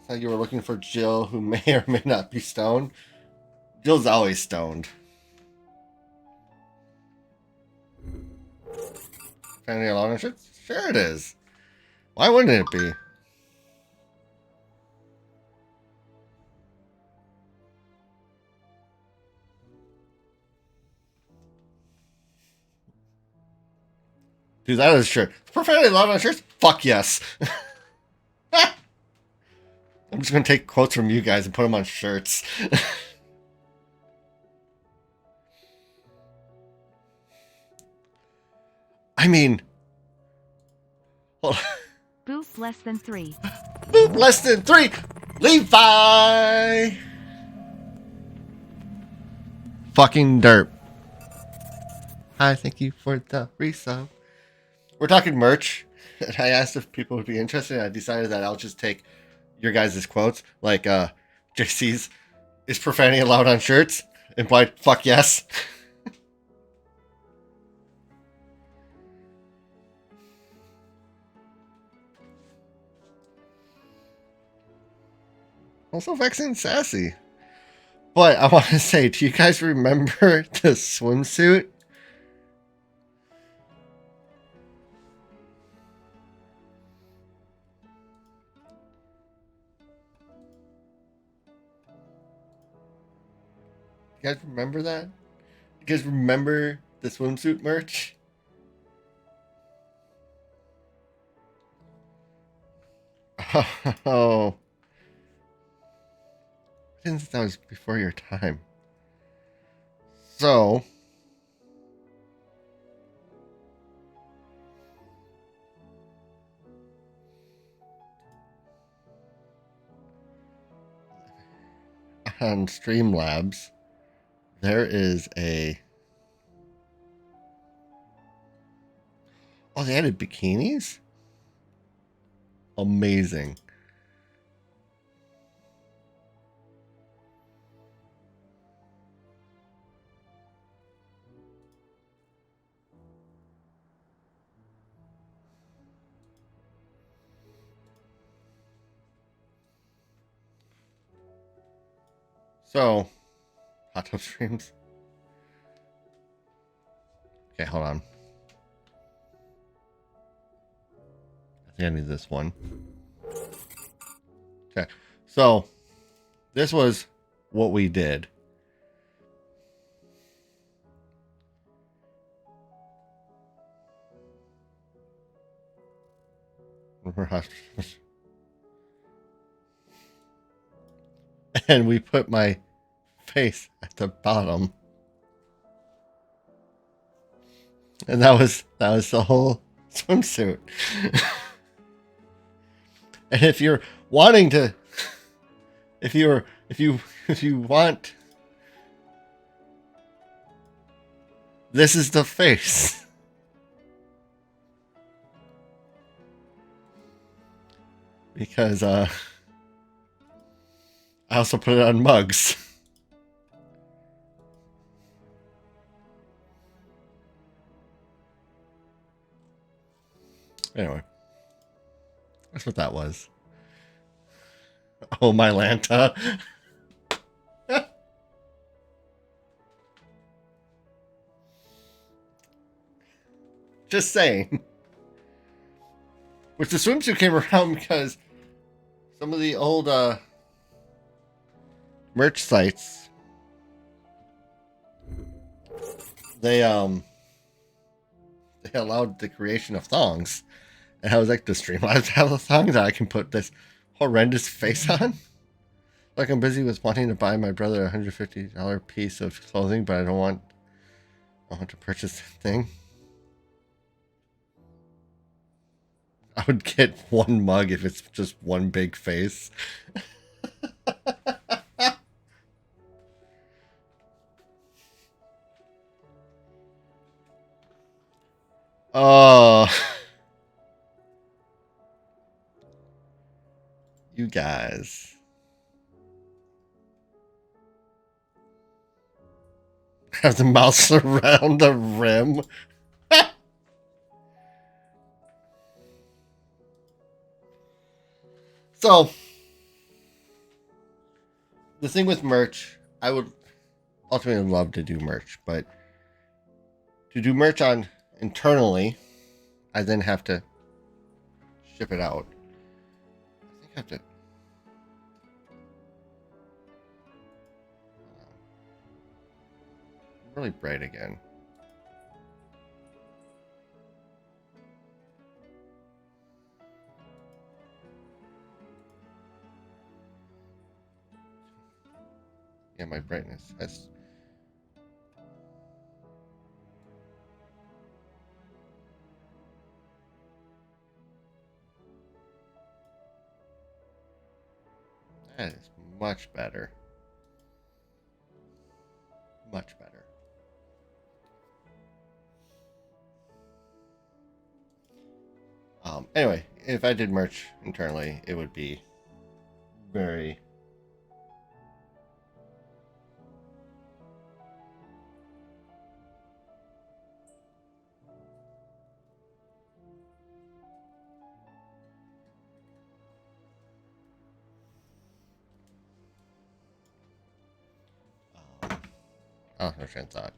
So you were looking for Jill, who may or may not be stoned. Jill's always stoned. Fanny alone? Sure it is. Why wouldn't it be? Dude, that is shirt. Profanity allowed on shirts? Fuck yes. I'm just gonna take quotes from you guys and put them on shirts. I mean, well, Boost less than 3. less than 3. Levi. Fucking derp. Hi, thank you for the resub. We're talking merch. And I asked if people would be interested. And I decided that I'll just take your guys' quotes, like JC's, is profanity allowed on shirts? Implied, fuck yes. Also vexing sassy. But I want to say, do you guys remember the swimsuit? You guys remember that? You guys remember the swimsuit merch? Oh. I didn't think that was before your time. So. On Streamlabs, there is a. Oh, they added bikinis? Amazing. So, hot tub streams. Okay, hold on. I think I need this one. Okay, so this was what we did. And we put my face at the bottom. And that was the whole swimsuit. And if you're wanting to if you want, this is the face. Because I also put it on mugs. Anyway, that's what that was. Oh, my Lanta. Just saying. Which the swimsuit came around because some of the old merch sites, they allowed the creation of thongs. And I was like, the Streamlabs have the thongs that I can put this horrendous face on? Like, I'm busy with wanting to buy my brother a $150 piece of clothing, but I want to purchase the thing. I would get one mug if it's just one big face. Oh. You guys. Have the mouse around the rim. So, the thing with merch, I would ultimately love to do merch, but to do merch on internally, I then have to ship it out. I think I have to. Really bright again. Yeah, my brightness has. That is much better. Much better. Anyway, if I did merch internally, it would be very. Oh, no chance thought.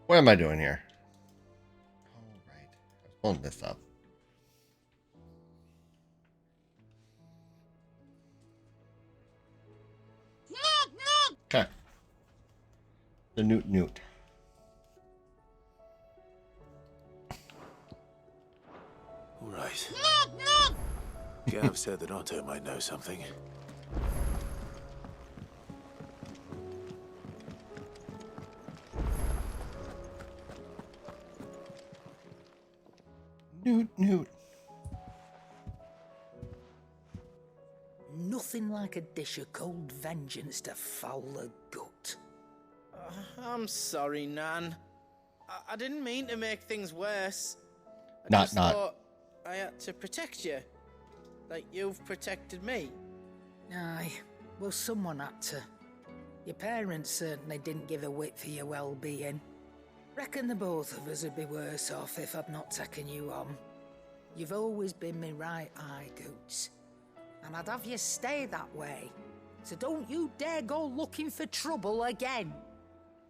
What am I doing here? Oh, right. I was pulling this up. Okay. The newt. All right. Gav said that Otto might know something. Newt. Nothing like a dish of cold vengeance to foul the gut. I'm sorry, Nan. I didn't mean to make things worse. I Not. just thought I had to protect you. Like you've protected me. Aye, well, someone had to. Your parents certainly didn't give a whit for your well-being. Reckon the both of us would be worse off if I'd not taken you on. You've always been me right eye, Goots. And I'd have you stay that way. So don't you dare go looking for trouble again.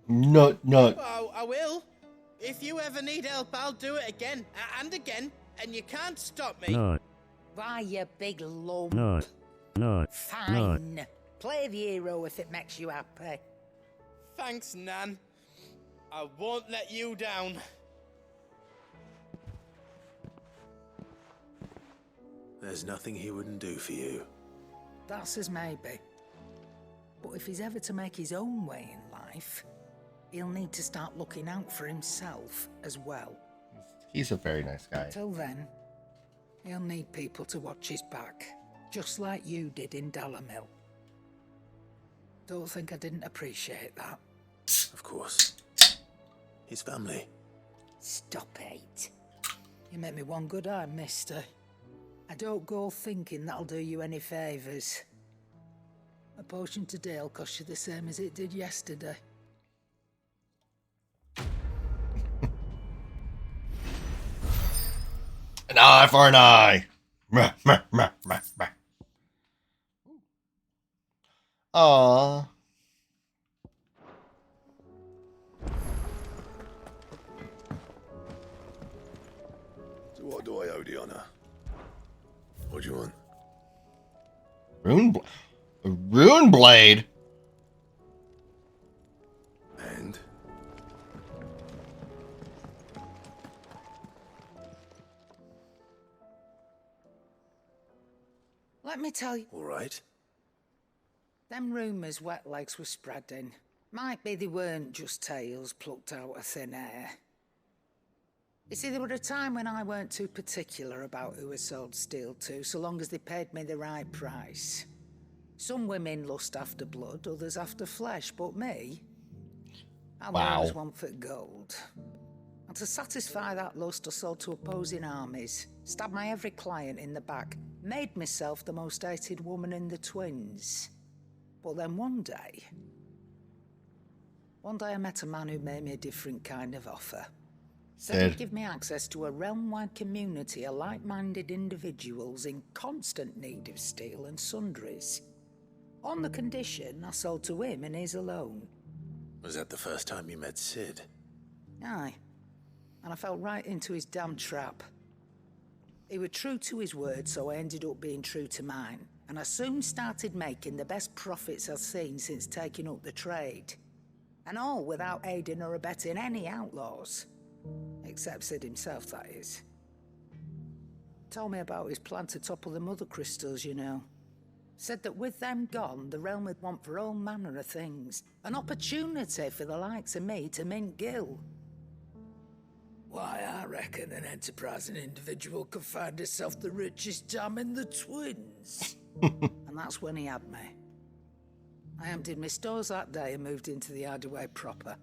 Nut. Oh, I will. If you ever need help, I'll do it again and again, and you can't stop me. No, Why, you big lump. no. Fine. Play the hero if it makes you happy. Thanks, Nan. I won't let you down. There's nothing he wouldn't do for you. That's as maybe. But if he's ever to make his own way in life, he'll need to start looking out for himself as well. He's a very nice guy. Till then, he'll need people to watch his back, just like you did in Dalamil. Don't think I didn't appreciate that. Of course. His family. Stop it. You make me one good eye, mister. I don't go thinking that'll do you any favours. A potion today'll cost you the same as it did yesterday. An eye for an eye. Aww. So what do I owe the honor? What do you want? Rune blade. And? Let me tell you, All right. them rumours Wetlegs were spreading. Might be they weren't just tales plucked out of thin air. You see, there were a time when I weren't too particular about who I sold steel to, so long as they paid me the right price. Some women lust after blood, others after flesh, but me, I always want for gold. And to satisfy that lust, I sold to opposing armies, stabbed my every client in the back, made myself the most hated woman in the twins. But then one day I met a man who made me a different kind of offer. Said he'd give me access to a realm-wide community of like-minded individuals in constant need of steel and sundries. On the condition I sold to him and his alone. Was that the first time you met Sid? Aye. And I fell right into his damn trap. He was true to his word, so I ended up being true to mine. And I soon started making the best profits I've seen since taking up the trade. And all without aiding or abetting any outlaws. Except Sid himself, that is. Told me about his plan to topple the mother crystals, you know. Said that with them gone, the realm would want for all manner of things. An opportunity for the likes of me to mint Gil. Why, I reckon an enterprising individual could find himself the richest dam in the Twins. And that's when he had me. I emptied my stores that day and moved into the Hideaway proper.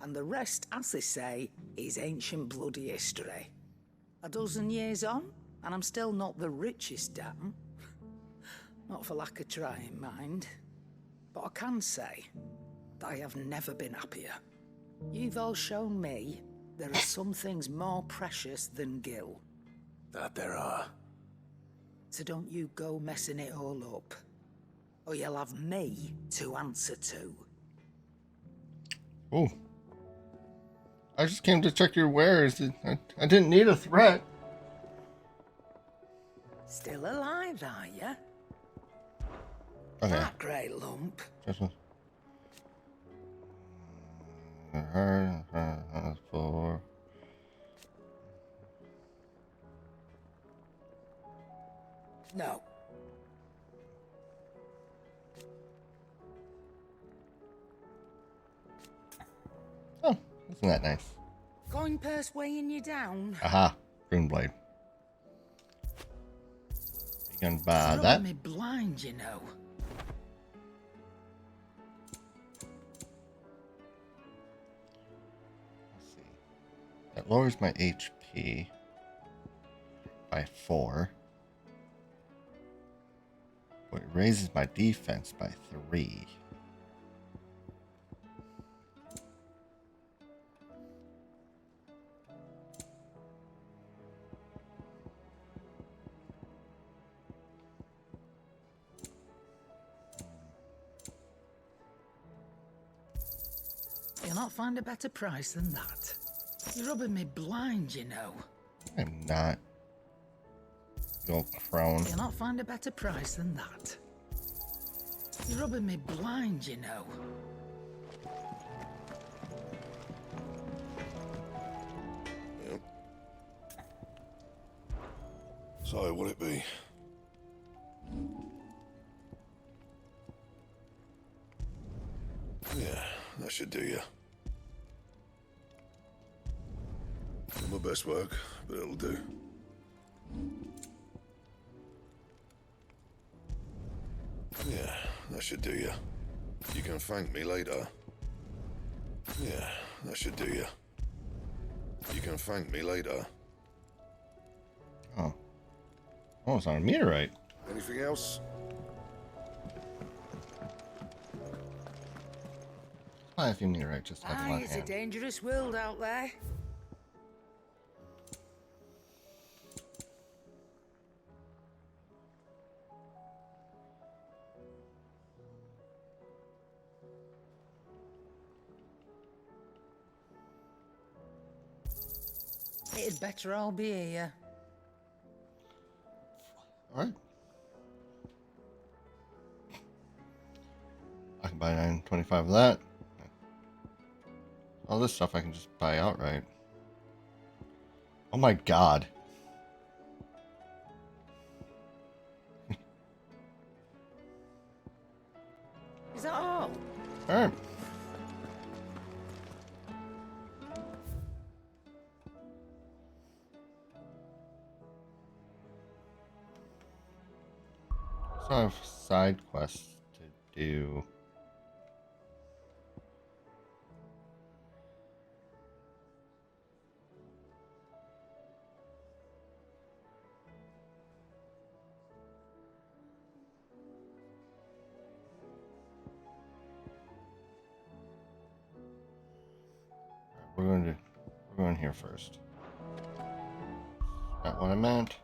And the rest, as they say, is ancient bloody history. A dozen years on, and I'm still not the richest dam. Not for lack of trying, mind. But I can say that I have never been happier. You've all shown me there are some things more precious than Gil. That there are. So don't you go messing it all up. Or you'll have me to answer to. Oh. I just came to check your wares. I didn't need a threat. Still alive, are ya? Okay. That great lump. Just one. 4. No. Oh, isn't that nice? Coin purse weighing you down. Aha, Runeblade. You can buy Rubbing that. me blind, you know. Let's see. That lowers my HP by 4. But it raises my defense by 3. You'll not find a better price than that. You're rubbing me blind, you know. I'm not. You old crone. You'll not find a better price than that. You're rubbing me blind, you know. Yep. So, what'll it be? Yeah, that should do you. Not my best work, but it'll do. Yeah, that should do you. You can thank me later. Yeah, that should do you. You can thank me later. Oh. Oh, it's on a meteorite. Anything else? I think meteorite just had Aye, one it's a hand. dangerous world out there. It'd better all be here. Alright. I can buy 925 of that. All this stuff I can just buy outright. Oh my god. Is that all? Alright. So I have side quests to do. We're going here first. Not what I meant.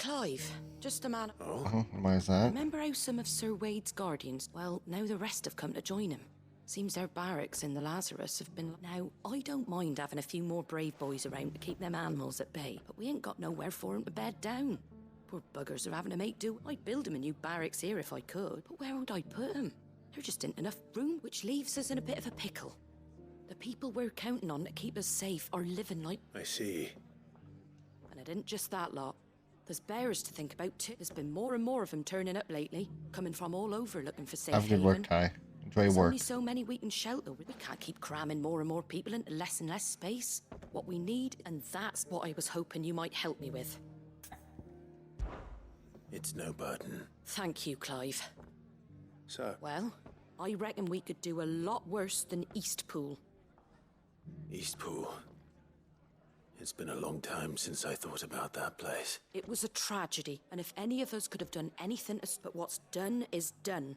Clive, just a man. Oh, why is that? Remember how some of Sir Wade's guardians, well, now the rest have come to join him. Seems their barracks in the Lazarus have been... Now, I don't mind having a few more brave boys around to keep them animals at bay, but we ain't got nowhere for 'em to bed down. Poor buggers are having to make do. I'd build 'em a new barracks here if I could, but where would I put 'em? There just ain't enough room, which leaves us in a bit of a pickle. The people we're counting on to keep us safe are living like... I see. And it ain't just that lot. There's bears to think about too. There's been more and more of them turning up lately, coming from all over looking for safe Have good work, Ty. Enjoy There's work. only so many we can shelter. We can't keep cramming more and more people into less and less space. What we need, and that's what I was hoping you might help me with. It's no burden. Thank you, Clive. So, Well, I reckon we could do a lot worse than Eastpool. Eastpool. It's been a long time since I thought about that place. It was a tragedy, and if any of us could have done anything, but what's done is done.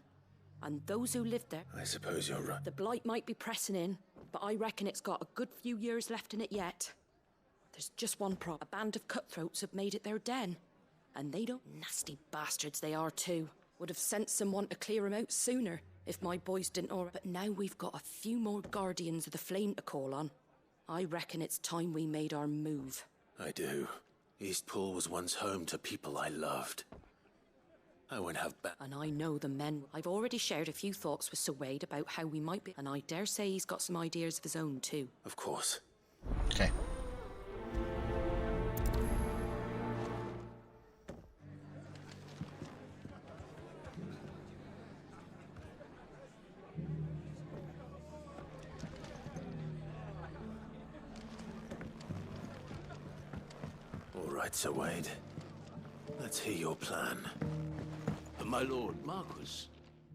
And those who lived there, I suppose you're right. the blight might be pressing in, but I reckon it's got a good few years left in it yet. There's just one problem. A band of cutthroats have made it their den. And they don't... Nasty bastards they are too. Would have sent someone to clear 'em out sooner, if my boys didn't already. But now we've got a few more guardians of the flame to call on. I reckon it's time we made our move. I do. Eastpool was once home to people I loved. I won't have And I know the men. I've already shared a few thoughts with Sir Wade about how we might be, and I dare say he's got some ideas of his own too. Of course. Okay. All right, Sir Wade. Let's hear your plan. My lord Marquis,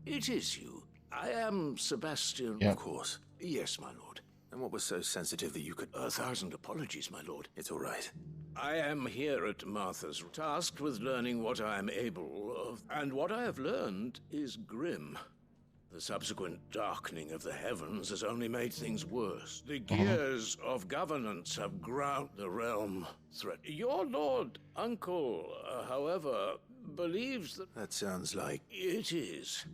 it is you. I am Sebastian. Yeah. Of course. Yes, my lord. And what was so sensitive that you could... 1,000 apologies, my lord. It's all right. I am here at Martha's, tasked with learning what I am able of, and what I have learned is grim. The subsequent darkening of the heavens has only made things worse. The gears of governance have ground the realm threat. Your lord uncle, however, believes that That sounds like... it is.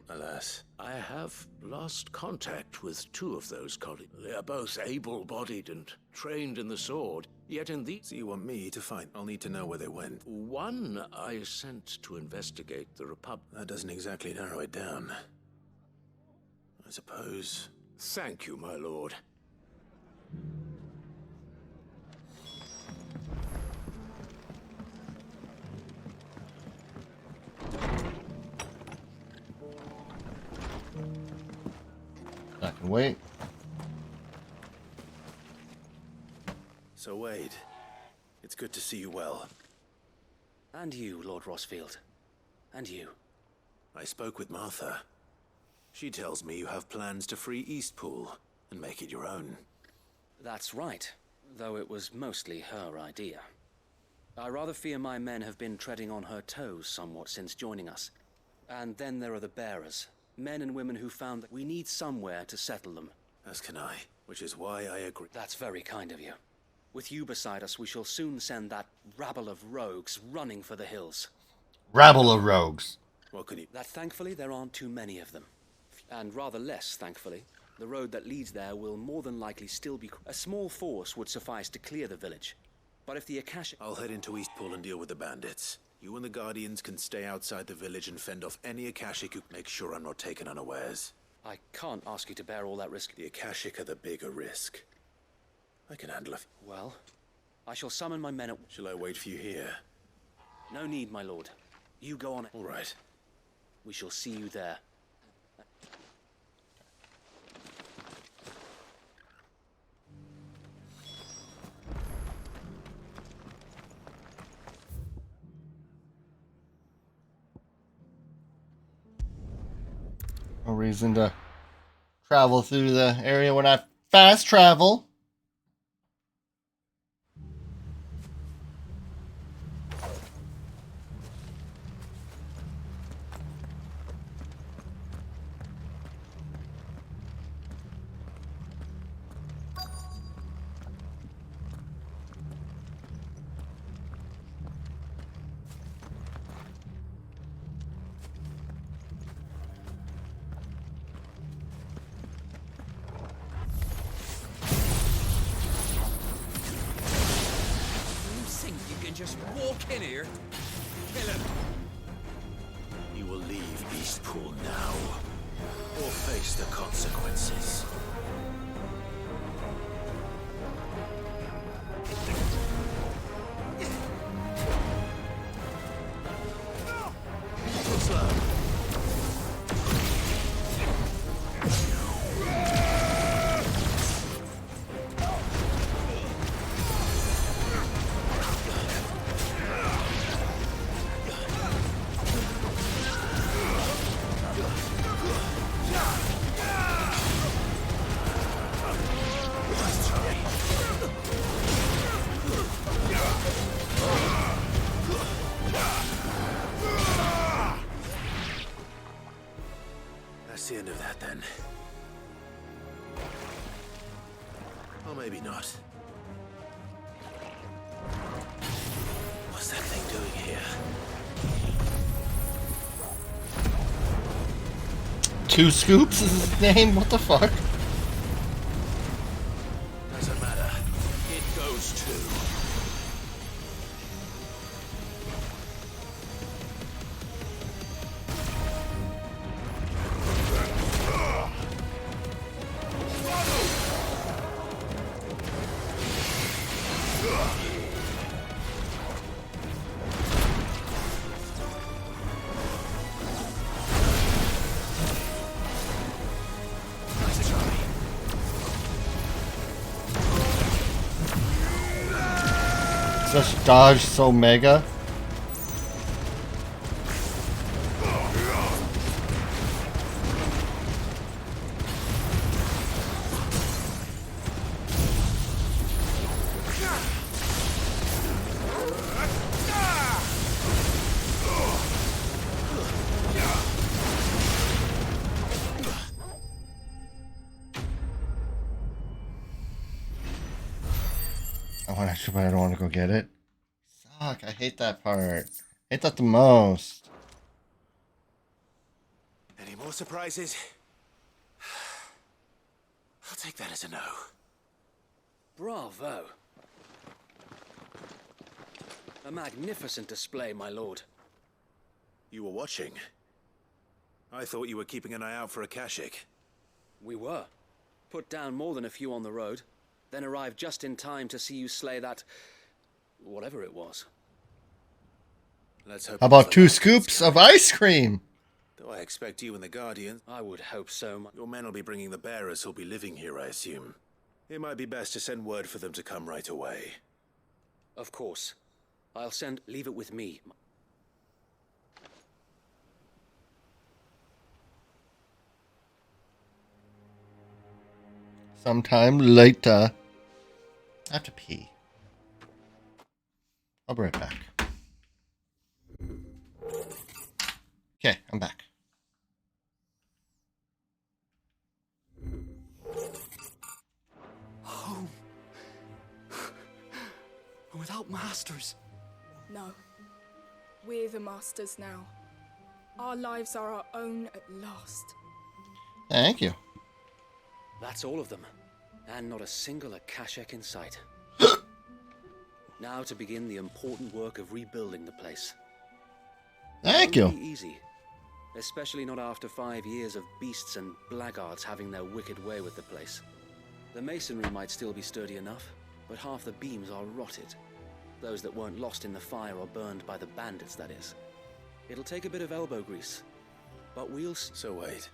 Alas. I have lost contact with two of those colleagues. They are both able-bodied and trained in the sword, yet in the... So you want me to find... I'll need to know where they went. One I sent to investigate the Republic. That doesn't exactly narrow it down. I suppose... Thank you, my lord. I can wait. So Wade, it's good to see you well. And you, Lord Rossfield. And you. I spoke with Martha. She tells me you have plans to free Eastpool and make it your own. That's right, though it was mostly her idea. I rather fear my men have been treading on her toes somewhat since joining us. And then there are the bearers, men and women who found that we need somewhere to settle them. As can I, which is why I agree. That's very kind of you. With you beside us, we shall soon send that rabble of rogues running for the hills. Rabble of rogues. What can you... That thankfully there aren't too many of them. And rather less, thankfully. The road that leads there will more than likely still be... A small force would suffice to clear the village. But if the Akashic... I'll head into Eastpool and deal with the bandits. You and the Guardians can stay outside the village and fend off any Akashic who... Make sure I'm not taken unawares. I can't ask you to bear all that risk. The Akashic are the bigger risk. I can handle it. Well, I shall summon my men at... Shall I wait for you here? No need, my lord. You go on. All right. We shall see you there. No reason to travel through the area when I fast travel. just walk in here, kill him. You will leave Eastpool now, or face the consequences. Too slow. That's the end of that, then. Or maybe not. What's that thing doing here? 2 Scoops is his name? What the fuck? Doesn't matter. It goes too. Such dodge so mega. I want extra, but I don't want to go get it. Fuck, I hate that part. I hate that the most. Any more surprises? I'll take that as a no. Bravo. A magnificent display, my lord. You were watching. I thought you were keeping an eye out for a Kashik. We were. Put down more than a few on the road, then arrived just in time to see you slay that... whatever it was. Let's hope. How about 2 scoops of ice cream? Though I expect you and the Guardian. I would hope so. Your men will be bringing the bearers who'll be living here, I assume. It might be best to send word for them to come right away. Of course. I'll send... leave it with me. Sometime later. I have to pee. I'll be right back. Okay, I'm back. Home. Without masters. No. We're the masters now. Our lives are our own at last. Thank you. That's all of them. And not a single Akashek in sight. Now to begin the important work of rebuilding the place. Thank Won't you. be easy. Especially not after 5 years of beasts and blackguards having their wicked way with the place. The masonry might still be sturdy enough, but half the beams are rotted. Those that weren't lost in the fire or burned by the bandits, that is. It'll take a bit of elbow grease, but we'll... So wait.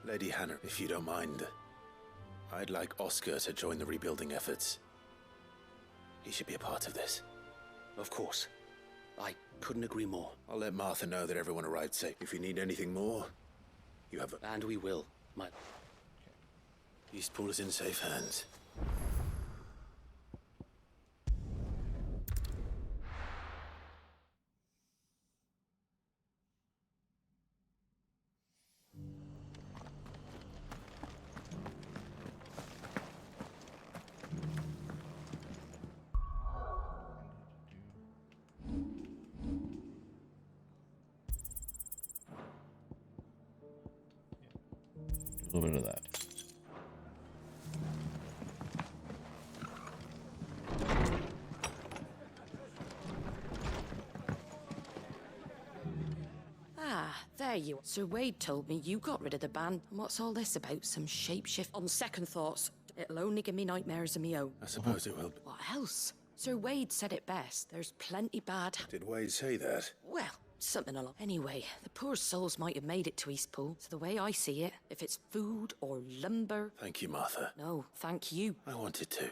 Lady Hannah, if you don't mind, I'd like Oscar to join the rebuilding efforts. He should be a part of this. Of course. I couldn't agree more. I'll let Martha know that everyone arrived safe. If you need anything more, you have a... And we will, my... Eastpool is in safe hands. A little bit of that. Ah, there you are. Sir Wade told me you got rid of the ban. What's all this about? Some shapeshift? On second thoughts, it'll only give me nightmares of me own. I suppose it will. What else? Sir Wade said it best. There's plenty bad. Did Wade say that? Well, something along. Anyway, the poor souls might have made it to Eastpool. So the way I see it, if it's food or lumber... Thank you, Martha. No, thank you. I wanted to.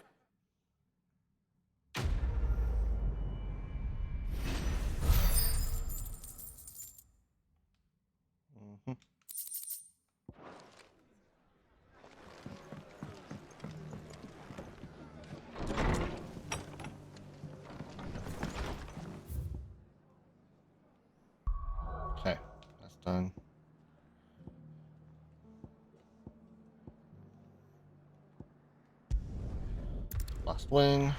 Okay, that's done. Lost Wing.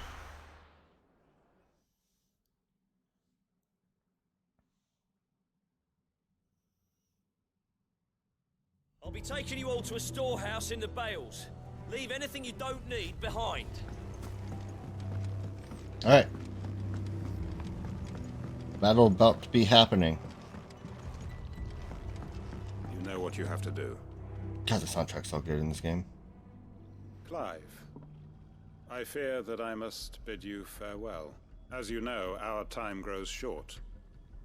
I'll be taking you all to a storehouse in the Bales. Leave anything you don't need behind. All right. Battle about to be happening. You know what you have to do. God, the soundtrack's so good in this game. Clive, I fear that I must bid you farewell. As you know, our time grows short.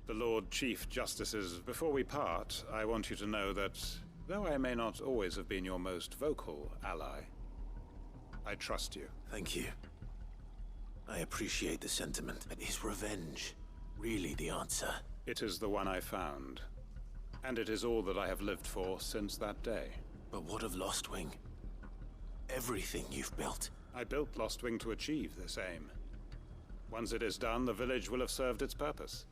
The Lord Chief Justices, before we part, I want you to know that, though I may not always have been your most vocal ally, I trust you. Thank you. I appreciate the sentiment. But is revenge really the answer? It is the one I found. And it is all that I have lived for since that day. But what of Lostwing? Everything you've built. I built Lostwing to achieve this aim. Once it is done, the village will have served its purpose.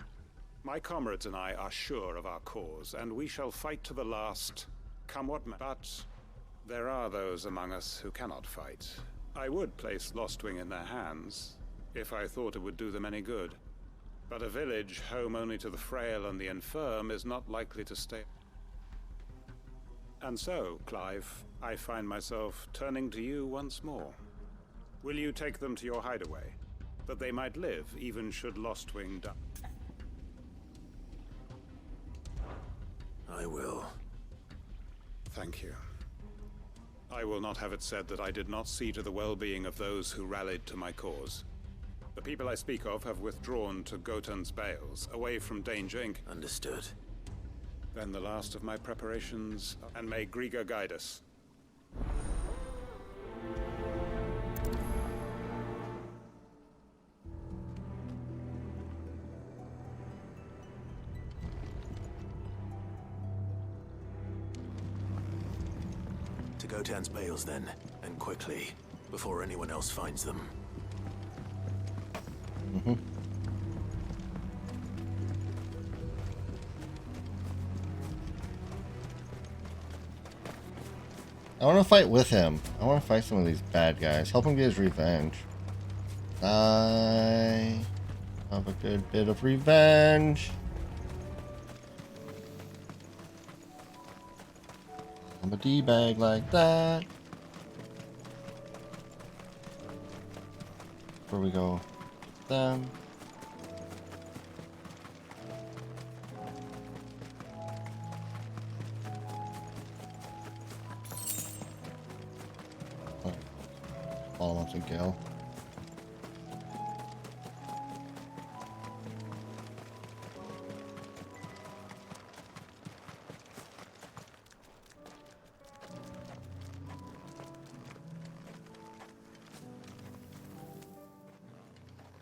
My comrades and I are sure of our cause, and we shall fight to the last, come what may. But there are those among us who cannot fight. I would place Lostwing in their hands, if I thought it would do them any good. But a village home only to the frail and the infirm is not likely to stay. And so, Clive, I find myself turning to you once more. Will you take them to your hideaway, that they might live even should Lostwing die? I will. Thank you. I will not have it said that I did not see to the well-being of those who rallied to my cause. The people I speak of have withdrawn to Gotan's Bales, away from danger Inc. Understood. Then the last of my preparations, and may Griga guide us. To Gotan's Bales then, and quickly, before anyone else finds them. I want to fight with him. I want to fight some of these bad guys. Help him get his revenge. I have a good bit of revenge. I'm a D-bag like that. Before we go them. Follow up to Gale.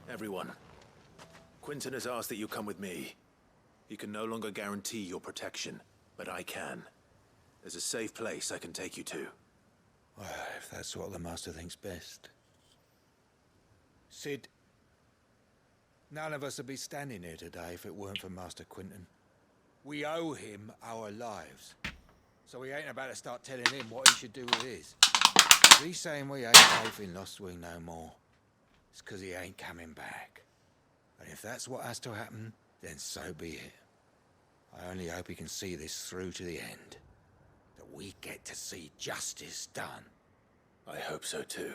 Everyone, Quinton has asked that you come with me. He can no longer guarantee your protection, but I can. There's a safe place I can take you to. Well, if that's what the Master thinks best. Sid, none of us would be standing here today if it weren't for Master Quinton. We owe him our lives. So we ain't about to start telling him what he should do with his. If he's saying we ain't safe in Lostwing no more, it's because he ain't coming back. And if that's what has to happen, then so be it. I only hope he can see this through to the end. That we get to see justice done. I hope so too.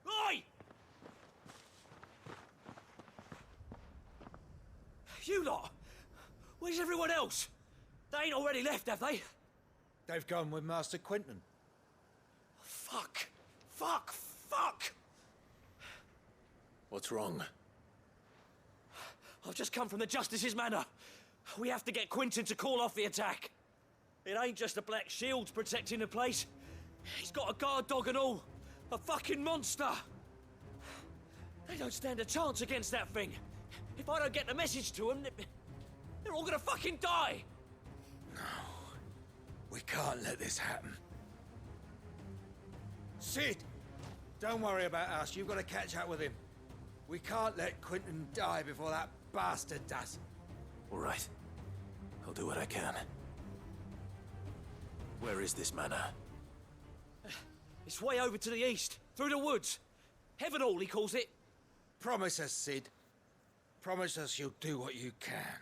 Oi! You lot! Where's everyone else? They ain't already left, have they? They've gone with Master Quinton. Fuck. Fuck. Fuck. What's wrong? I've just come from the Justice's Manor. We have to get Quinton to call off the attack. It ain't just the Black Shields protecting the place. He's got a guard dog and all. A fucking monster. They don't stand a chance against that thing. If I don't get the message to them, they're all gonna fucking die. No. We can't let this happen. Sid! Don't worry about us. You've got to catch up with him. We can't let Quinton die before that bastard does. All right. I'll do what I can. Where is this manor? It's way over to the east, through the woods. Heavenhall, he calls it. Promise us, Sid. Promise us you'll do what you can.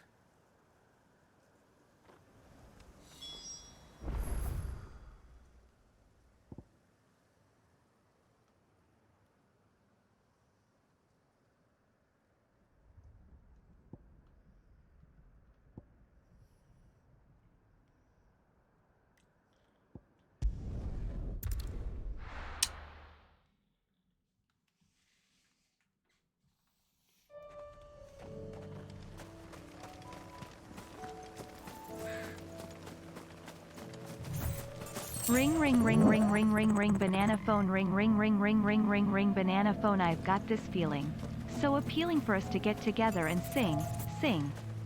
Ring ring ring ring ring ring ring banana phone ring ring ring ring ring ring ring banana phone. I've got this feeling. So appealing for us to get together and sing.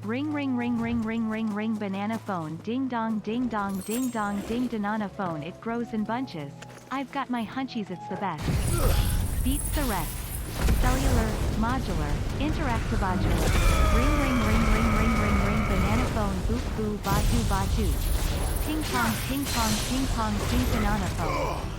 Ring ring ring ring ring ring ring banana phone. Ding dong ding dong ding dong ding banana phone. It grows in bunches. I've got my hunchies, it's the best. Beats the rest. Cellular, modular, interactive modular. Ring ring ring ring ring ring ring banana phone. Boop boo batu batu. Ping pong, ping pong, ping pong, ping banana phone.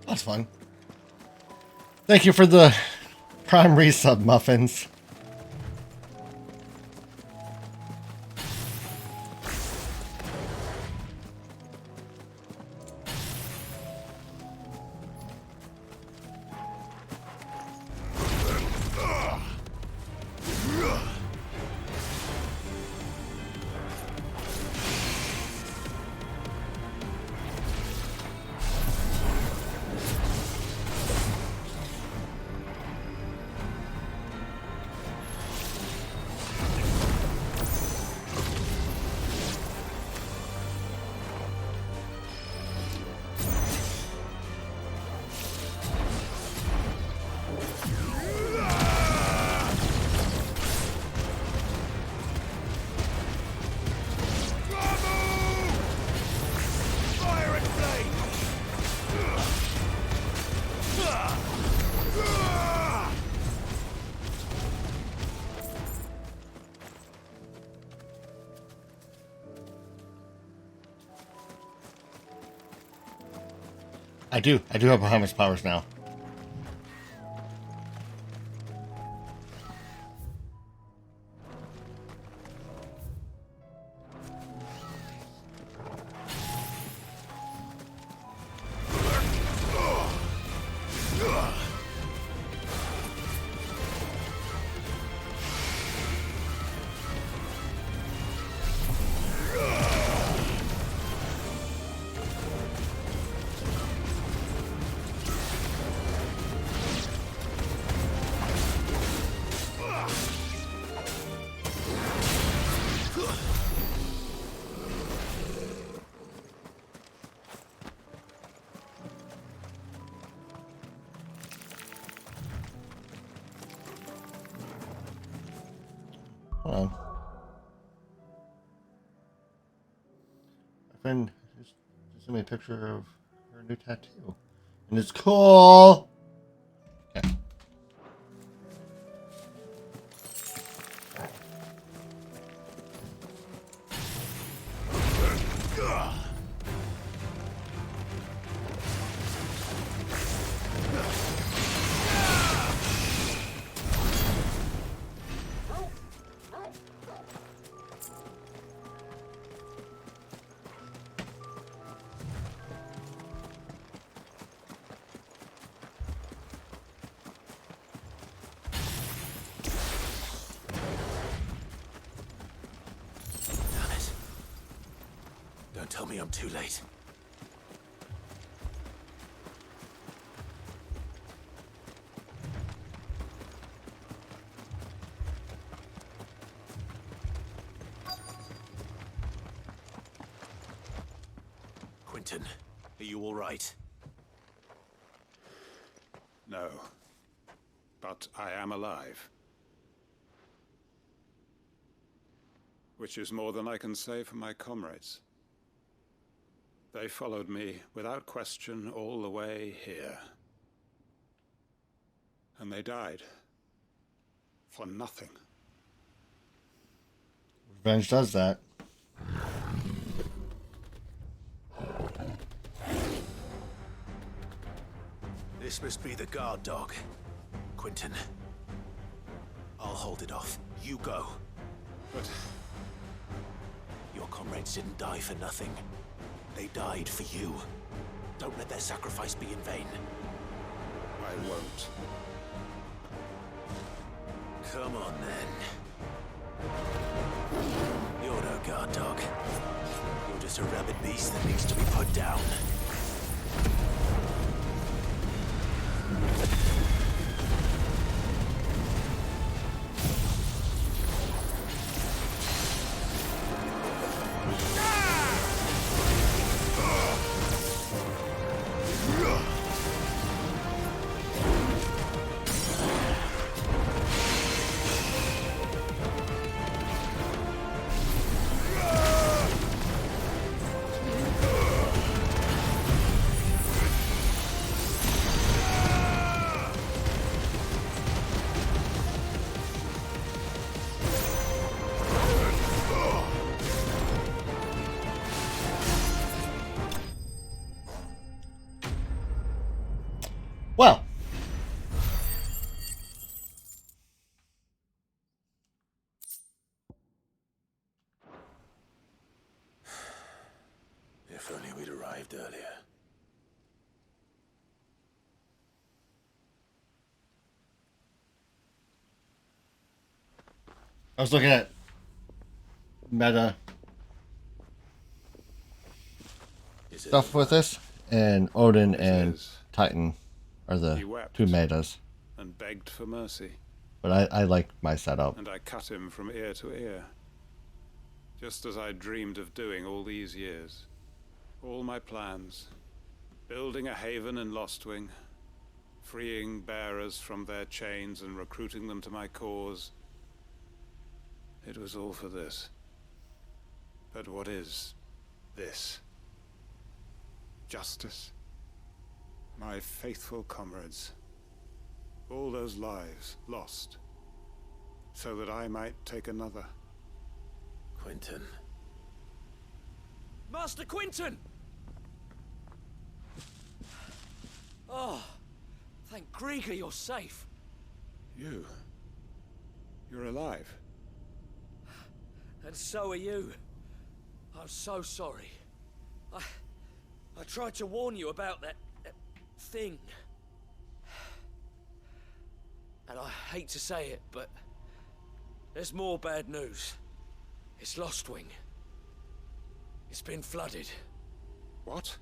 That's fun. Thank you for the Prime resub, Muffins. I do have Bahamut's powers now. friend just sent me a picture of her new tattoo. And it's cool! Okay. Don't tell me I'm too late. Quentin, are you all right? No. But I am alive. Which is more than I can say for my comrades. They followed me without question all the way here. And they died. For nothing. Revenge does that. This must be the guard dog. Quentin. I'll hold it off. You go. But your comrades didn't die for nothing. They died for you. Don't let their sacrifice be in vain. I won't. Come on, then. You're no guard dog. You're just a rabid beast that needs to be put down. Well. If only we'd arrived earlier. I was looking at meta stuff with this, and Odin and Titan are the two metas. And begged for mercy. But I like my setup. And I cut him from ear to ear. Just as I dreamed of doing all these years. All my plans. Building a haven in Lostwing. Freeing bearers from their chains and recruiting them to my cause. It was all for this. But what is this? Justice? My faithful comrades. All those lives lost. So that I might take another. Quentin. Master Quentin! Oh, thank Grieger you're safe. You're alive. And so are you. I'm so sorry. I tried to warn you about that thing. And I hate to say it, but there's more bad news. It's Lostwing. It's been flooded. What?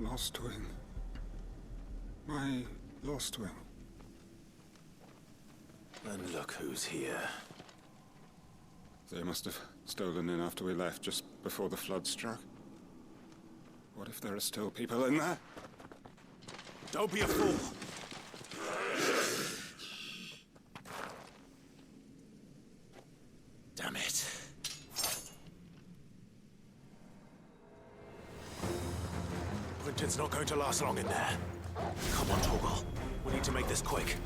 Lostwing. My Lostwing. And look who's here. They must have stolen in after we left, just before the flood struck. What if there are still people in there? Don't be a fool! Damn it. Quentin's not going to last long in there. Come on, Torgal. We need to make this quick.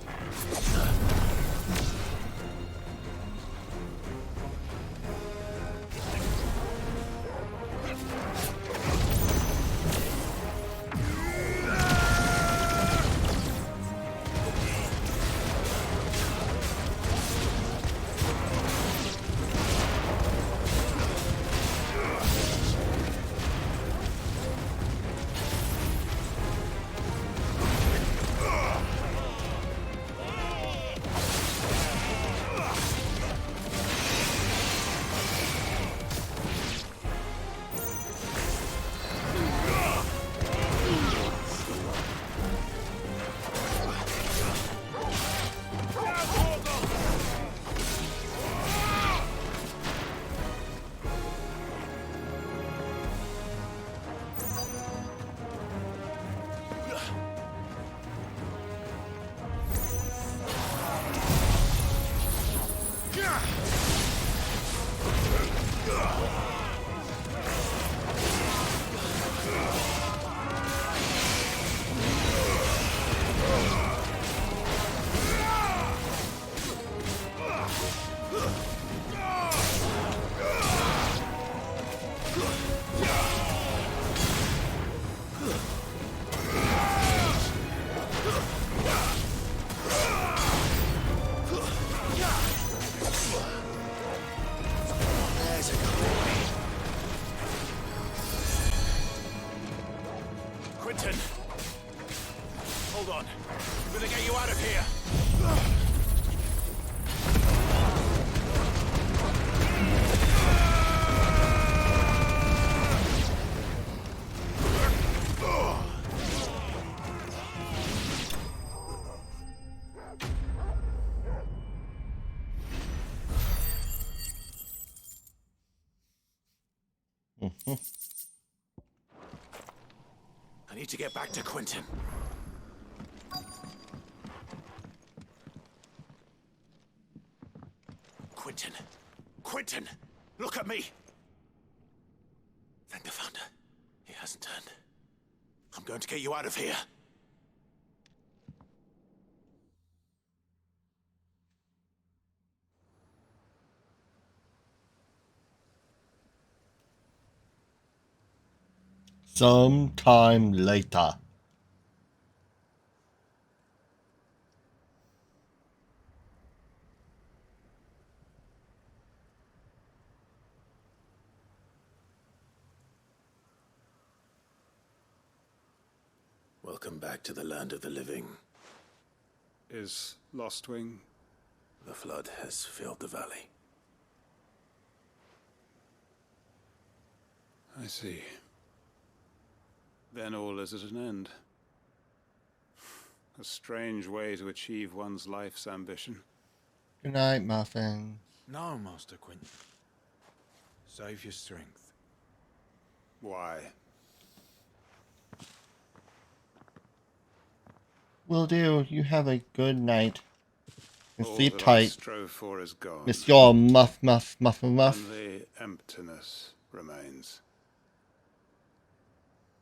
Quentin! Hold on. I'm gonna get you out of here! I need to get back to Quentin. Quentin! Quentin! Look at me! Thank the Founder. He hasn't turned. I'm going to get you out of here. Sometime later. Welcome back to the land of the living. Is Lostwing? The flood has filled the valley. I see. Then all is at an end. A strange way to achieve one's life's ambition. Good night, Muffin. No, Master Quentin. Save your strength. Why? Will do. You have a good night. And All sleep that I tight. strove for is gone. Miss your muff. Only emptiness remains.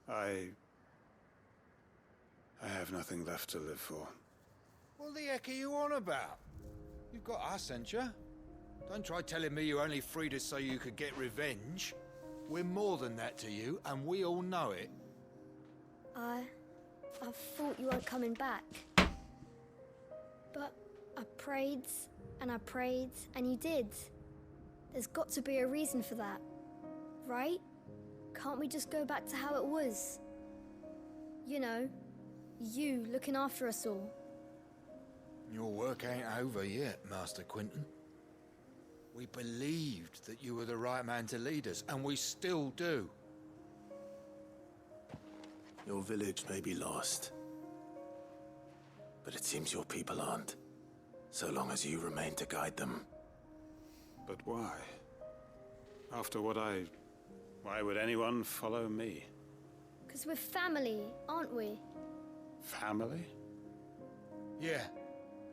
I have nothing left to live for. What the heck are you on about? You've got us, ain't you? Don't try telling me you only freed us so you could get revenge. We're more than that to you, and we all know it. I thought you weren't coming back. But I prayed, and you did. There's got to be a reason for that, right? Can't we just go back to how it was? You know, you looking after us all. Your work ain't over yet, Master Quentin. We believed that you were the right man to lead us, and we still do. Your village may be lost, but it seems your people aren't. so long as you remain to guide them. But why? After what why would anyone follow me? Because we're family, aren't we? Family? Yeah,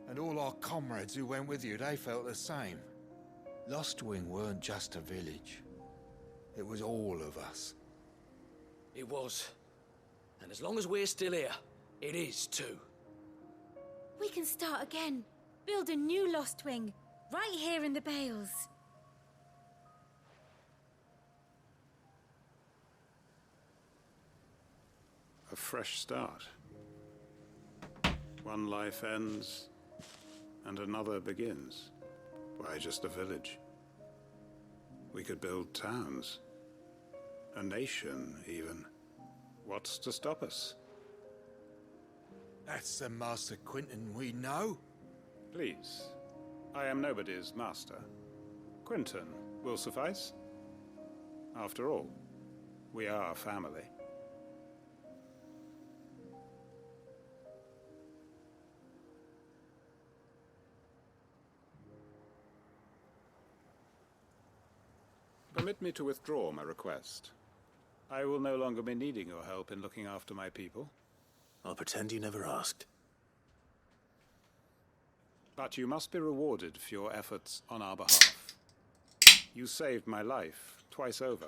and all our comrades who went with you, they felt the same. Lostwing weren't just a village. It was all of us. It was. And as long as we're still here, it is too. We can start again. Build a new Lostwing, right here in the Bales. A fresh start. One life ends, and another begins. Why, just a village. We could build towns. A nation, even. What's to stop us? That's the Master Quinton we know. Please. I am nobody's master. Quinton will suffice. After all, we are family. Permit me to withdraw my request. I will no longer be needing your help in looking after my people. I'll pretend you never asked. But you must be rewarded for your efforts on our behalf. You saved my life twice over.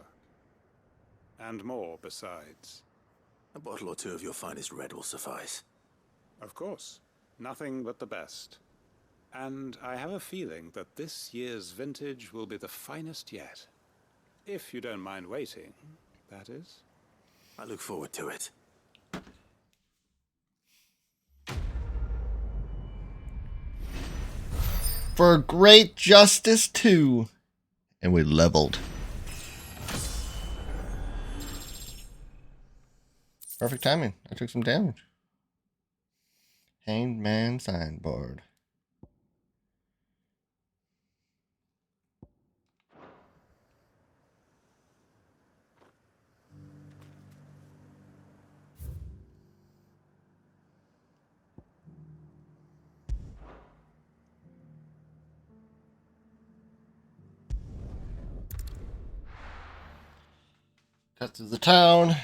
And more besides. A bottle or two of your finest red will suffice. Of course. Nothing but the best. And I have a feeling that this year's vintage will be the finest yet. If you don't mind waiting, that is. I look forward to it. For great justice too. And we leveled. Perfect timing. I took some damage. Hanged Man signboard. Cut to the town.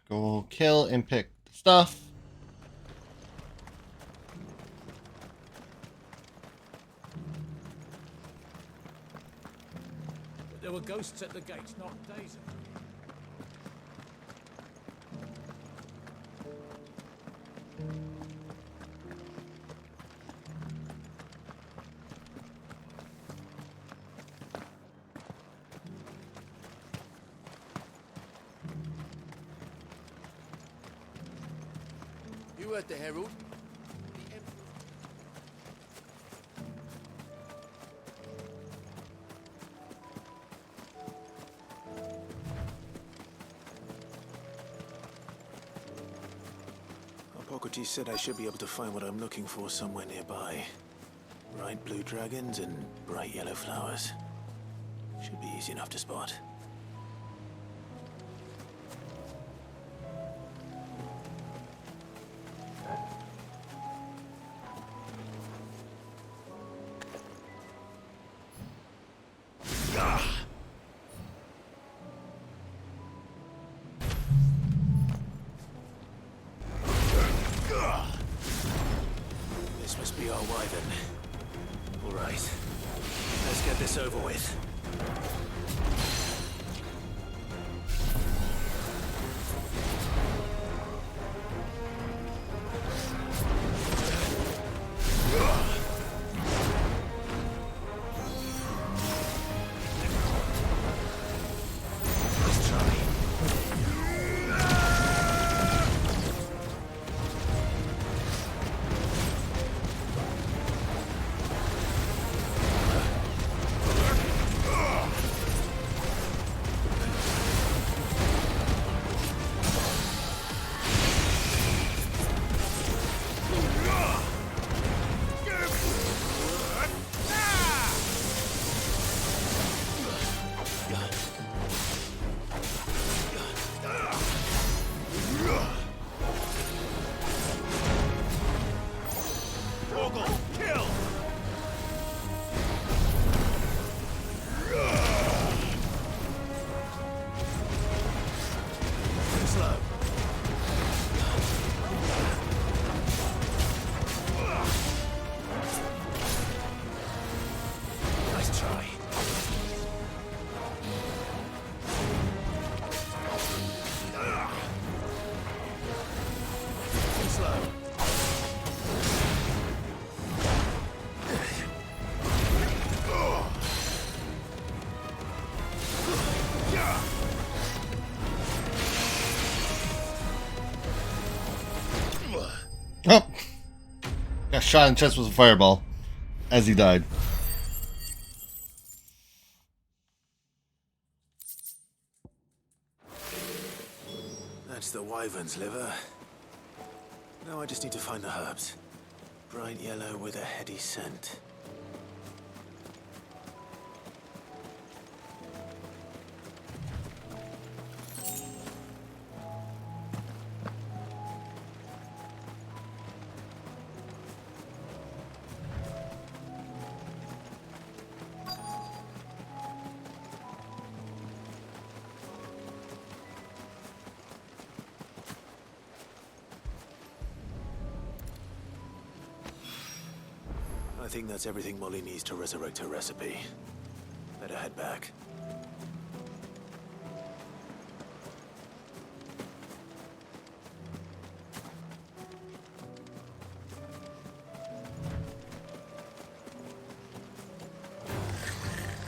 Go kill and pick the stuff. There were ghosts at the gates not days ago. You heard the Herald. Hippocrates said I should be able to find what I'm looking for somewhere nearby. Bright blue dragons and bright yellow flowers. Should be easy enough to spot. This must be our wyvern. All right, let's get this over with. slow. Oh! Got shot in the chest with a fireball as he died. That's the wyvern's liver. Now I just need to find the herbs. Bright yellow with a heady scent. I think that's everything Molly needs to resurrect her recipe. Better head back.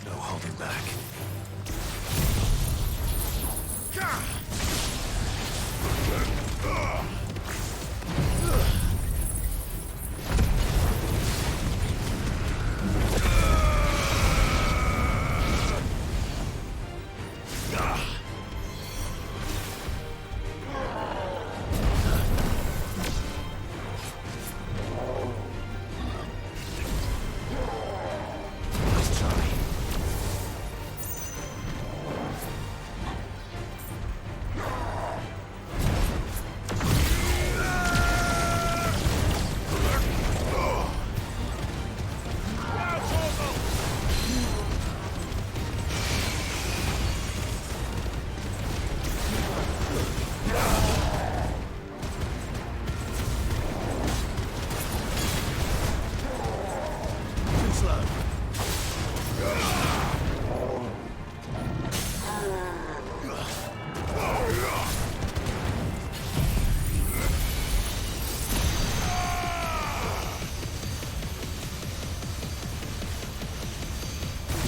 No holding back.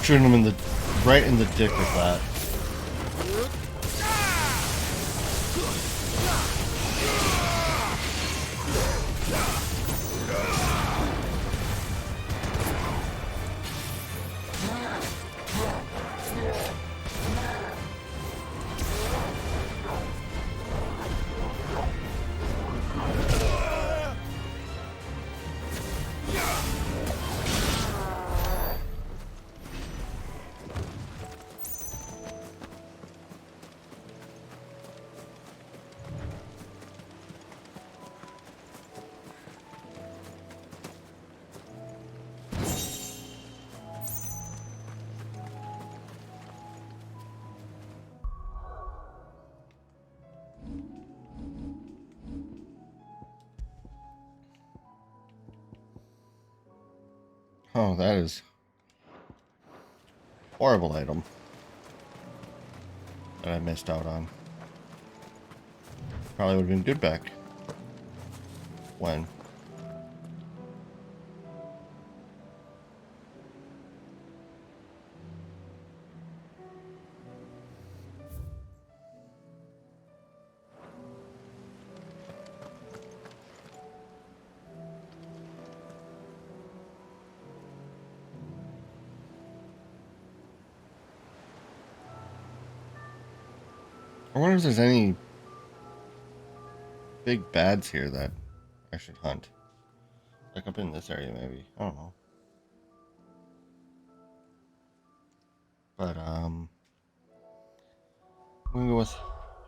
Shooting him in the right in the dick with that. Oh, that is a horrible item that I missed out on. Probably would have been good back when. I wonder if there's any big bads here that I should hunt. Like up in this area, maybe. I don't know. But, I'm gonna go with,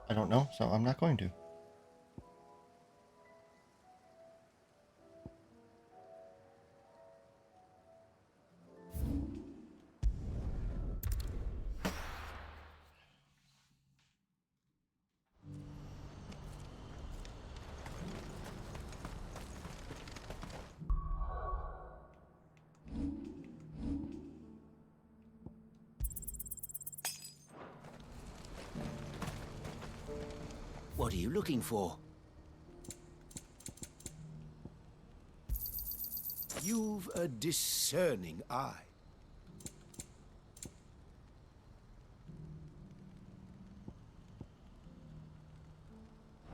I don't know, so I'm not going to. What are you looking for? You've a discerning eye.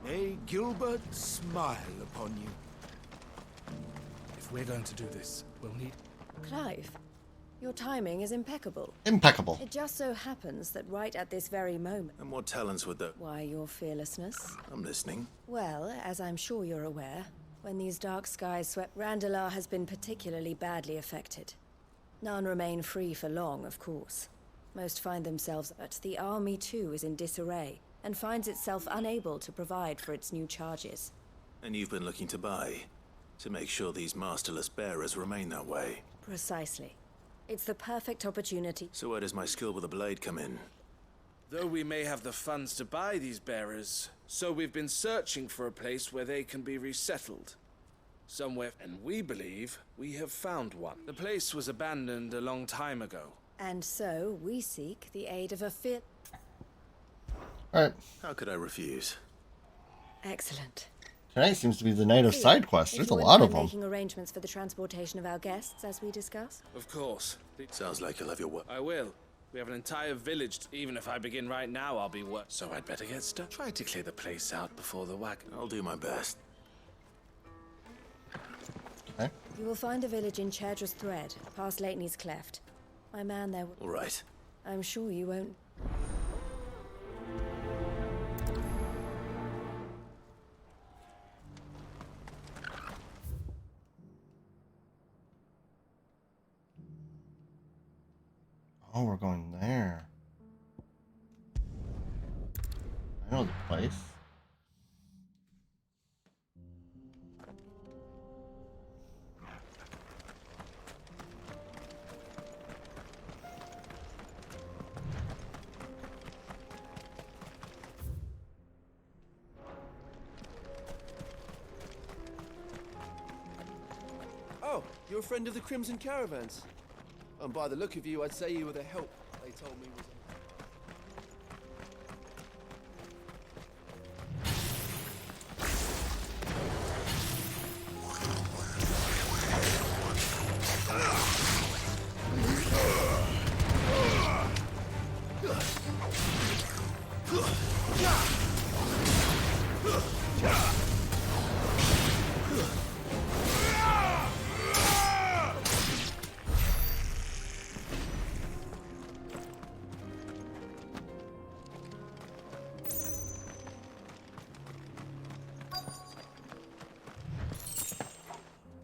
May Gilbert smile upon you. If we're going to do this, we'll need... Clive, your timing is impeccable. Impeccable. It just so happens that right at this very moment... And what talents would that... Why, your fearlessness. I'm listening. Well, as I'm sure you're aware, when these dark skies swept... Randalar has been particularly badly affected. None remain free for long, of course. Most find themselves... But the army, too, is in disarray, and finds itself unable to provide for its new charges. And you've been looking to buy, to make sure these masterless bearers remain that way. Precisely. It's the perfect opportunity. So where does my skill with a blade come in? Though we may have the funds to buy these bearers, so we've been searching for a place where they can be resettled. Somewhere, and we believe we have found one. The place was abandoned a long time ago. And so, we seek the aid of a Alright. How could I refuse? Excellent. Tonight seems to be the night of Please, side quests. if There's you a wouldn't lot mind of them. making arrangements for the transportation of our guests, as we discussed. Of course. Sounds like you'll have your work. I will. We have an entire village. Even if I begin right now, I'll be work. So I'd better get started. Try to clear the place out before the wagon. I'll do my best. Okay. You will find a village in Chadra's Thread, past Lateney's Cleft. My man there... All right. I'm sure you won't... Oh, we're going there. I know the place. Oh, you're a friend of the Crimson Caravans. And by the look of you, I'd say you were the help they told me was...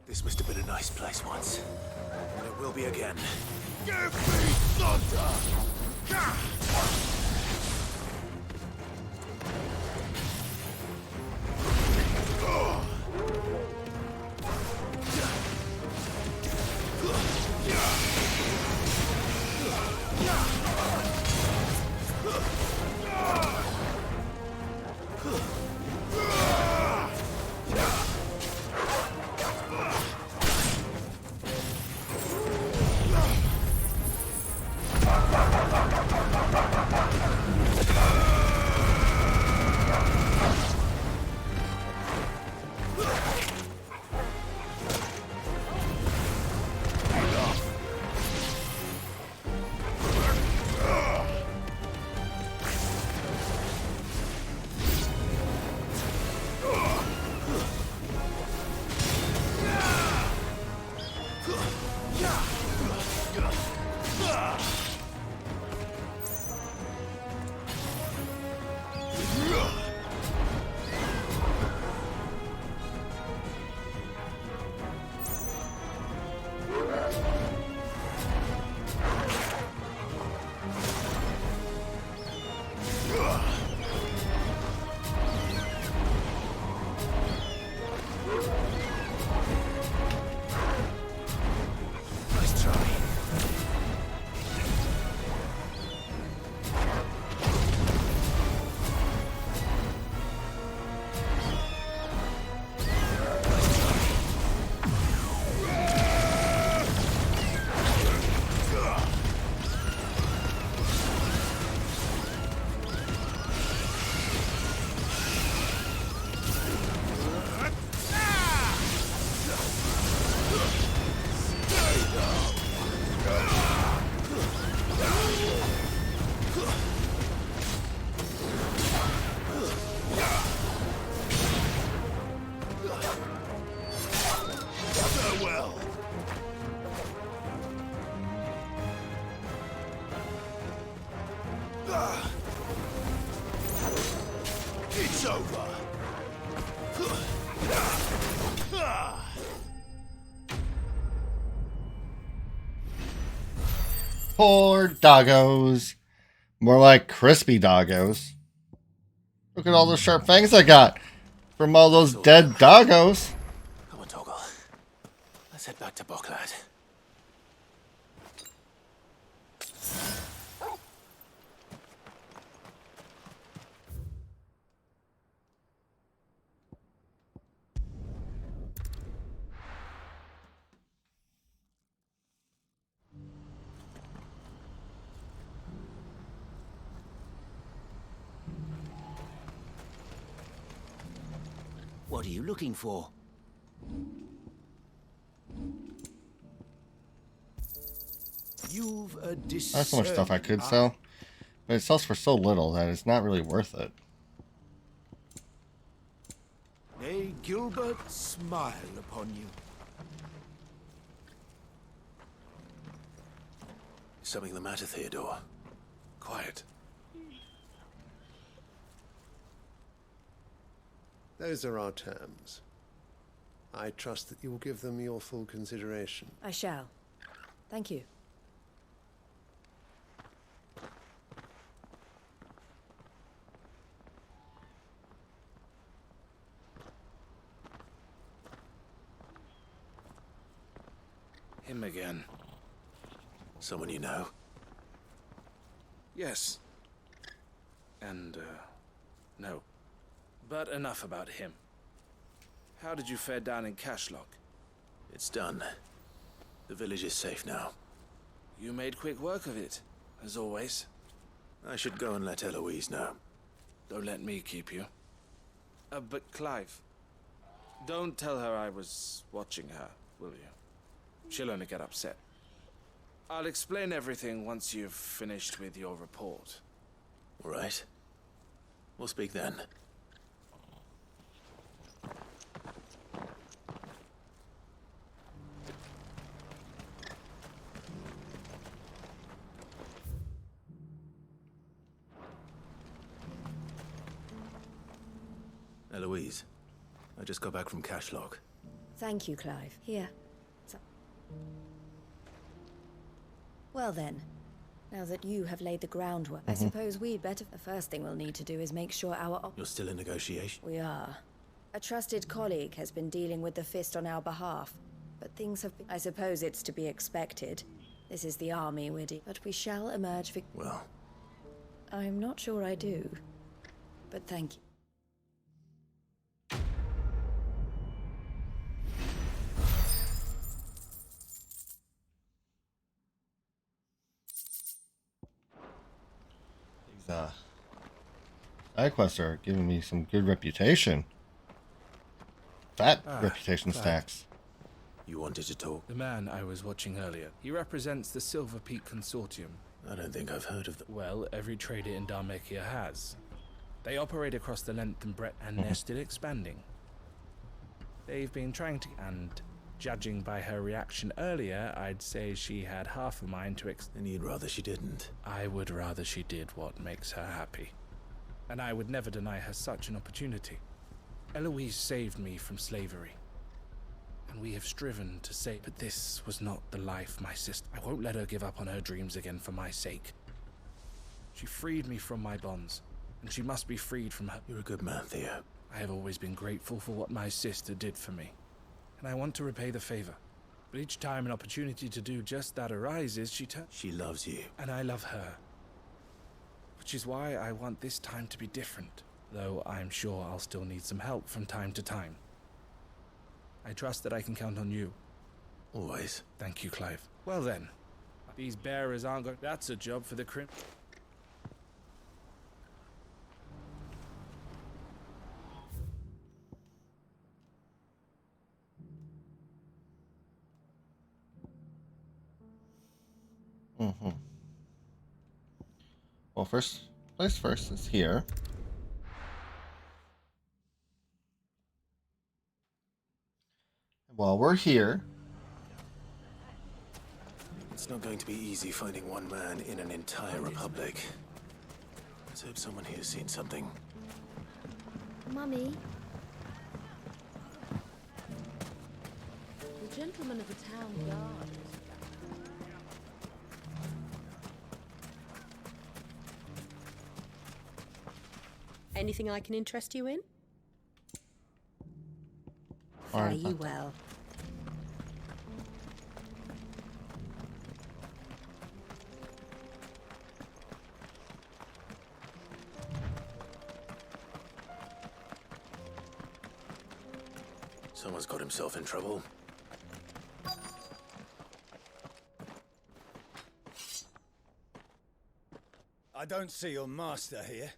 This must have been a nice place once. And it will be again. Give me thunder! well. It's over. Poor doggos. More like crispy doggos. Look at all those sharp fangs I got from all those dead doggos. Come on, Toggle. Let's head back to Boklad. What are you looking for? You've a That's so much stuff I could sell, but it sells for so little that it's not really worth it. May Gilbert smile upon you. Is something the matter, Theodore? Quiet. Those are our terms. I trust that you will give them your full consideration. I shall. Thank you. Him again. Someone you know? Yes. And, no. But enough about him. How did you fare down in Cashlock? It's done. The village is safe now. You made quick work of it, as always. I should go and let Eloise know. Don't let me keep you. But Clive, don't tell her I was watching her, will you? She'll only get upset. I'll explain everything once you've finished with your report. All right. We'll speak then. Eloise, I just got back from Cashlock. Thank you, Clive. Here. Well then, now that you have laid the groundwork, I suppose we'd better... The first thing we'll need to do is make sure our... You're still in negotiation? We are. A trusted colleague has been dealing with the Fist on our behalf, but things have been... I suppose it's to be expected. This is the army we're but we shall emerge Well... I'm not sure I do, but thank you. Side quests are giving me some good reputation. Fat reputation Clive. stacks. You wanted to talk? The man I was watching earlier, he represents the Silver Peak Consortium. I don't think I've heard of them. Well, every trader in Dhalmekia has. They operate across the length and breadth, and they're still expanding. They've been trying to... And judging by her reaction earlier, I'd say she had half a mind to And you'd rather she didn't? I would rather she did what makes her happy. And I would never deny her such an opportunity. Eloise saved me from slavery. And we have striven to save... But this was not the life my sister... I won't let her give up on her dreams again for my sake. She freed me from my bonds, and she must be freed from her... You're a good man, Theo. I have always been grateful for what my sister did for me, and I want to repay the favor. But each time an opportunity to do just that arises, She loves you. And I love her. Which is why I want this time to be different, though I'm sure I'll still need some help from time to time. I trust that I can count on you. Always. Thank you, Clive. Well then, these bearers aren't going... That's a job for the Crim... Well, first is here. While we're here, It's not going to be easy finding one man in an entire republic. Let's hope someone here's seen something. Mummy, The gentleman of the town guard. Anything I can interest you in? Fare you well. Someone's got himself in trouble. I don't see your master here,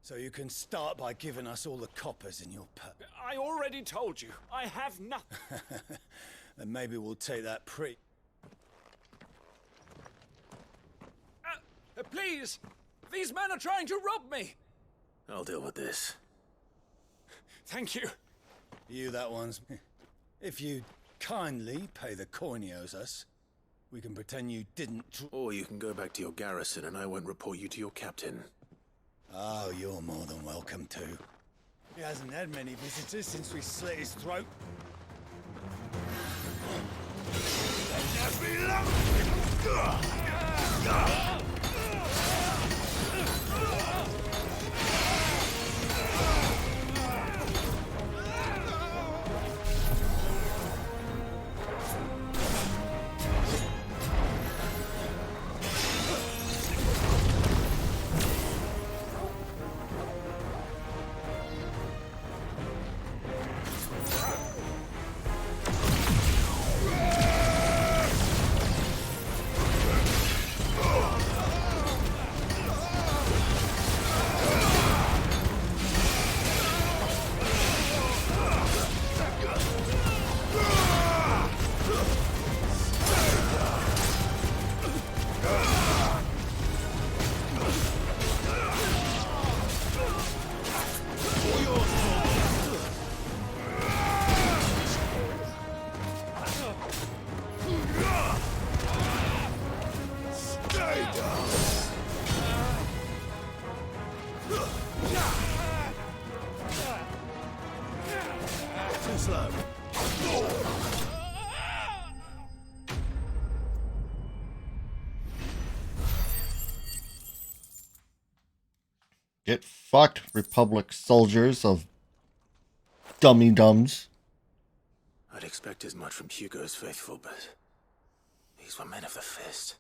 so you can start by giving us all the coppers in your purse. I already told you, I have nothing. Then maybe we'll take that Please! These men are trying to rob me! I'll deal with this. Thank you. You that one's. If you kindly pay the coin he owes us, we can pretend you didn't. Or you can go back to your garrison and I won't report you to your captain. Oh, you're more than welcome to. He hasn't had many visitors since we slit his throat. Get fucked, Republic soldiers of dummy dumbs. I'd expect as much from Hugo's faithful, but these were men of the fist.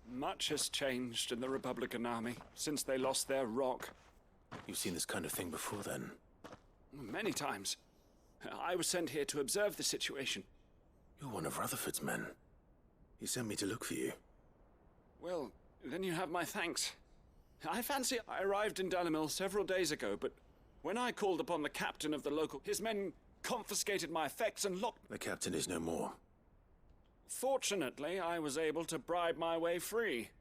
Much has changed in the Republican army since they lost their rock. You've seen this kind of thing before, then? Many times. I was sent here to observe the situation. You're one of Rutherford's men. He sent me to look for you. Well, then you have my thanks. I fancy I arrived in Dalimil several days ago, but when I called upon the captain of the local, his men confiscated my effects and locked... The captain is no more. Fortunately, I was able to bribe my way free,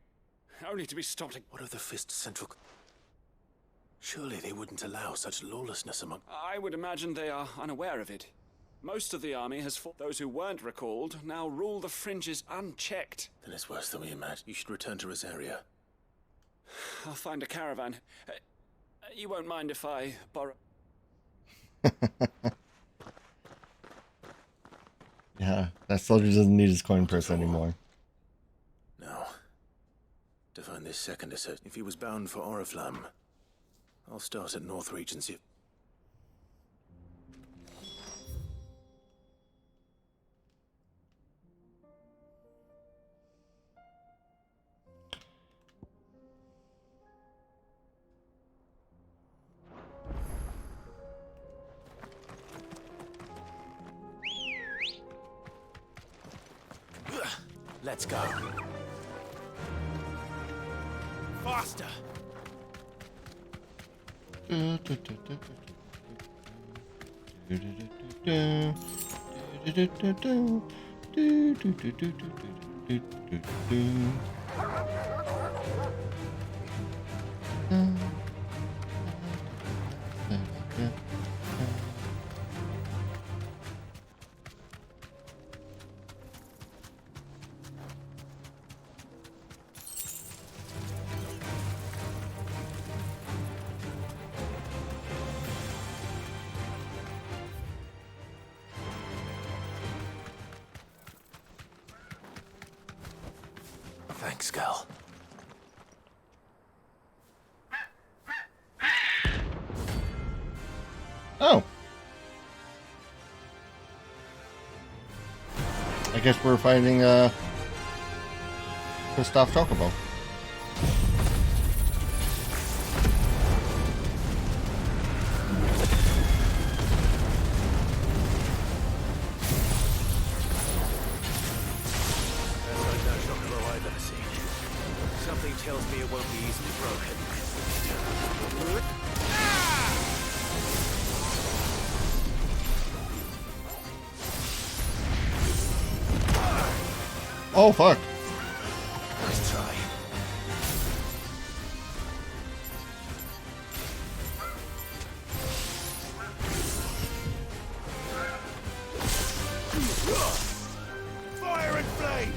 only to be stopped... What of the Fist's central... Surely they wouldn't allow such lawlessness among... I would imagine they are unaware of it. Most of the army has fought. Those who weren't recalled now rule the fringes unchecked. Then it's worse than we imagined. You should return to Rosaria. I'll find a caravan. You won't mind if I borrow... Yeah, that soldier doesn't need his coin purse anymore. No. To find this second assert. If he was bound for Oriflamme, I'll start at North Regency. Let's go. Faster! Thanks, girl. Oh. I guess we're finding Christoph Chocobo. That's like no chocobo I've ever seen. Something tells me it won't be easily broken. Oh, fuck. Nice try. Fire and flame!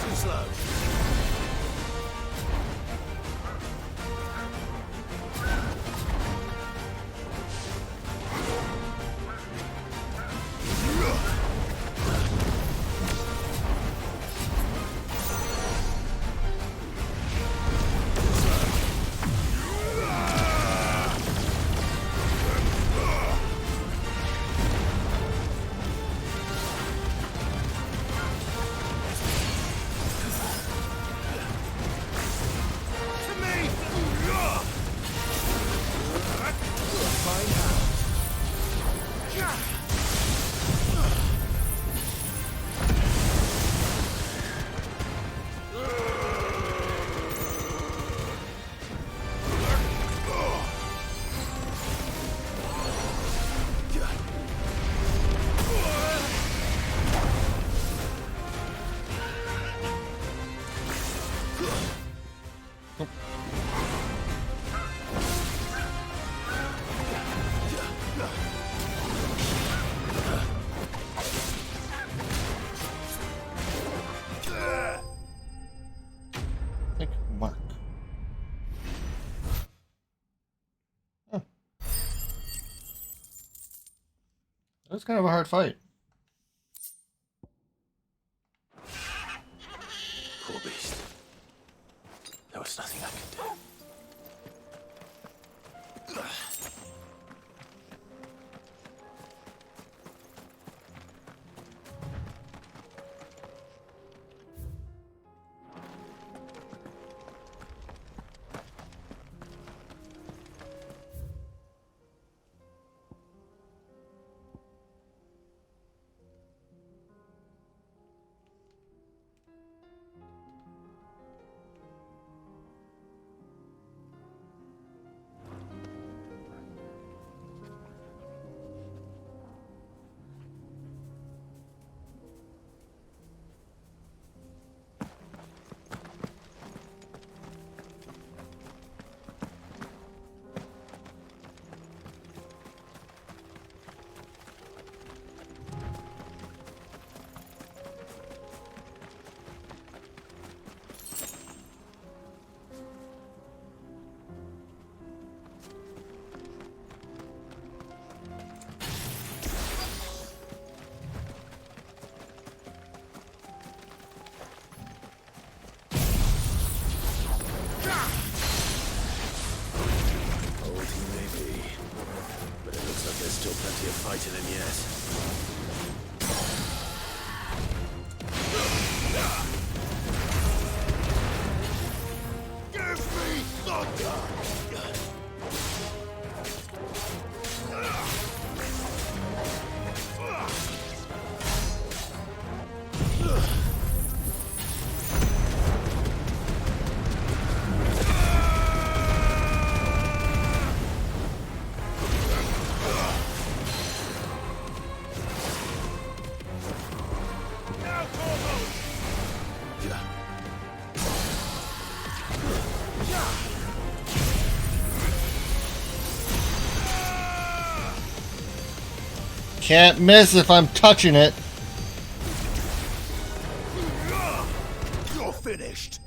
Too slow. Like whack. Huh. That was kind of a hard fight. Poor beast. There was nothing I could do. Old he may be, but it looks like there's still plenty of fight in him yet. Give me thunder! can't miss if I'm touching it. You're finished.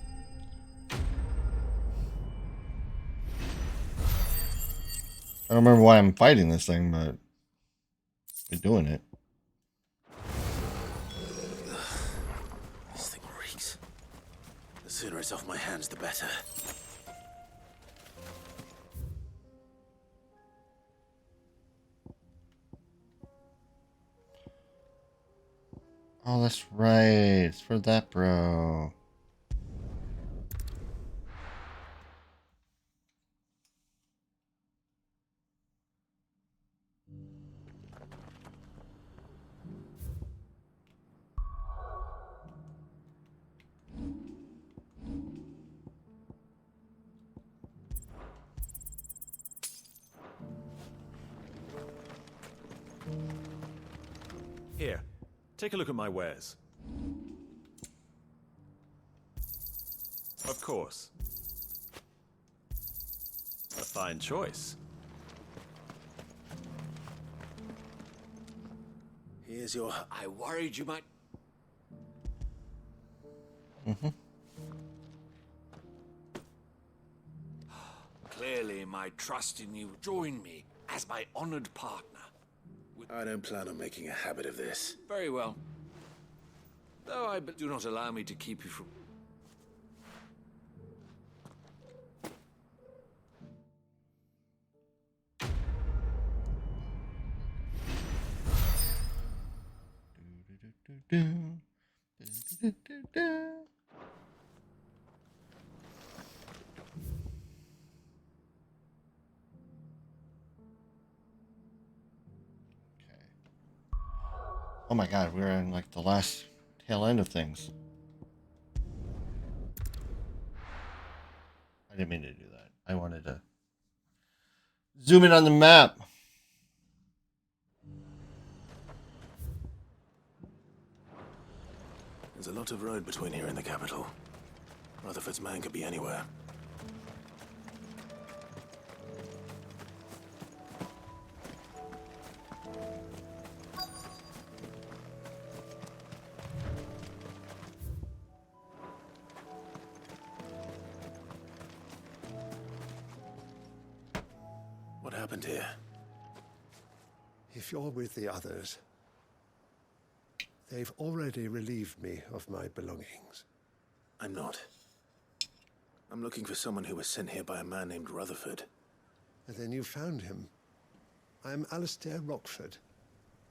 I don't remember why I'm fighting this thing, but we're doing it. This thing reeks. The sooner it's off my hands, the better. Oh, that's right. It's for that, bro. Here, take a look at my wares. Of course. A fine choice. Here's your... I worried you might... Clearly, my trust in you join me as my honored partner. I don't plan on making a habit of this. Very well. Though I do not allow me to keep you from... Oh my god, we're in like the last tail end of things. I didn't mean to do that. I wanted to zoom in on the map. There's a lot of road between here and the capital. Rutherford's man could be anywhere. What happened here? If you're with the others, they've already relieved me of my belongings. I'm not. I'm looking for someone who was sent here by a man named Rutherford. And then you found him. I'm Alistair Rockford,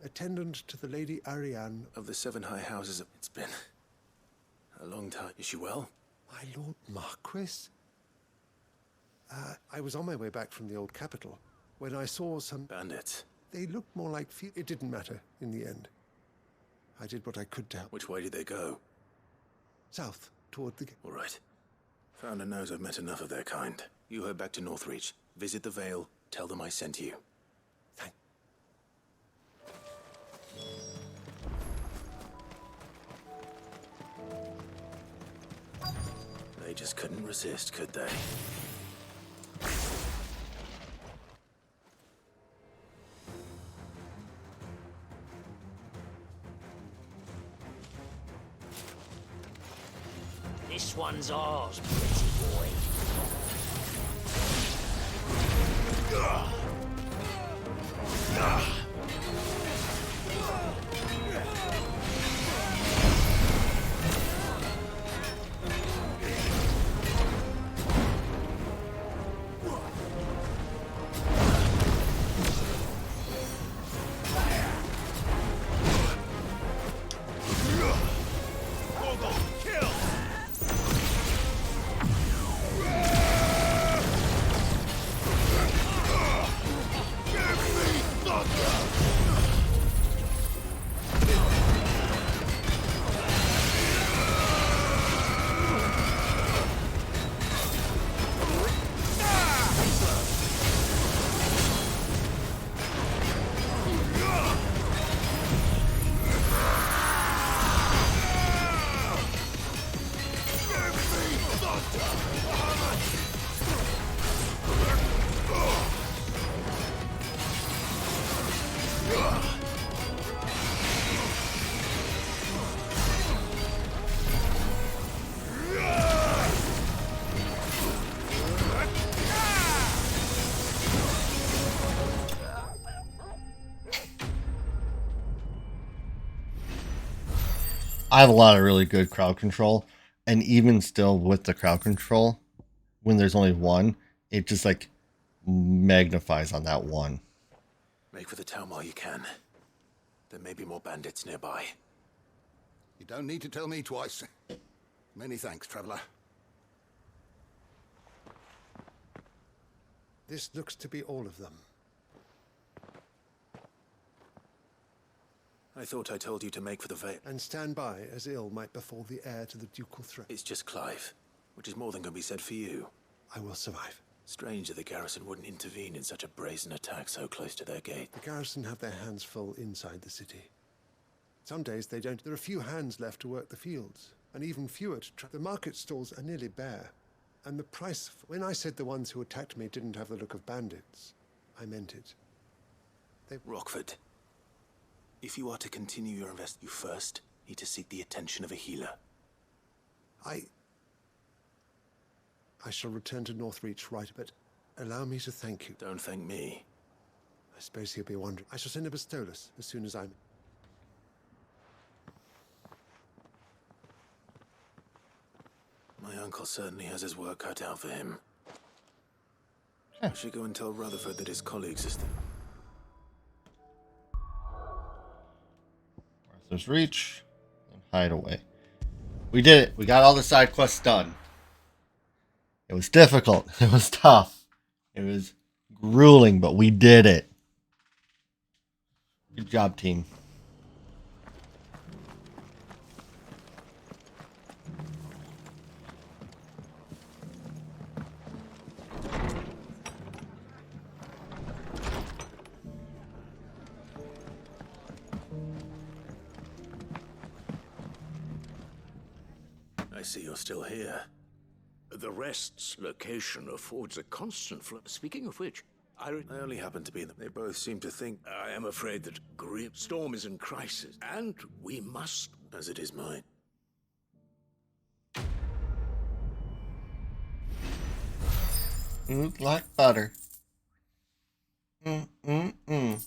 attendant to the Lady Ariane of the Seven High Houses. It's been a long time. Is she well? My Lord Marquis? I was on my way back from the old capital when I saw some bandits. They looked more like... It didn't matter in the end. I did what I could to help. Which way did they go? South, toward the... All right. Founder knows I've met enough of their kind. You head back to Northreach. Visit the Vale. Tell them I sent you. They just couldn't resist, could they? This one's ours, pretty boy. I have a lot of really good crowd control, and even still with the crowd control, when there's only one, it just like magnifies on that one. Make for the town while you can. There may be more bandits nearby. You don't need to tell me twice. Many thanks, traveler. This looks to be all of them. I thought I told you to make for the Vale. And stand by, as ill might befall the heir to the ducal throne. It's just Clive, which is more than can be said for you. I will survive. Strange that the garrison wouldn't intervene in such a brazen attack so close to their gate. The garrison have their hands full inside the city. Some days they don't. There are few hands left to work the fields, and even fewer to the market stalls are nearly bare. And the price... When I said the ones who attacked me didn't have the look of bandits, I meant it. Rockford, if you are to continue your you first need to seek the attention of a healer. I shall return to Northreach right, but allow me to thank you. Don't thank me. I suppose he'll be wondering. I shall send a Bastolus as soon as I'm... My uncle certainly has his work cut out for him. I should go and tell Rutherford that his colleagues are... Arthur's Reach and Hideaway. We did it. We got all the side quests done. It was difficult. It was tough. It was grueling, but we did it. Good job, team. I see you're still here. The Rest's location affords a constant flow. Speaking of which, I only happen to be in them. They both seem to think... I am afraid that Grim Storm is in crisis, and we must... As it is mine. Smooth like butter. Mm-mm-mm.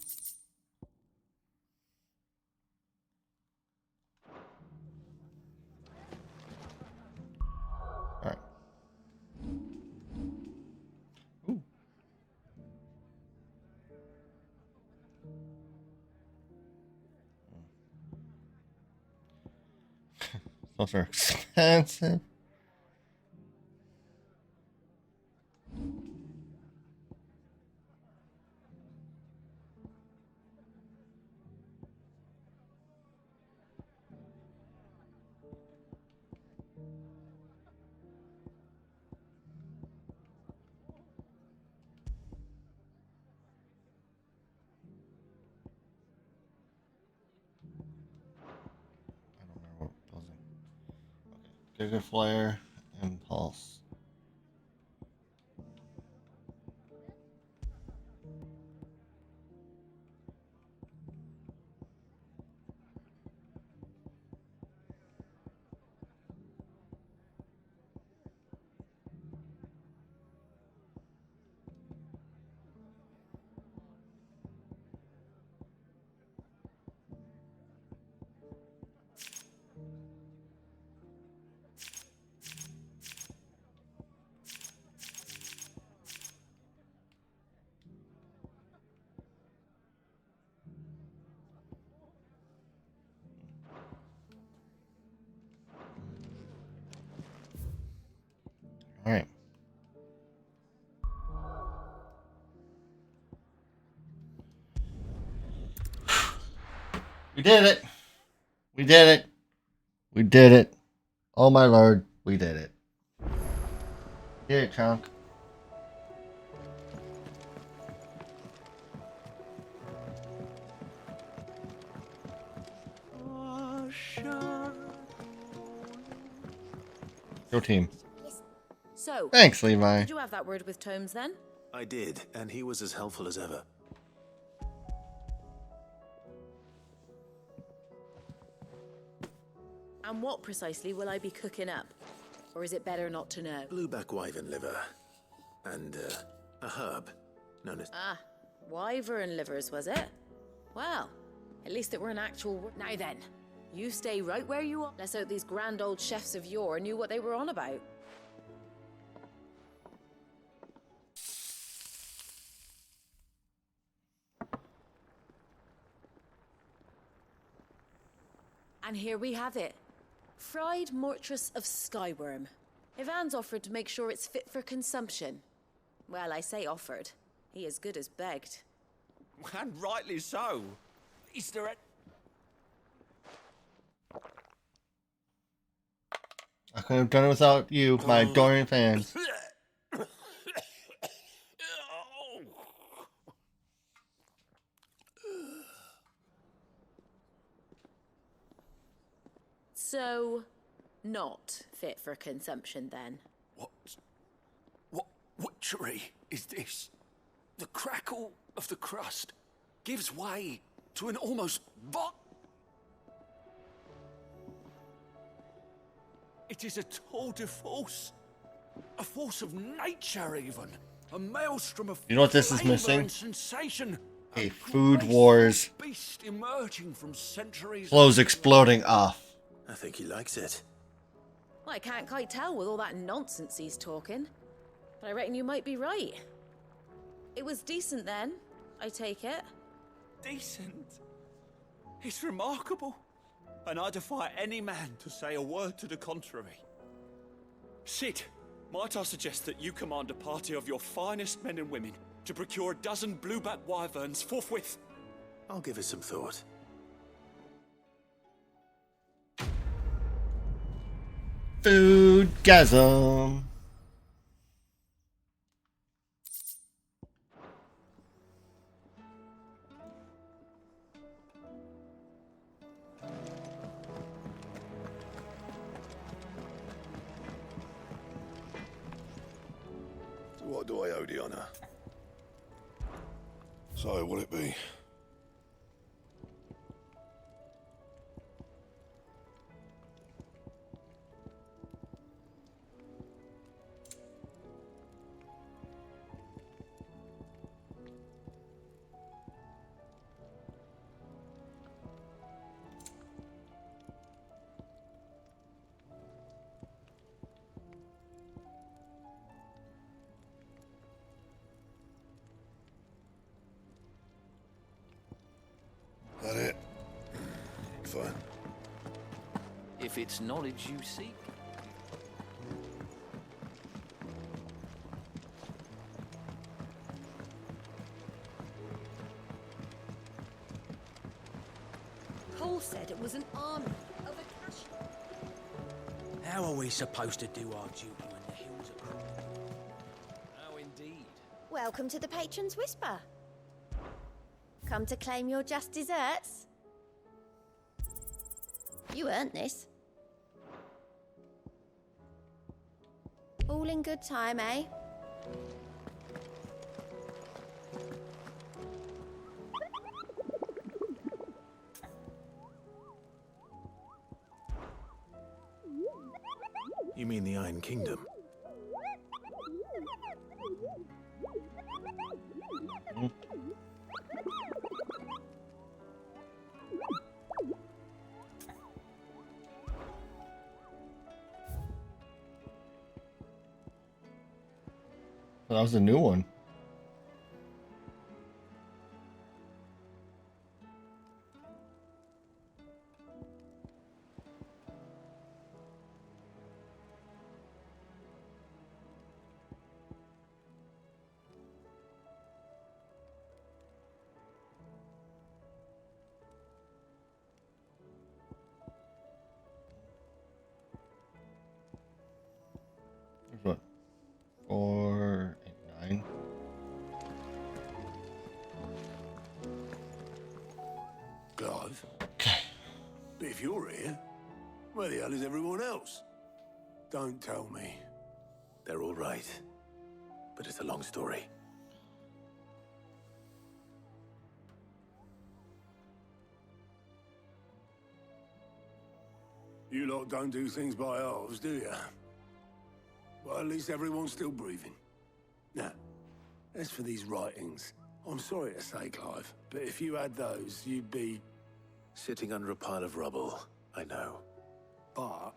Alright. Ooh. Those are expensive. Giga Flare, Impulse. All right. We did it. We did it. We did it. Oh my lord, we did it. Did it, Chunk. Go team. So, thanks, Levi. Did you have that word with Tomes then? I did, and he was as helpful as ever. And what precisely will I be cooking up? Or is it better not to know? Blueback wyvern liver. And, a herb known as... Ah, wyvern livers, was it? Well, at least it were an actual... Now then, You stay right where you are. Let's hope these grand old chefs of yore knew what they were on about. And here we have it. Fried Mortress of Skyworm. Ivan's offered to make sure it's fit for consumption. Well, I say offered. He as good as begged. And rightly so. Is there a... I couldn't have done it without you, my adoring fans. So, not fit for consumption then? What witchery is this? The crackle of the crust gives way to an almost It is a tour de force. A force of nature, even. A maelstrom of You know what this is flavor missing? and sensation. A Food Wars Beast emerging from centuries. clothes exploding off. I think he likes it. Well, I can't quite tell with all that nonsense he's talking. But I reckon you might be right. It was decent then, I take it. Decent? It's remarkable. And I defy any man to say a word to the contrary. Sid, might I suggest that you command a party of your finest men and women to procure a dozen blueback wyverns forthwith? I'll give it some thought. Foodgasm. So what do I owe the honor? So, will it be? That it? Fine. If it's knowledge you seek. Paul said it was an army of Akashi. How are we supposed to do our duty when the hills are crumbling? Oh, indeed. Welcome to the Patron's Whisper. Come to claim your just desserts? You earned this. All in good time, eh? You mean the Iron Kingdom? That was a new one. What? 4, 8, 9. Clive? But if you're here, where the hell is everyone else? Don't tell me. They're all right. But it's a long story. You lot don't do things by halves, do you? Well, at least everyone's still breathing. Now, as for these writings, I'm sorry to say, Clive, but if you had those, you'd be... Sitting under a pile of rubble, I know. But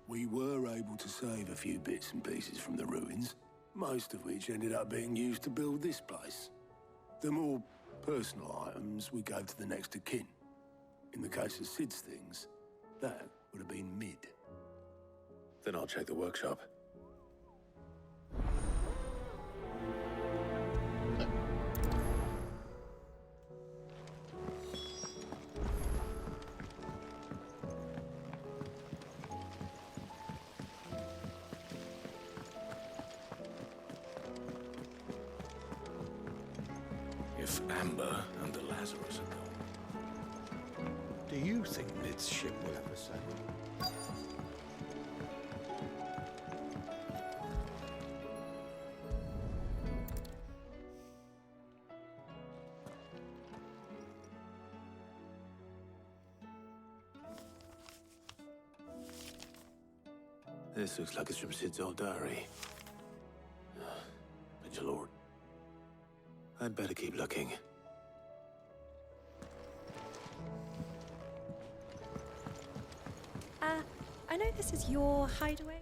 we were able to save a few bits and pieces from the ruins, most of which ended up being used to build this place. The more personal items we gave to the next of kin. In the case of Sid's things, that would have been Mid. Then I'll check the workshop. If Amber and the Lazarus are gone. Do you think Mid's ship will ever sail? This looks like it's from Sid's old diary. But your lord, I'd better keep looking. I know this is your hideaway.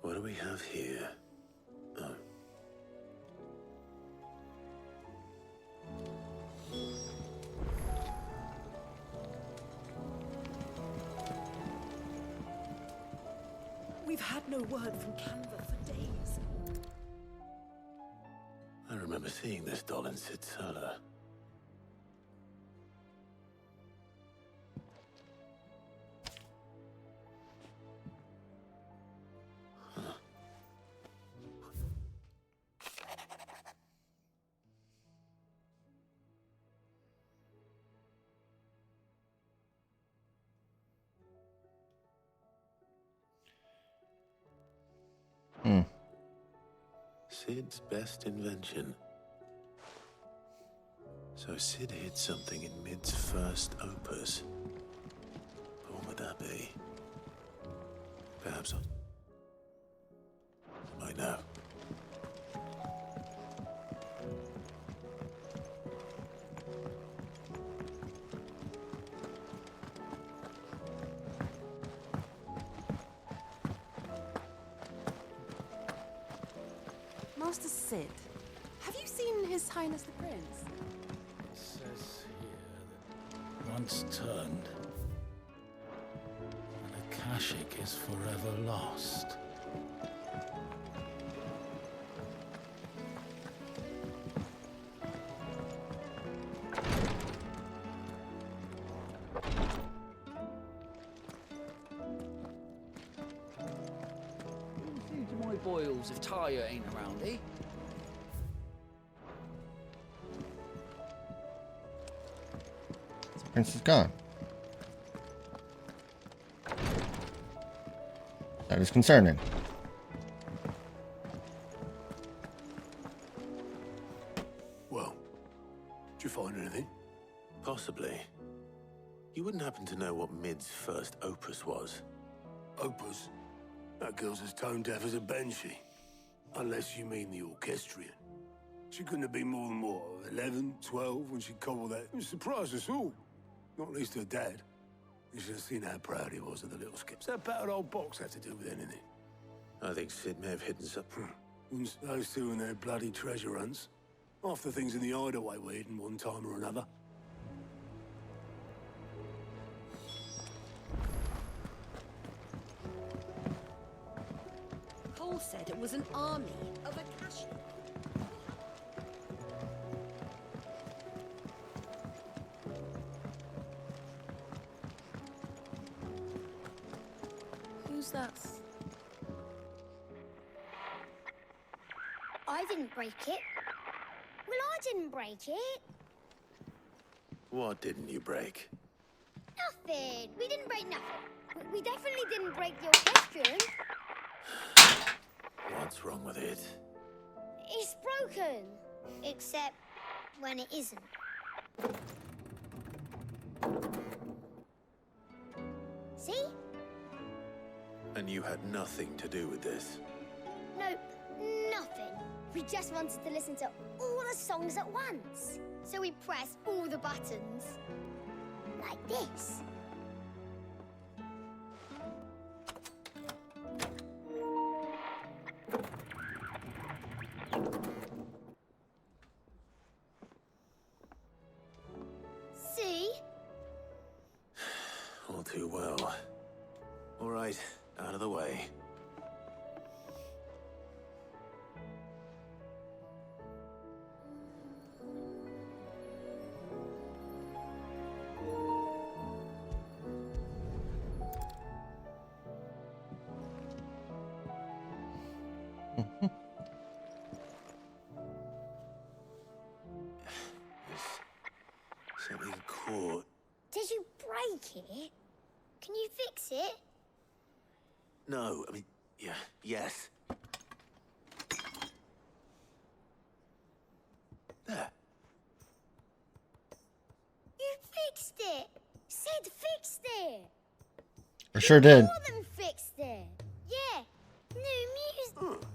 What do we have here? Oh. We've had no word from Canva for days. I remember seeing this doll in Sid's cellar. Sid's best invention. So Sid hid something in Mid's first opus. But what would that be? Perhaps I know. Master Sid, have you seen His Highness the Prince? It says here that once turned, an Akashic is forever lost. My boils if Tyre ain't around, eh? The prince is gone. That is concerning. Well, did you find anything? Possibly. You wouldn't happen to know what Mid's first opus was? Opus? That girl's as tone deaf as a banshee. Unless you mean the orchestrion. She couldn't have been more than, what, 11, 12 when she cobbled that. It surprised us all. Not least her dad. You should have seen how proud he was of the little skips. That battered old box had to do with anything. I think Sid may have hidden something. Those two and their bloody treasure hunts. Half the things in the hideaway were hidden one time or another. Cole said it was an army of Akashic. Who's that? I didn't break it. Well, I didn't break it. What didn't you break? Nothing. We didn't break nothing. We definitely didn't break the orchestrion. What's wrong with it? It's broken. Except when it isn't. See? And you had nothing to do with this? Nope, nothing. We just wanted to listen to all the songs at once. So we pressed all the buttons. Like this. See? All too well. All right, out of the way. Something caught. Did you break it? Can you fix it? No, I mean, yeah, yes. There. You fixed it! Sid fixed it! I sure did. More than fixed it! Yeah! New music!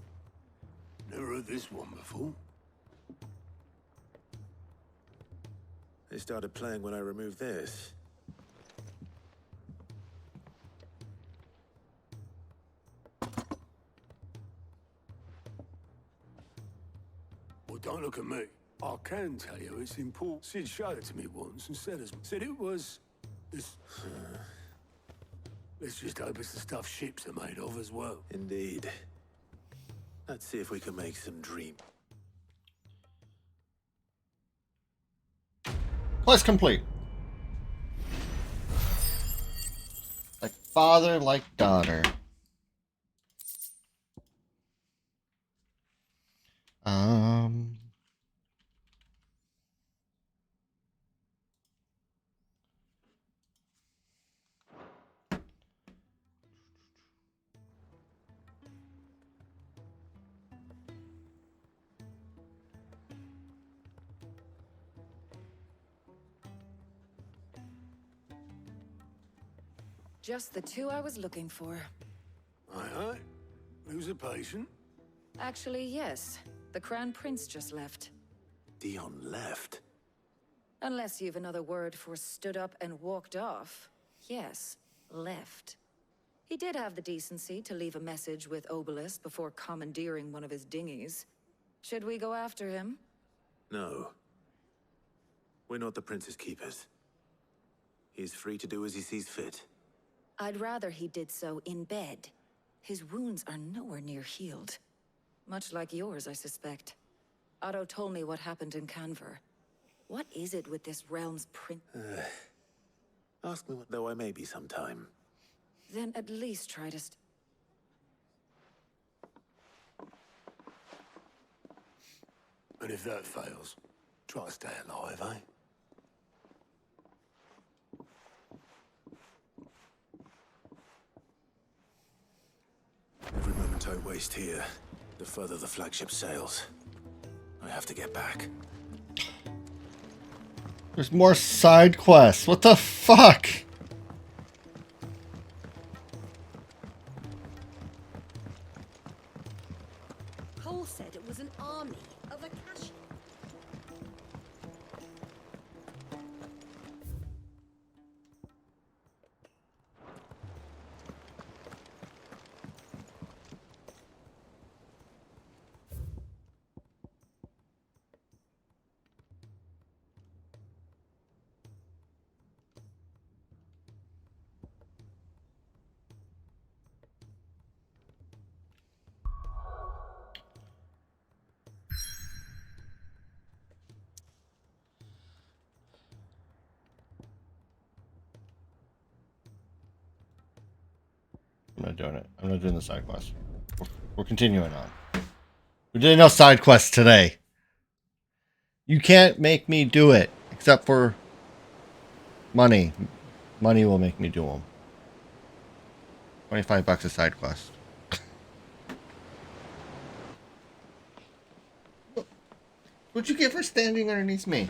Never heard this one before. They started playing when I removed this. Well, don't look at me. I can tell you it's important. Sid showed it to me once and said it was this. Let's just hope it's the stuff ships are made of as well. Indeed. Let's see if we can make some dream. Quest complete. Like father, like daughter. Just the two I was looking for. Aye. Who's a patient? Actually, yes. The Crown Prince just left. Dion left. Unless you've another word for stood up and walked off. Yes, left. He did have the decency to leave a message with Obelisk before commandeering one of his dinghies. Should we go after him? No. We're not the Prince's keepers. He's free to do as he sees fit. I'd rather he did so in bed. His wounds are nowhere near healed. Much like yours, I suspect. Otto told me what happened in Canver. What is it with this realm's prince? Ask me what though I may be sometime. Then at least try to And if that fails, try to stay alive, eh? Every moment I waste here, the further the flagship sails. I have to get back. There's more side quests. What the fuck? Cole said it was an army of Akashi. I'm not doing it. I'm not doing the side quest. We're continuing on. We did no side quests today. You can't make me do it, except for money. Money will make me do them. $25 a side quest. What'd you get for standing underneath me?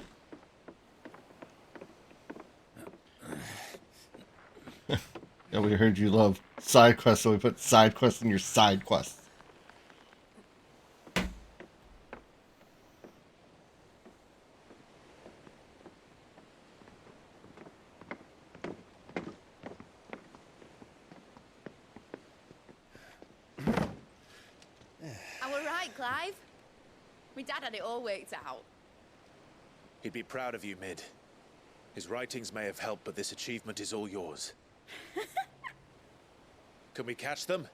Yeah, we heard you love side quests, so we put side quests in your side quests. right, Clive? My dad had it all worked out. He'd be proud of you, Mid. His writings may have helped, but this achievement is all yours. Can we catch them?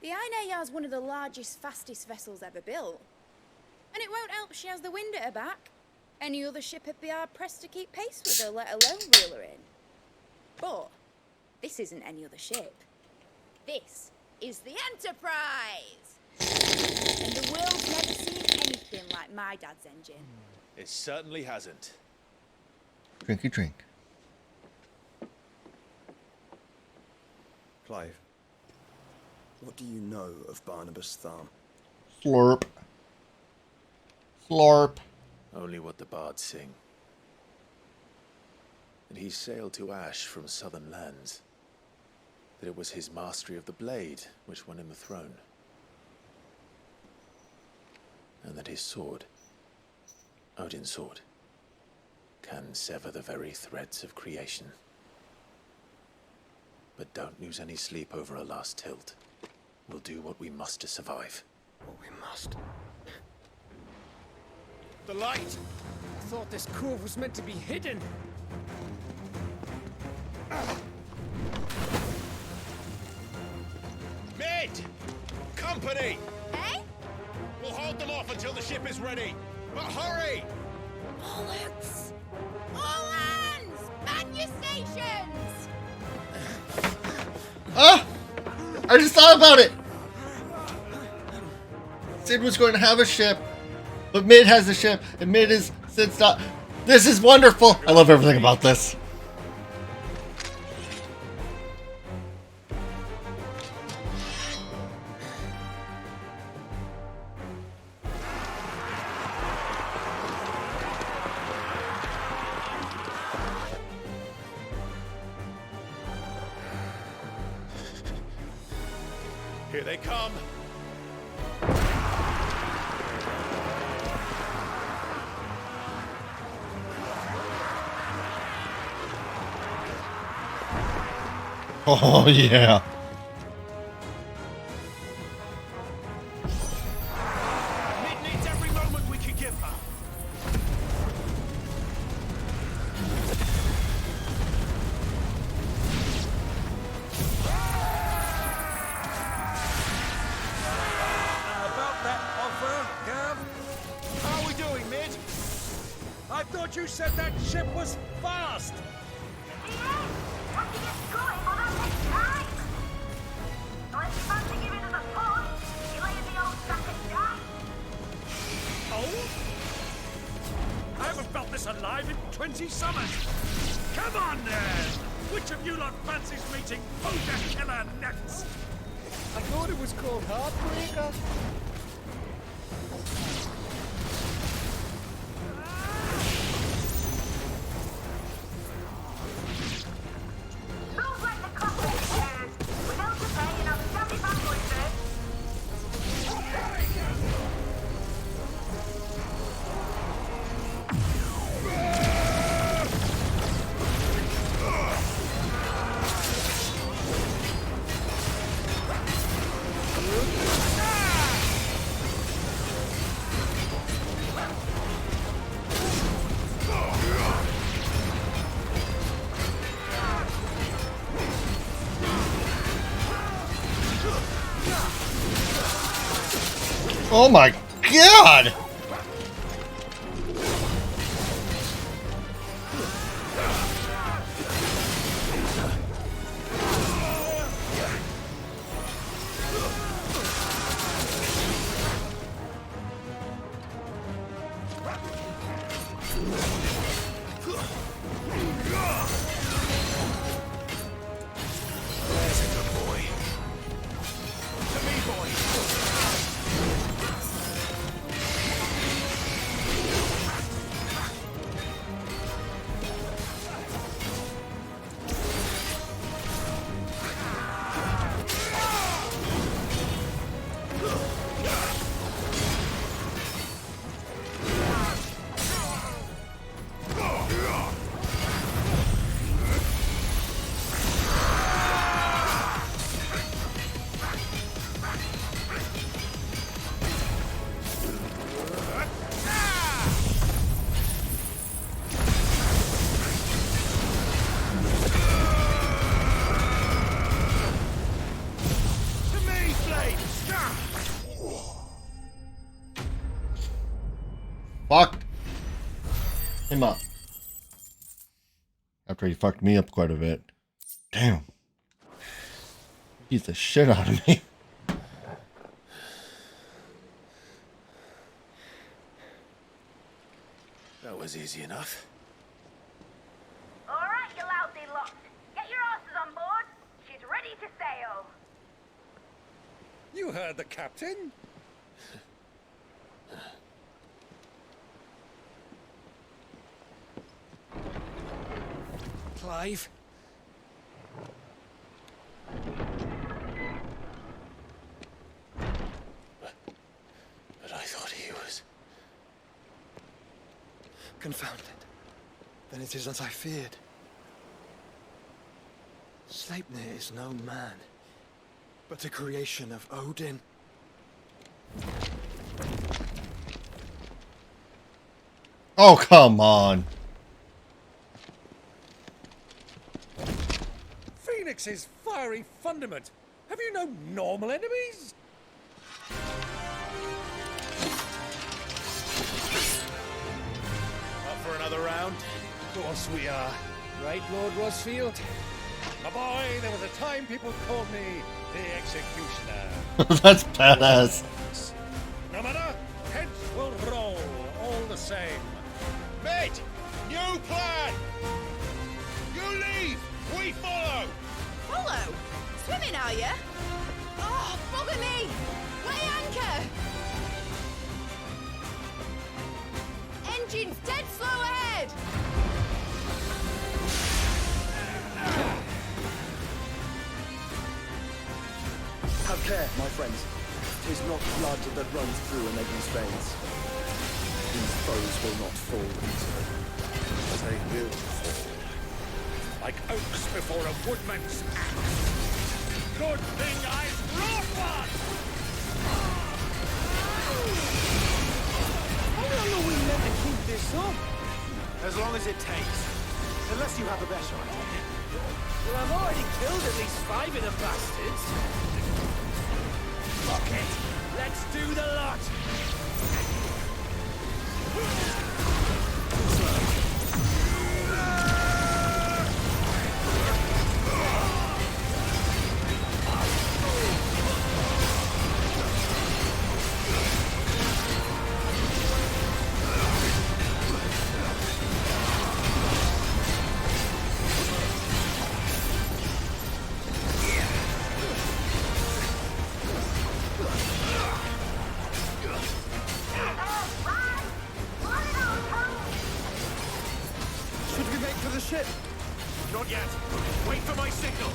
The Ainayar's one of the largest, fastest vessels ever built. And it won't help she has the wind at her back. Any other ship would be hard-pressed to keep pace with her, let alone reel her in. But this isn't any other ship. This is the Enterprise! And the world's never seen anything like my dad's engine. It certainly hasn't. Drinky drink. Clive, what do you know of Barnabas Tharm? Slurp. Slurp. Only what the bards sing. That he sailed to Ash from southern lands. That it was his mastery of the blade which won him the throne. And that his sword, Odin's sword, can sever the very threads of creation. But don't lose any sleep over a last tilt. We'll do what we must to survive. What we must. The light! I thought this cove was meant to be hidden. Mid! Company! Eh? We'll hold them off until the ship is ready. But hurry! Bollocks! All hands! Man your stations! Ah! I just thought about it! Sid was going to have a ship, but Mid has the ship, and Mid is Sid's not. This is wonderful! I love everything about this. Here they come. Oh, yeah. Mid needs every moment we can give her. About that offer, Gav? How are we doing, Mid? I thought you said that ship was fast! I haven't felt this alive in 20 summers! Come on then! Which of you lot fancies meeting Ogre Killer next? I thought it was called Heartbreaker. Oh my god! There's a good boy. To me, boy. him up. After he fucked me up quite a bit. Damn. Beat the shit out of me. That was easy enough. All right, you lousy lot. Get your asses on board. She's ready to sail. You heard the captain? Clive? But I thought he was... Confounded. Then it is as I feared. Sleipnir is no man, but a creation of Odin. Oh, come on. Phoenix's fiery fundament. Have you no normal enemies? Up for another round? Of course we are. Right, Lord Rosfield? My boy, there was a time people called me the Executioner. That's badass. No matter, heads will roll all the same. Mate, new plan. You leave, we follow. Follow? Swimming, are you? Oh, bugger me! Weigh anchor! Engine's dead slow ahead! Have care, my friends. 'Tis not blood that runs through a nation's veins. These foes will not fall easily. They will fall. Like oaks before a woodman's axe. Good thing I brought one! How long are we meant to keep this up? As long as it takes. Unless you have a better idea. Well, I've already killed at least 5 of the bastards. Fuck it! Let's do the lot! Not yet. Wait for my signal.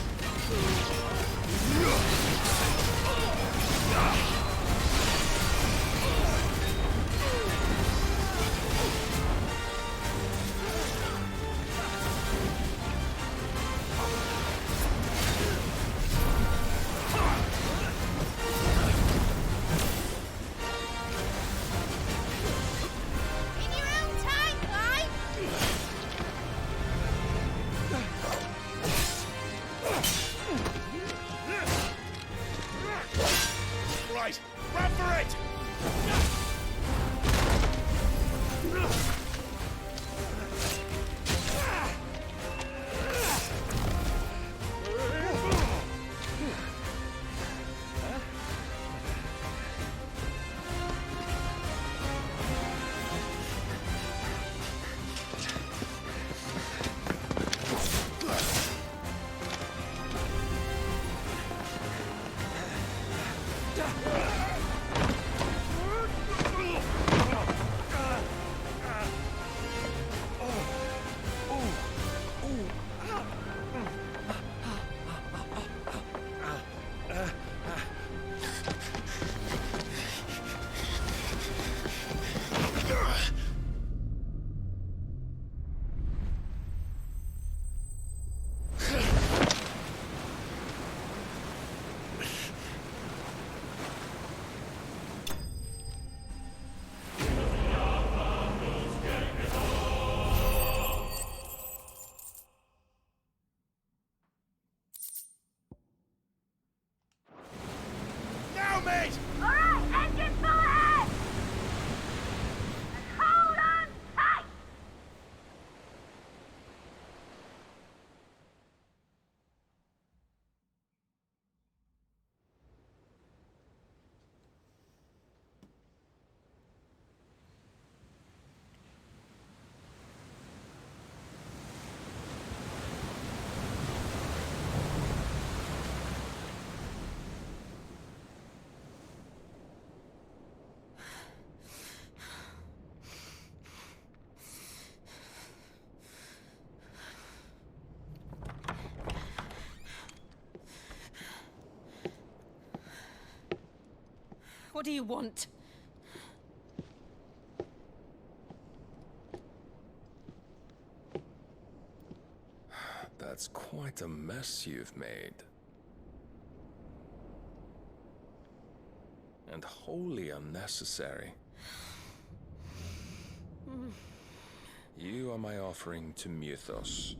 Right, What do you want? That's quite a mess you've made. And wholly unnecessary. You are my offering to Mythos.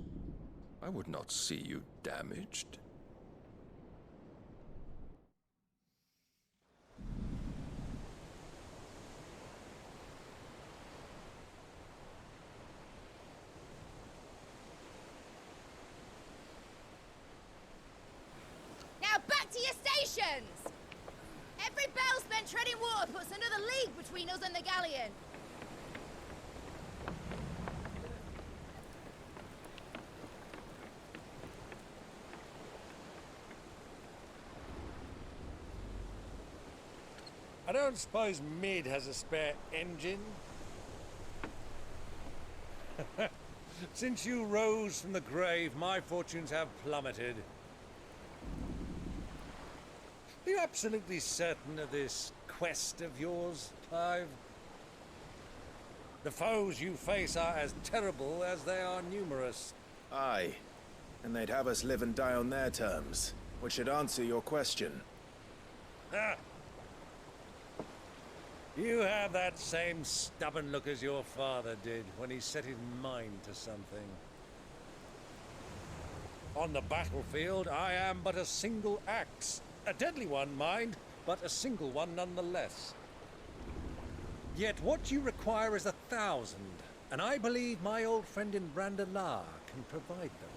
I would not see you damaged. Now back to your stations! Every bell spent treading water puts another league between us and the galleon. I don't suppose Mid has a spare engine? Since you rose from the grave, my fortunes have plummeted. Are you absolutely certain of this quest of yours, Clive? The foes you face are as terrible as they are numerous. Aye. And they'd have us live and die on their terms, which should answer your question. Ah. You have that same stubborn look as your father did when he set his mind to something. On the battlefield, I am but a single axe. A deadly one, mind, but a single one nonetheless. Yet what you require is 1,000, and I believe my old friend in Brandalar can provide them.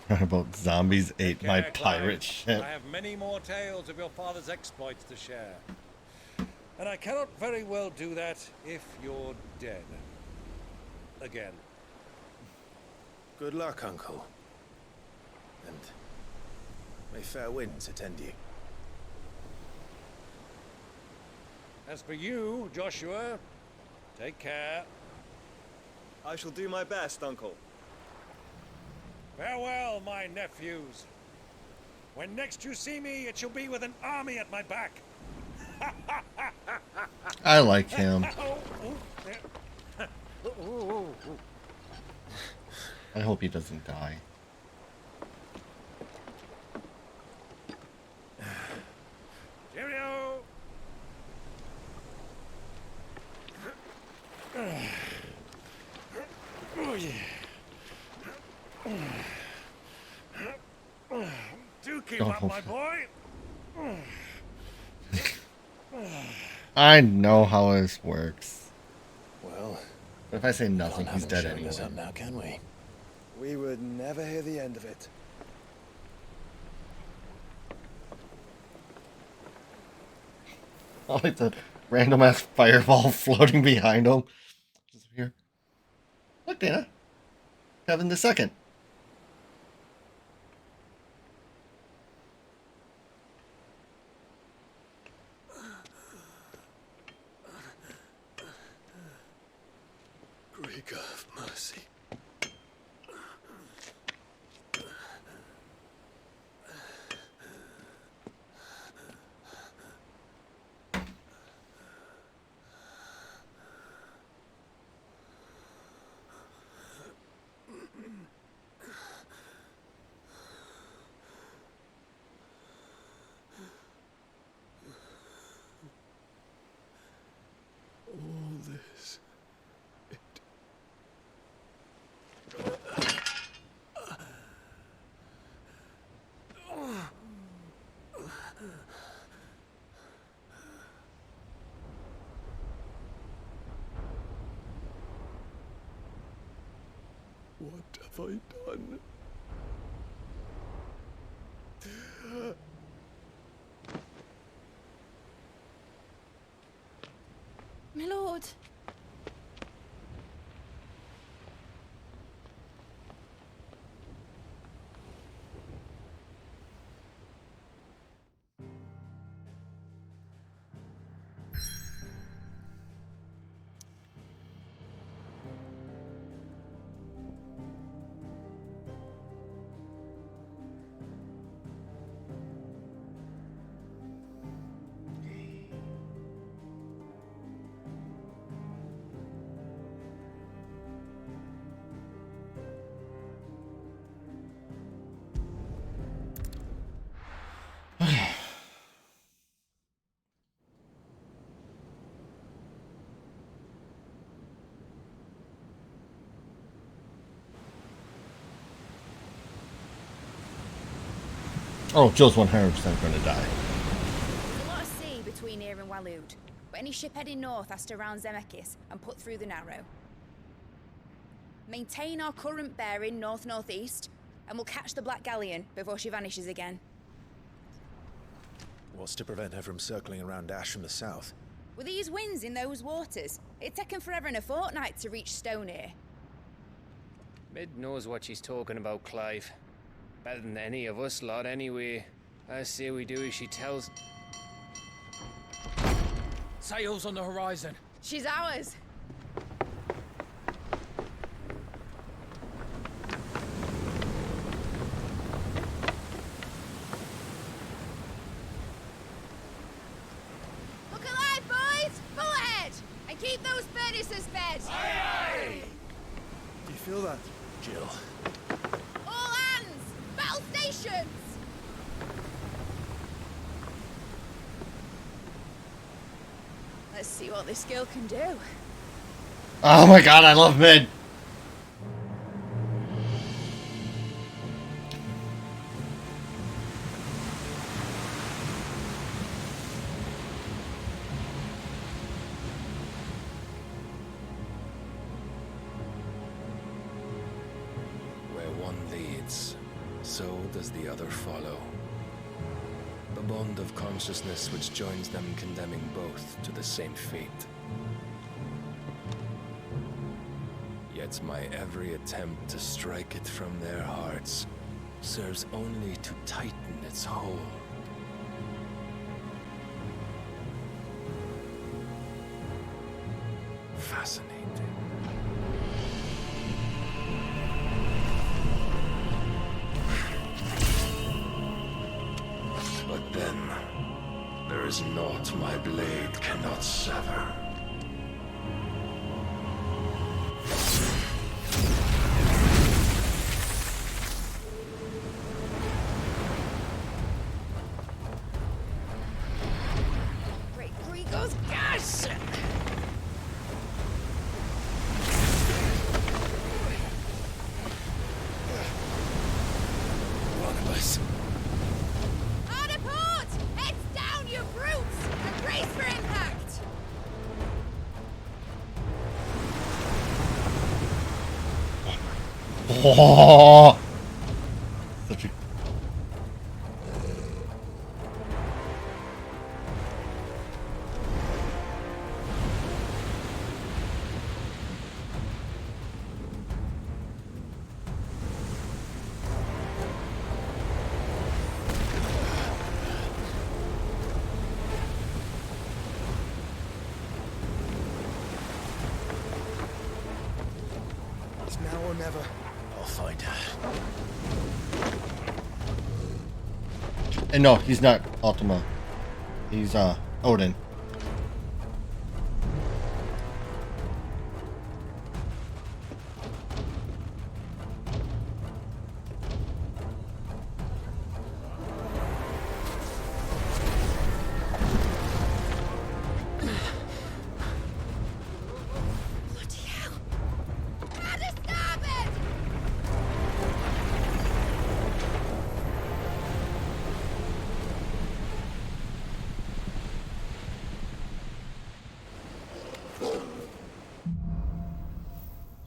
About zombies ate my Care, pirate Clive. ship. I have many more tales of your father's exploits to share. And I cannot very well do that if you're dead. Again. Good luck, Uncle. And may fair winds attend you. As for you, Joshua, take care. I shall do my best, Uncle. Farewell, my nephews. When next you see me, it shall be with an army at my back. I like him. I hope he doesn't die. Cheerio! Oh, yeah. Do keep up, my boy. I know how this works. Well, but if I say nothing, can't he's have dead him showing anyway. us up now, can we? We would never hear the end of it. I like the random ass fireball floating behind him. Just here. Look, Dana. Kevin the Second. Greek of mercy. All this. What have I done? My lord. Oh, Jill's 100% going to die. There's a lot of sea between here and Waloed, but any ship heading north has to round Zemeckis and put through the Narrow. Maintain our current bearing north-northeast, and we'll catch the Black Galleon before she vanishes again. What's to prevent her from circling around Ash from the south? With these winds in those waters, it'd taken forever and a fortnight to reach Stonehenge. Mid knows what she's talking about, Clive. Better than any of us lot, anyway. I say we do as she tells. Sails on the horizon. She's ours. Look alive, boys! Full ahead! And keep those furnaces fed! Aye, aye! Do you feel that, Jill? All hands! Battle stations! Let's see what this girl can do. Oh my god, I love Mid. Where one leads, so does the other follow. The bond of consciousness which joins them condemning both to the same fate. Yet my every attempt to strike it from their hearts serves only to tighten its hold. Fascinating. But then, there is naught my blade cannot sever. Great Grigor's gas! One of us. Hard a port! Heads down, you brutes! And brace for impact! Oh, such a It's now or never. I'll find her. And no, he's not Ultima. He's Odin. Bloody hell! At the starboard!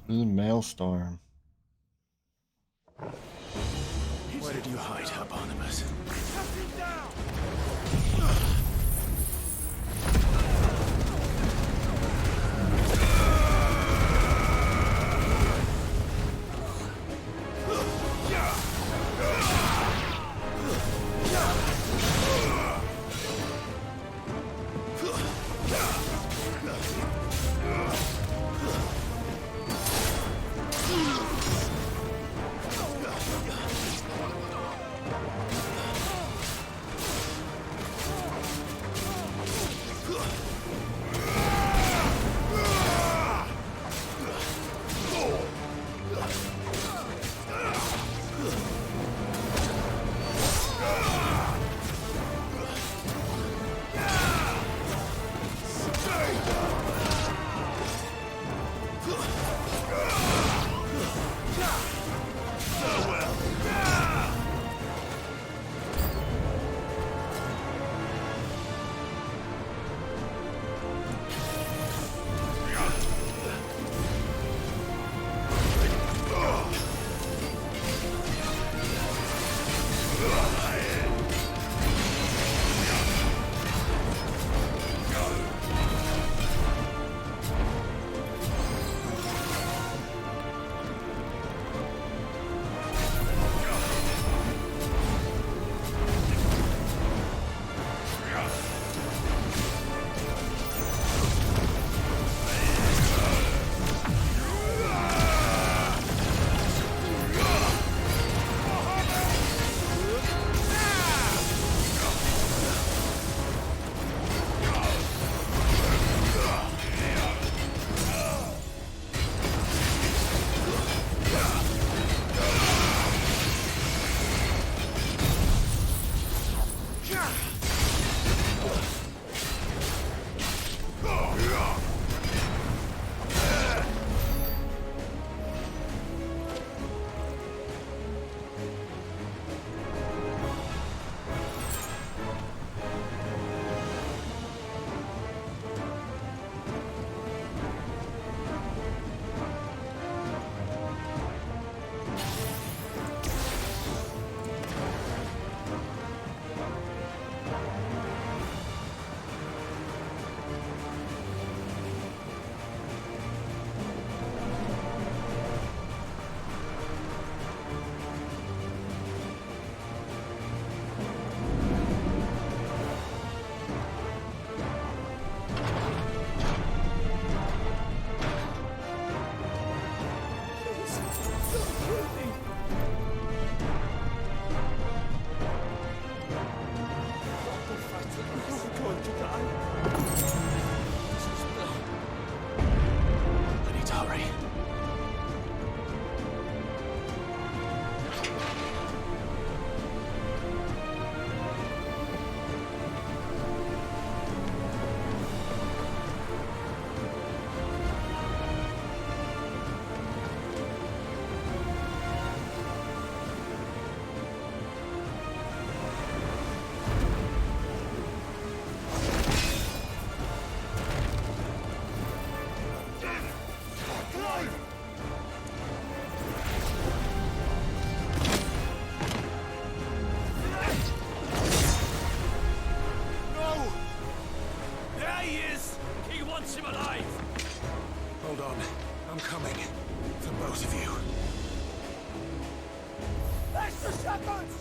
Through the maelstrom. Where did you hide her, Barnabas? Hold on. I'm coming. For both of you. Extra shepherds!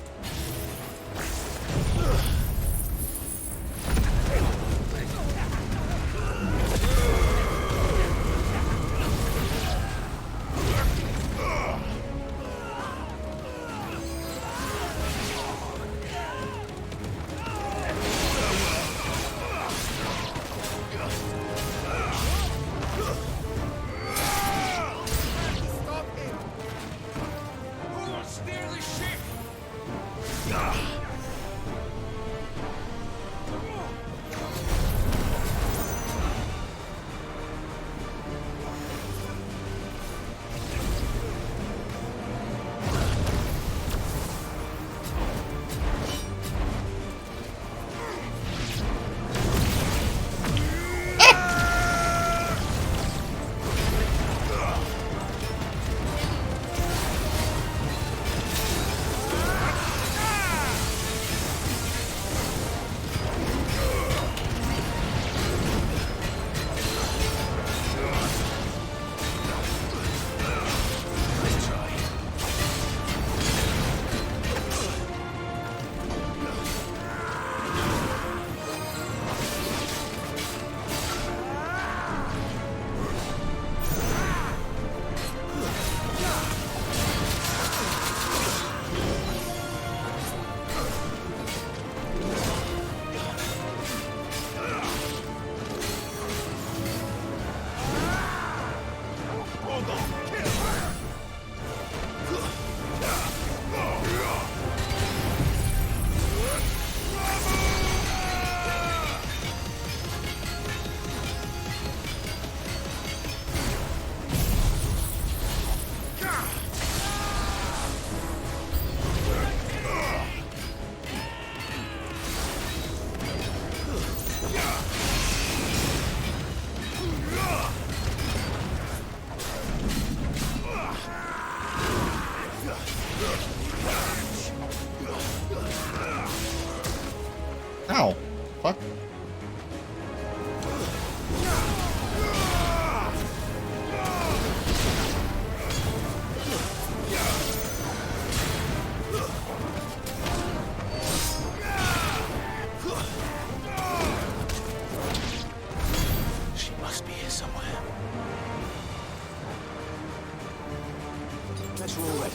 Ow. Fuck. She must be here somewhere. Guess we're all ready.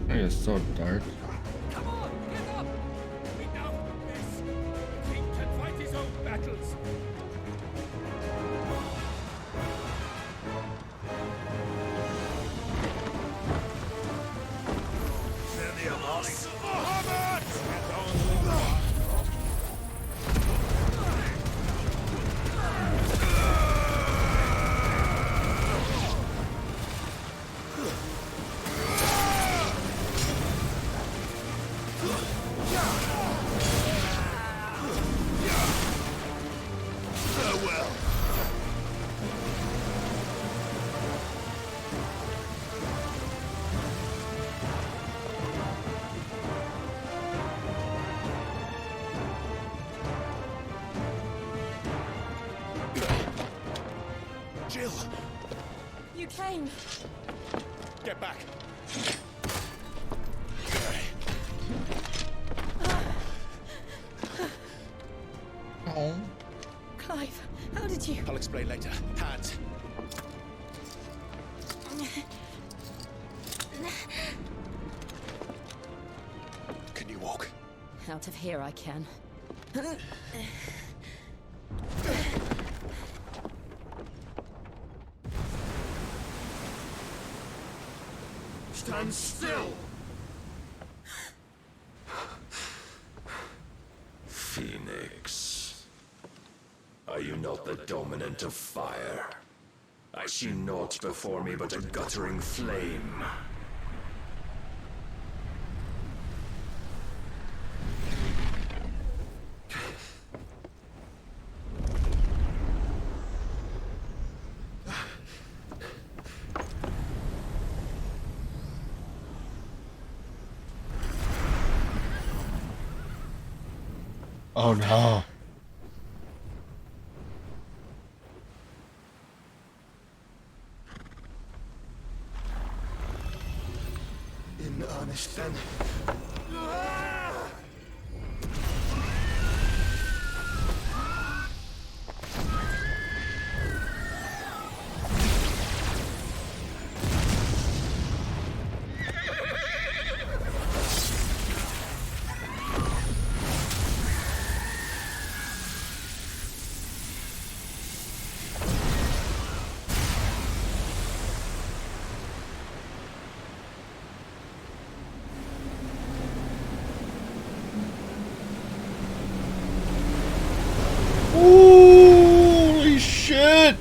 It is so dark. Come on, get up! Enough of this! The king can fight his own battles. Jill! You came. Get back! Oh. Clive, how did you? I'll explain later. Hands. Can you walk? Out of here I can. Stand still! Phoenix, are you not the dominant of fire? I see naught before me but a guttering flame. Oh no. In earnest then. Holy shit!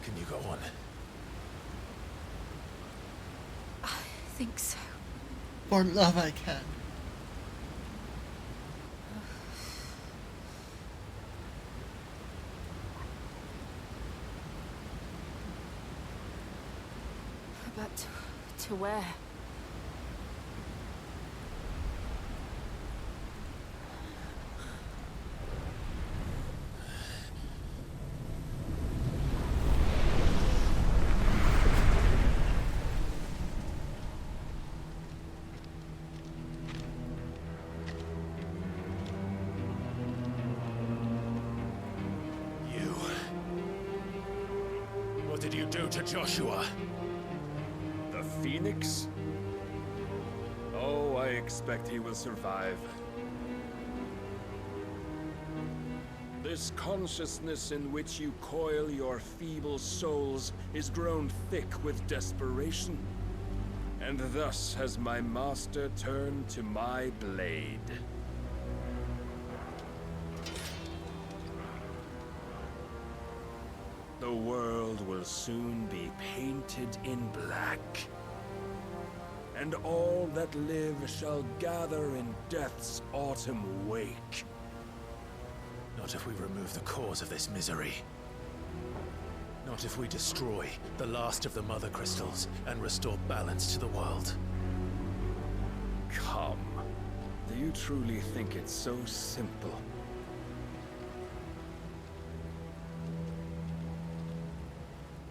Can you go on? I think so. For love I can. But to where? What did you do to Joshua? The Phoenix? Oh, I expect he will survive. This consciousness in which you coil your feeble souls is grown thick with desperation. And thus has my master turned to my blade. The world will soon be painted in black. And all that live shall gather in death's autumn wake. Not if we remove the cause of this misery. Not if we destroy the last of the Mother Crystals and restore balance to the world. Come. Do you truly think it's so simple?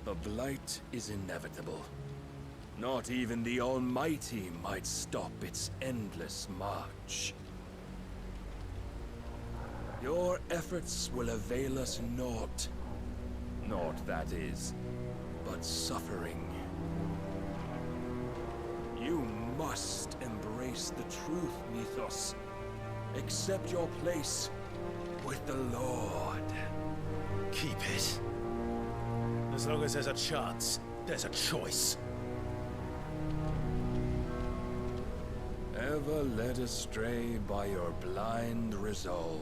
The Blight is inevitable. Not even the Almighty might stop its endless march. Your efforts will avail us naught. Naught, that is, but suffering. You must must embrace the truth, Mythos. Accept your place with the Lord. Keep it. As long as there's a chance, there's a choice. Ever led astray by your blind resolve.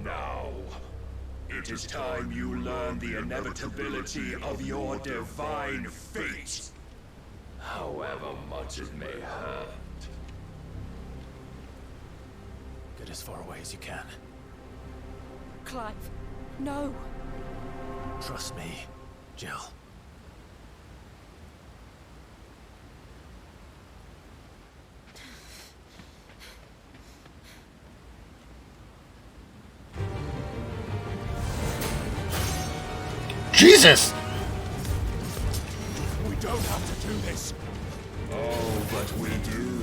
Now, it is time you learn the inevitability of your divine fate. However much it may hurt. Get as far away as you can. Clive, no. Trust me, Jill. Jesus! We don't have to do this. Oh, but we do.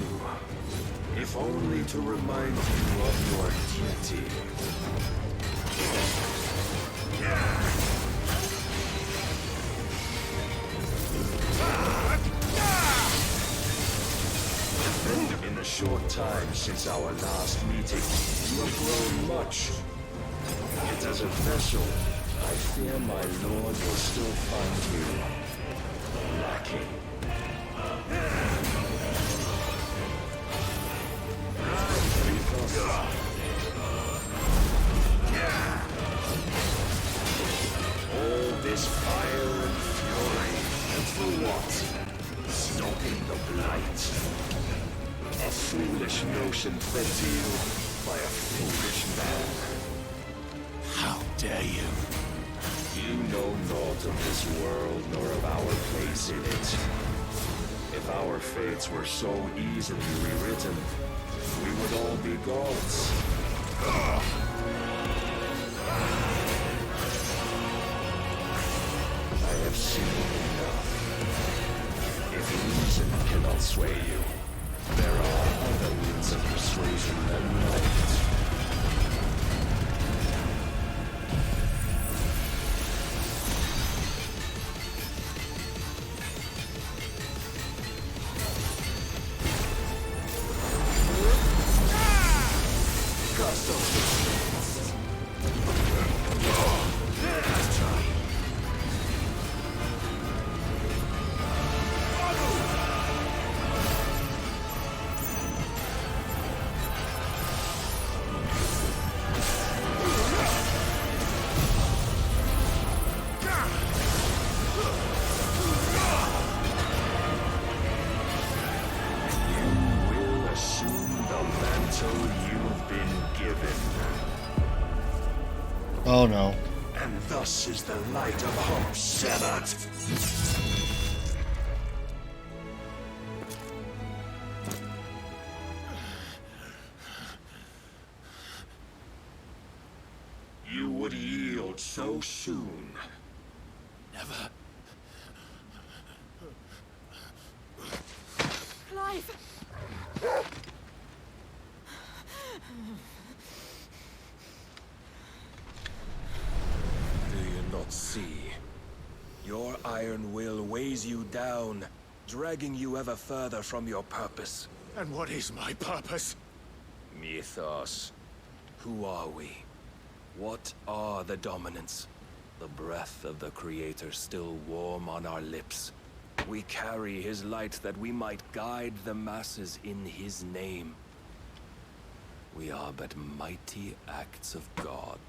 If only to remind you of your duty. In the short time since our last meeting, you have grown much. Yet as a vessel, I fear my lord will still find you lacking. All this fire and fury, and for what? Stopping the blight. A foolish notion fed to you by a foolish man. How dare you? You know naught of this world nor of our place in it. If our fates were so easily rewritten, we would all be gods. I have seen enough. If reason cannot sway you, there are other means of persuasion than might. Oh no. And thus is the light of hope severed. You would yield so soon. Never. Clive! Do you not see? Your iron will weighs you down, dragging you ever further from your purpose. And what is my purpose? Mythos. Who are we? What are the dominants? The breath of the Creator still warm on our lips. We carry his light that we might guide the masses in his name. We are but mighty acts of God.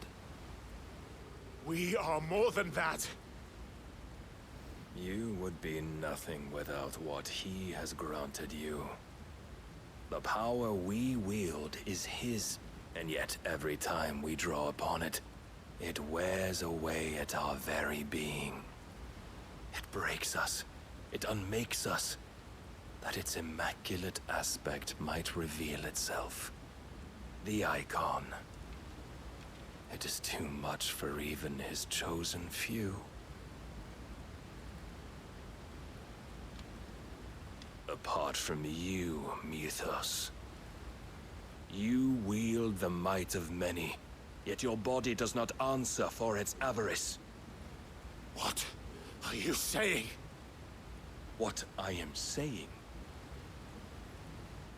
We are more than that. You would be nothing without what he has granted you. The power we wield is his, and yet every time we draw upon it, it wears away at our very being. It breaks us. It unmakes us, that its immaculate aspect might reveal itself. The icon. It is too much for even his chosen few. Apart from you, Mythos, you wield the might of many, yet your body does not answer for its avarice. What are you saying? What I am saying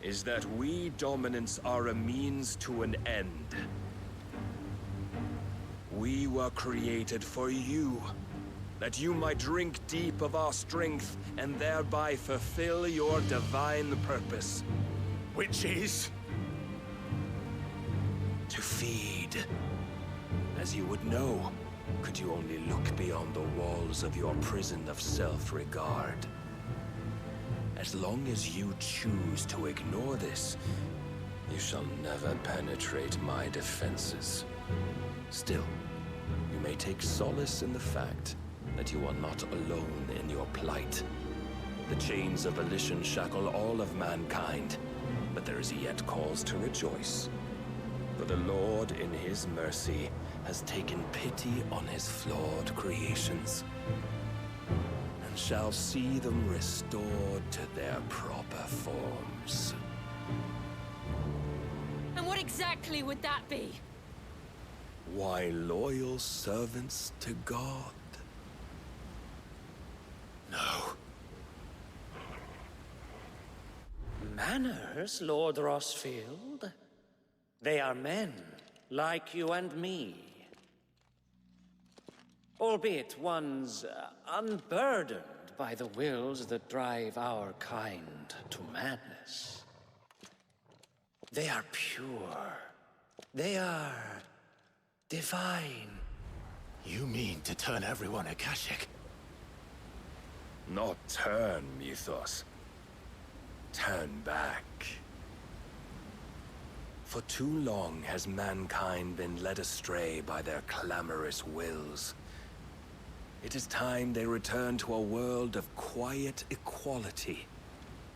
is that we dominants are a means to an end. We were created for you, that you might drink deep of our strength and thereby fulfill your divine purpose. Which is? To feed. As you would know, could you only look beyond the walls of your prison of self-regard. As long as you choose to ignore this, you shall never penetrate my defenses. Still, you may take solace in the fact that you are not alone in your plight. The chains of volition shackle all of mankind, but there is yet cause to rejoice. For the Lord, in his mercy, has taken pity on his flawed creations, and shall see them restored to their proper forms. And what exactly would that be? Why, loyal servants to God. No. Manners, Lord Rossfield? They are men, like you and me. Albeit ones unburdened by the wills that drive our kind to madness. They are pure. They are divine. You mean to turn everyone Akashic? Not turn, Mythos. Turn back. For too long has mankind been led astray by their clamorous wills. It is time they return to a world of quiet equality,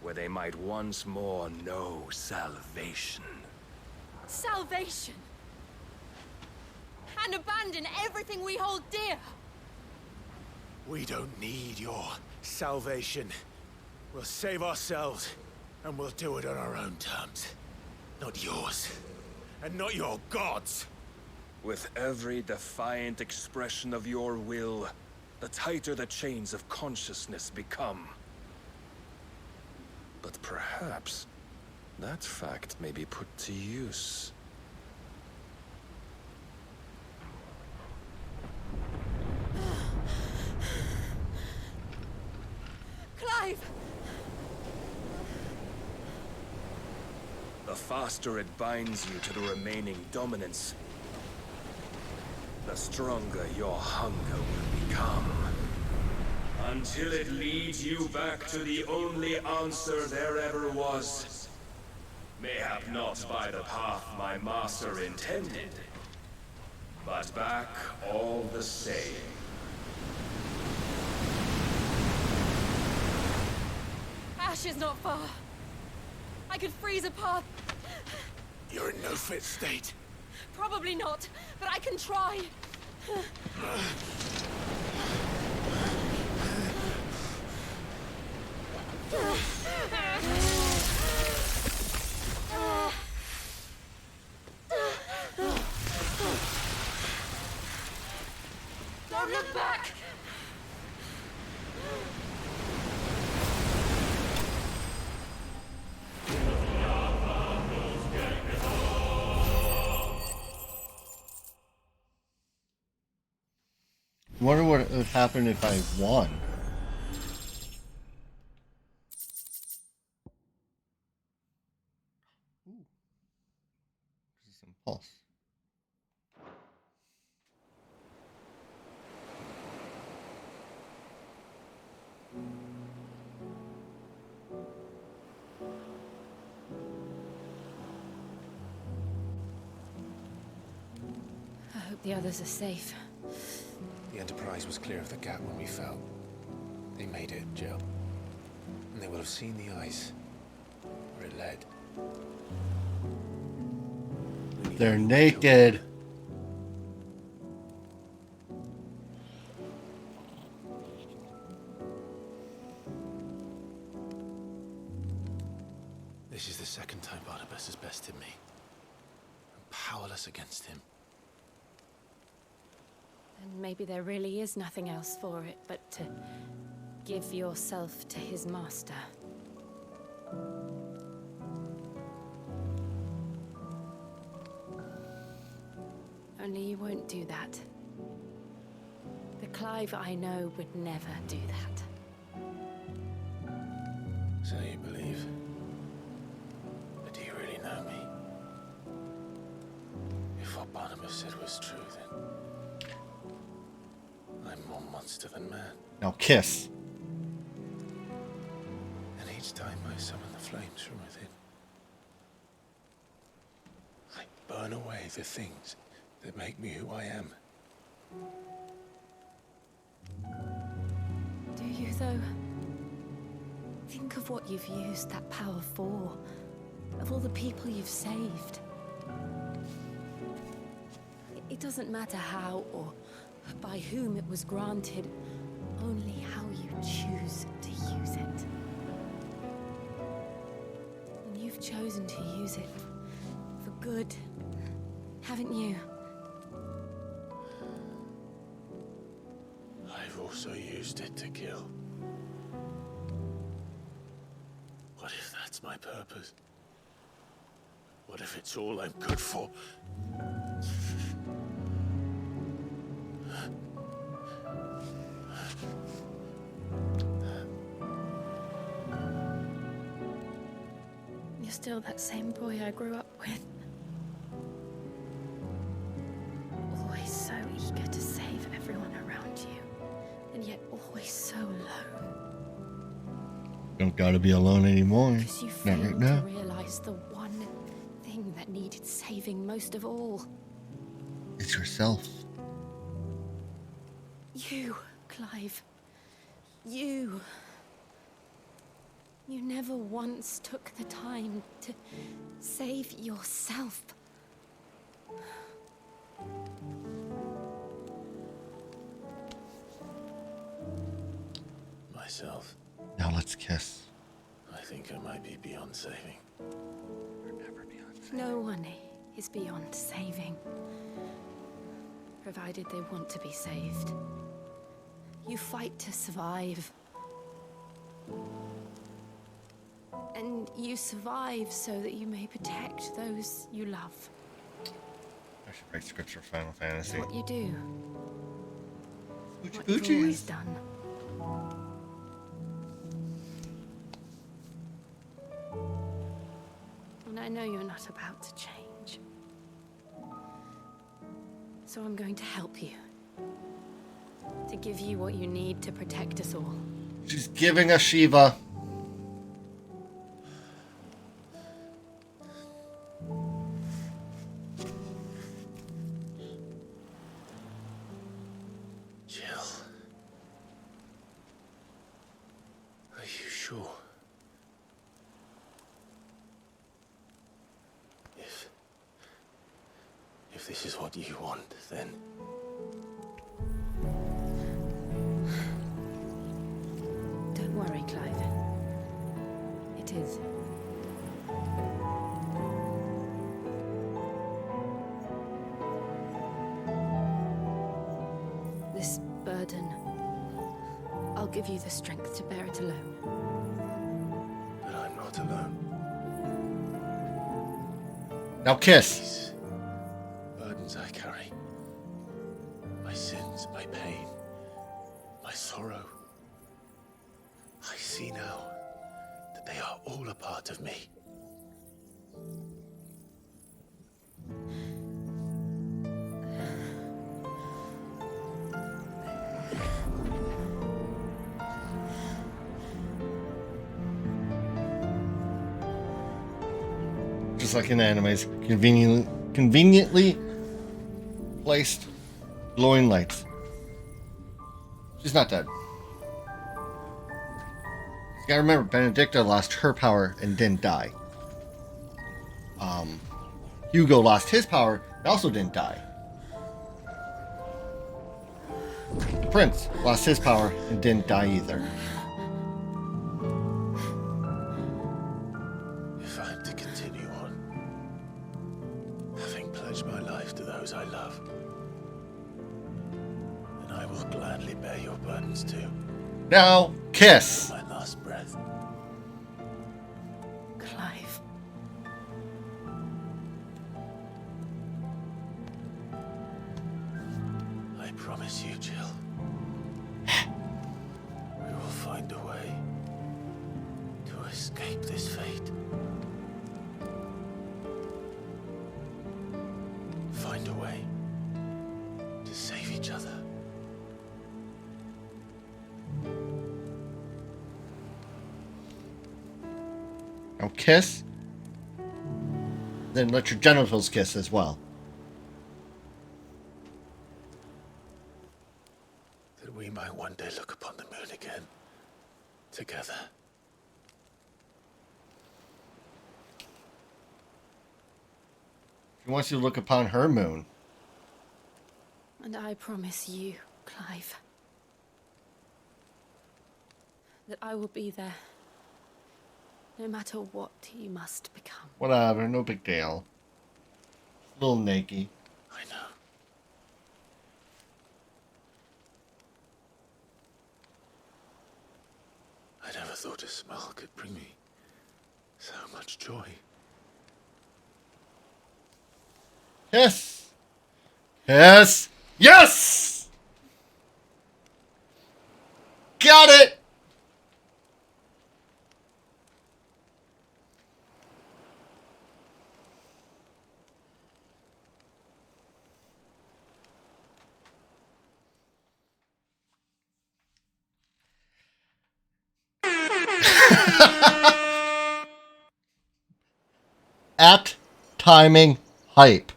where they might once more know salvation. Salvation! And abandon everything we hold dear! We don't need your salvation. We'll save ourselves, and we'll do it on our own terms. Not yours. And not your gods! With every defiant expression of your will, the tighter the chains of consciousness become. But perhaps that fact may be put to use. Clive! The faster it binds you to the remaining dominance, the stronger your hunger will become. Until it leads you back to the only answer there ever was. Mayhap not by the path my master intended, but back all the same. Ash is not far. I could freeze a path. You're in no fit state. Probably not, but I can try. Don't look back! Wonder what would happen if I won. Ooh. This is impulse. I hope the others are safe. The Enterprise was clear of the gap when we fell. They made it, Jill. And they will have seen the ice where it led. They're naked. This is the second time Barnabas has bested me. powerless against him. And maybe there really is nothing else for it but to give yourself to his master. Only you won't do that. The Clive I know would never do that. So you believe? But do you really know me? If what Barnabas said was true, then I'm more monster than man. Now kiss. And each time I summon the flames from within, I burn away the things that make me who I am. Do you, though? Think of what you've used that power for. Of all the people you've saved. It doesn't matter how or by whom it was granted, only how you choose to use it. And you've chosen to use it for good, haven't you? I've also used it to kill. What if that's my purpose? What if it's all I'm good for? You're still that same boy I grew up with. Always so eager to save everyone around you, and yet always so alone. Don't gotta be alone anymore. Because you Not failed right now. to realize the one thing that needed saving most of all. It's yourself. You, Clive. You. You never once took the time to save yourself. Myself. Now let's kiss. I think I might be beyond saving. No one is beyond saving. Provided they want to be saved. You fight to survive. And you survive so that you may protect those you love. I should write scripts for Final Fantasy. What you do. Oochie What you've boochies. always done. And I know you're not about to change. So I'm going to help you. To give you what you need to protect us all. She's giving us Shiva. Jill. Are you sure? If this is what you want, then... Don't worry, Clive. It is. This burden, I'll give you the strength to bear it alone. But I'm not alone. Now kiss. These burdens I carry. My sins, my pain, my sorrow. I see now that they are all a part of me. Just like in animes, conveniently placed glowing lights. She's not dead. You gotta remember, Benedicta lost her power and didn't die. Hugo lost his power and also didn't die. The Prince lost his power and didn't die either. If I'm to continue on, having pleasure pledge my life to those I love. And I will gladly bear your burdens too. Now, kiss. My last breath. Clive. I promise you, Jill. We will find a way to escape this fate. Find a way to save each other. Now kiss. Then let your genitals kiss as well. That we might one day look upon the moon again, together. He wants you to look upon her moon. And I promise you, Clive, that I will be there, no matter what you must become. Whatever, no big deal. A little naked. I know. I never thought a smile could bring me so much joy. Yes. Yes. Yes. Got it. Apt timing hype.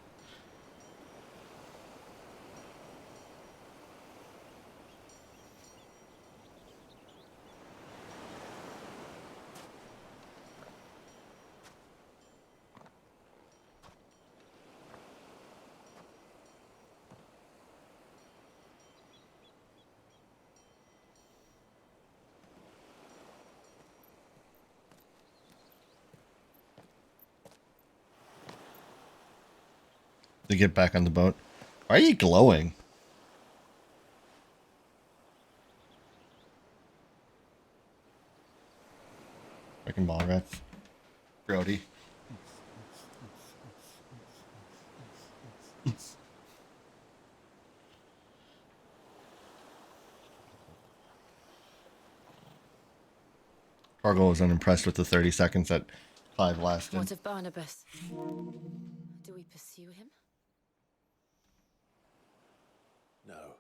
They get back on the boat. Why are you glowing? Freaking ball rats. Brody. Cargill was unimpressed with the 30 seconds that Clive lasted. What of Barnabas? Do we pursue him? No.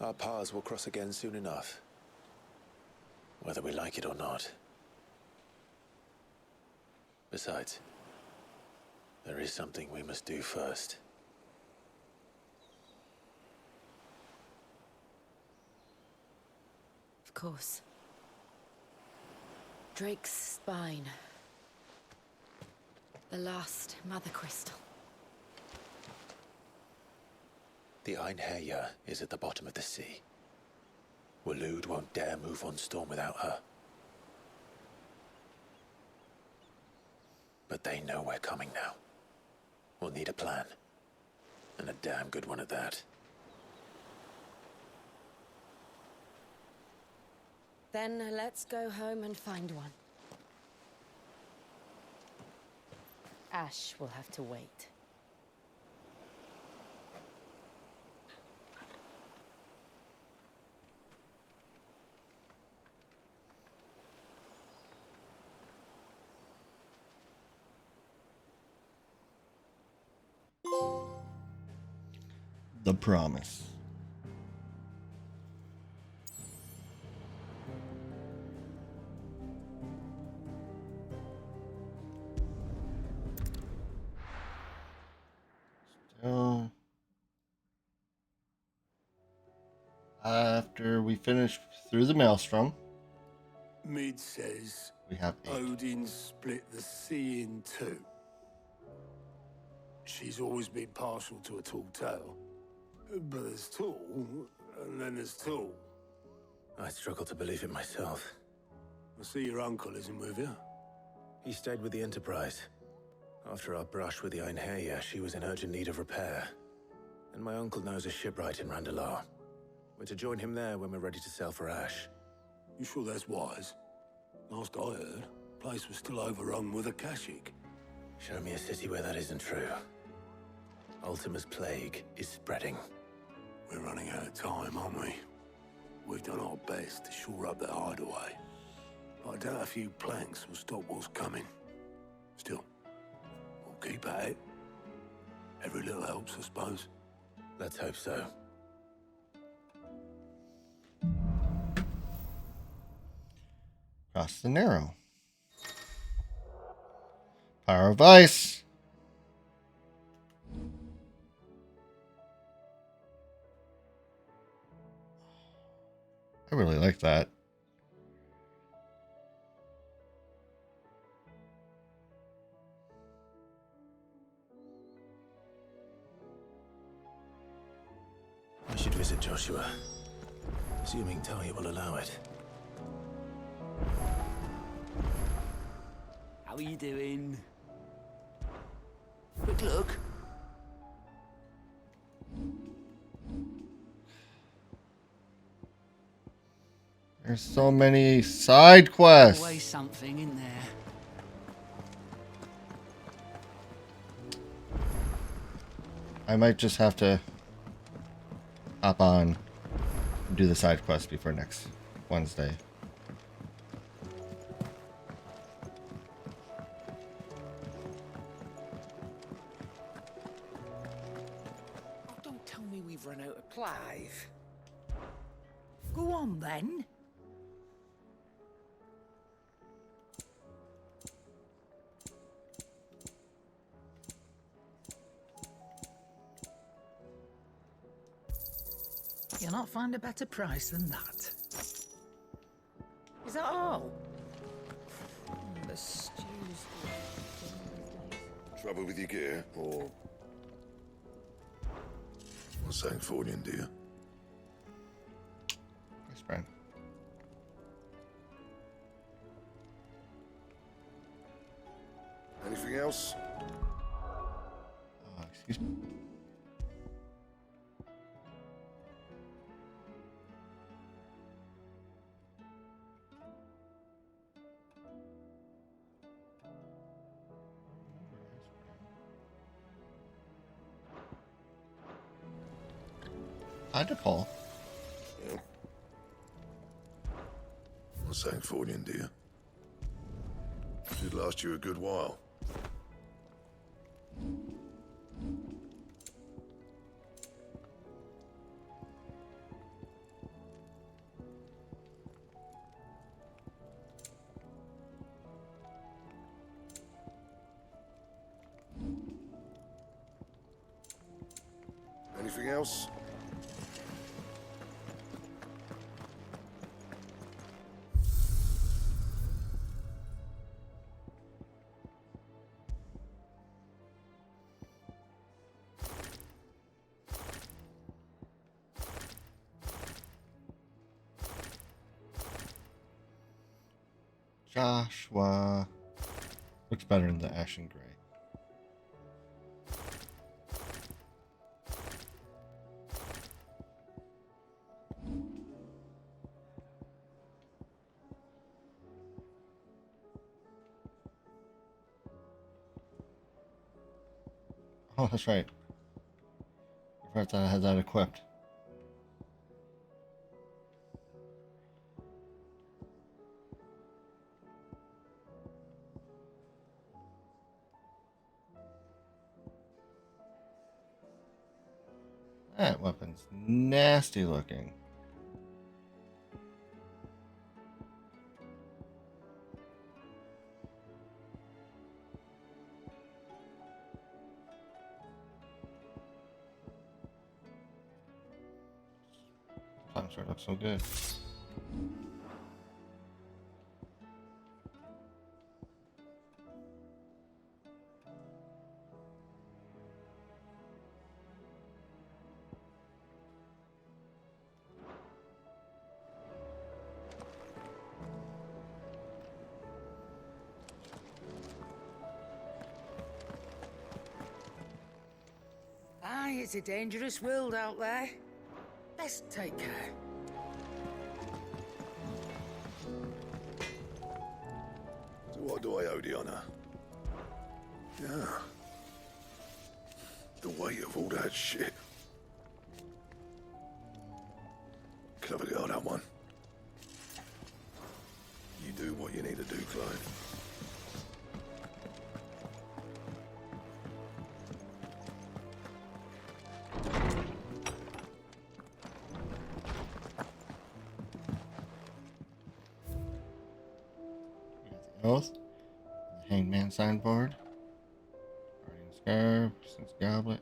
Our paths will cross again soon enough, whether we like it or not. Besides, there is something we must do first. Of course. Drake's spine. The last Mother Crystal. The Einherjar is at the bottom of the sea. Waloed won't dare move on Storm without her. But they know we're coming now. We'll need a plan. And a damn good one at that. Then let's go home and find one. Ash will have to wait. The Promise. Still, after we finish through the Maelstrom, Mid says we have 8. Odin split the sea in two. She's always been partial to a tall tale. But there's tall, and then there's tall. I struggle to believe it myself. I see your uncle isn't with you. He stayed with the Enterprise. After our brush with the Einherja, she was in urgent need of repair. And my uncle knows a shipwright in Randalar. We're to join him there when we're ready to sail for Ash. You sure that's wise? Last I heard, the place was still overrun with Akashic. Show me a city where that isn't true. Ultima's plague is spreading. We're running out of time, aren't we? We've done our best to shore up that hideaway. But I doubt a few planks will stop what's coming. Still, we'll keep at it. Every little helps, I suppose. Let's hope so. Cross the Narrow. Power of Ice. I really like that. I should visit Joshua, assuming Talia will allow it. How are you doing? Quick look. There's so many side quests. Always something in there. I might just have to hop on and do the side quest before next Wednesday. Oh, don't tell me we've run out of Clive. Go on then. You'll not find a better price than that. Is that all? The stew's... Trouble with your gear, or... What's Sancfordian, dear? Thanks, Brian. Anything else? Excuse me. Hi, DePaul. Yeah. What's Sancfordian, dear? Should last you a good while. Anything else? Joshua looks better in the Ashen Gray. Oh, that's right. I forgot that I had that equipped. That weapon's nasty looking. Sometimes it looks so good. Hey, it's a dangerous world out there. Let's take care. So what do I owe the honor? Yeah. The weight of all that shit. Clever girl, that one. You do what you need to do, Clive. Oath, the Hangman signboard, Guardian Scarf, Sin's Goblet.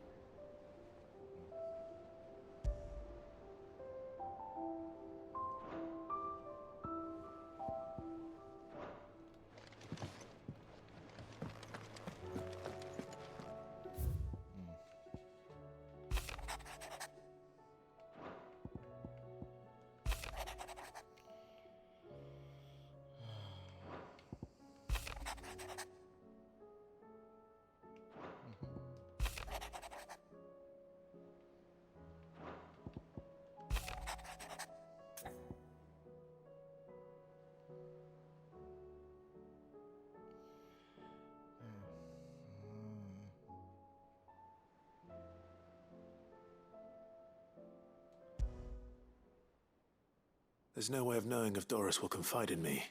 There's no way of knowing if Doris will confide in me.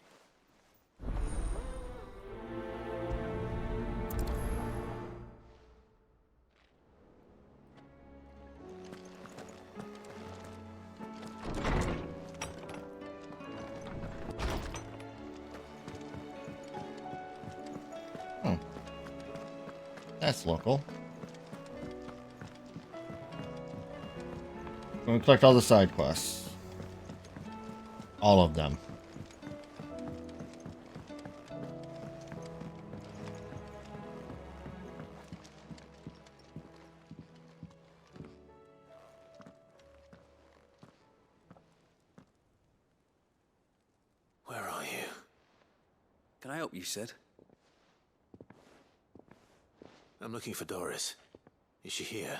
That's local. I'm going to collect all the side quests. All of them. Where are you? Can I help you, Sid? I'm looking for Doris. Is she here?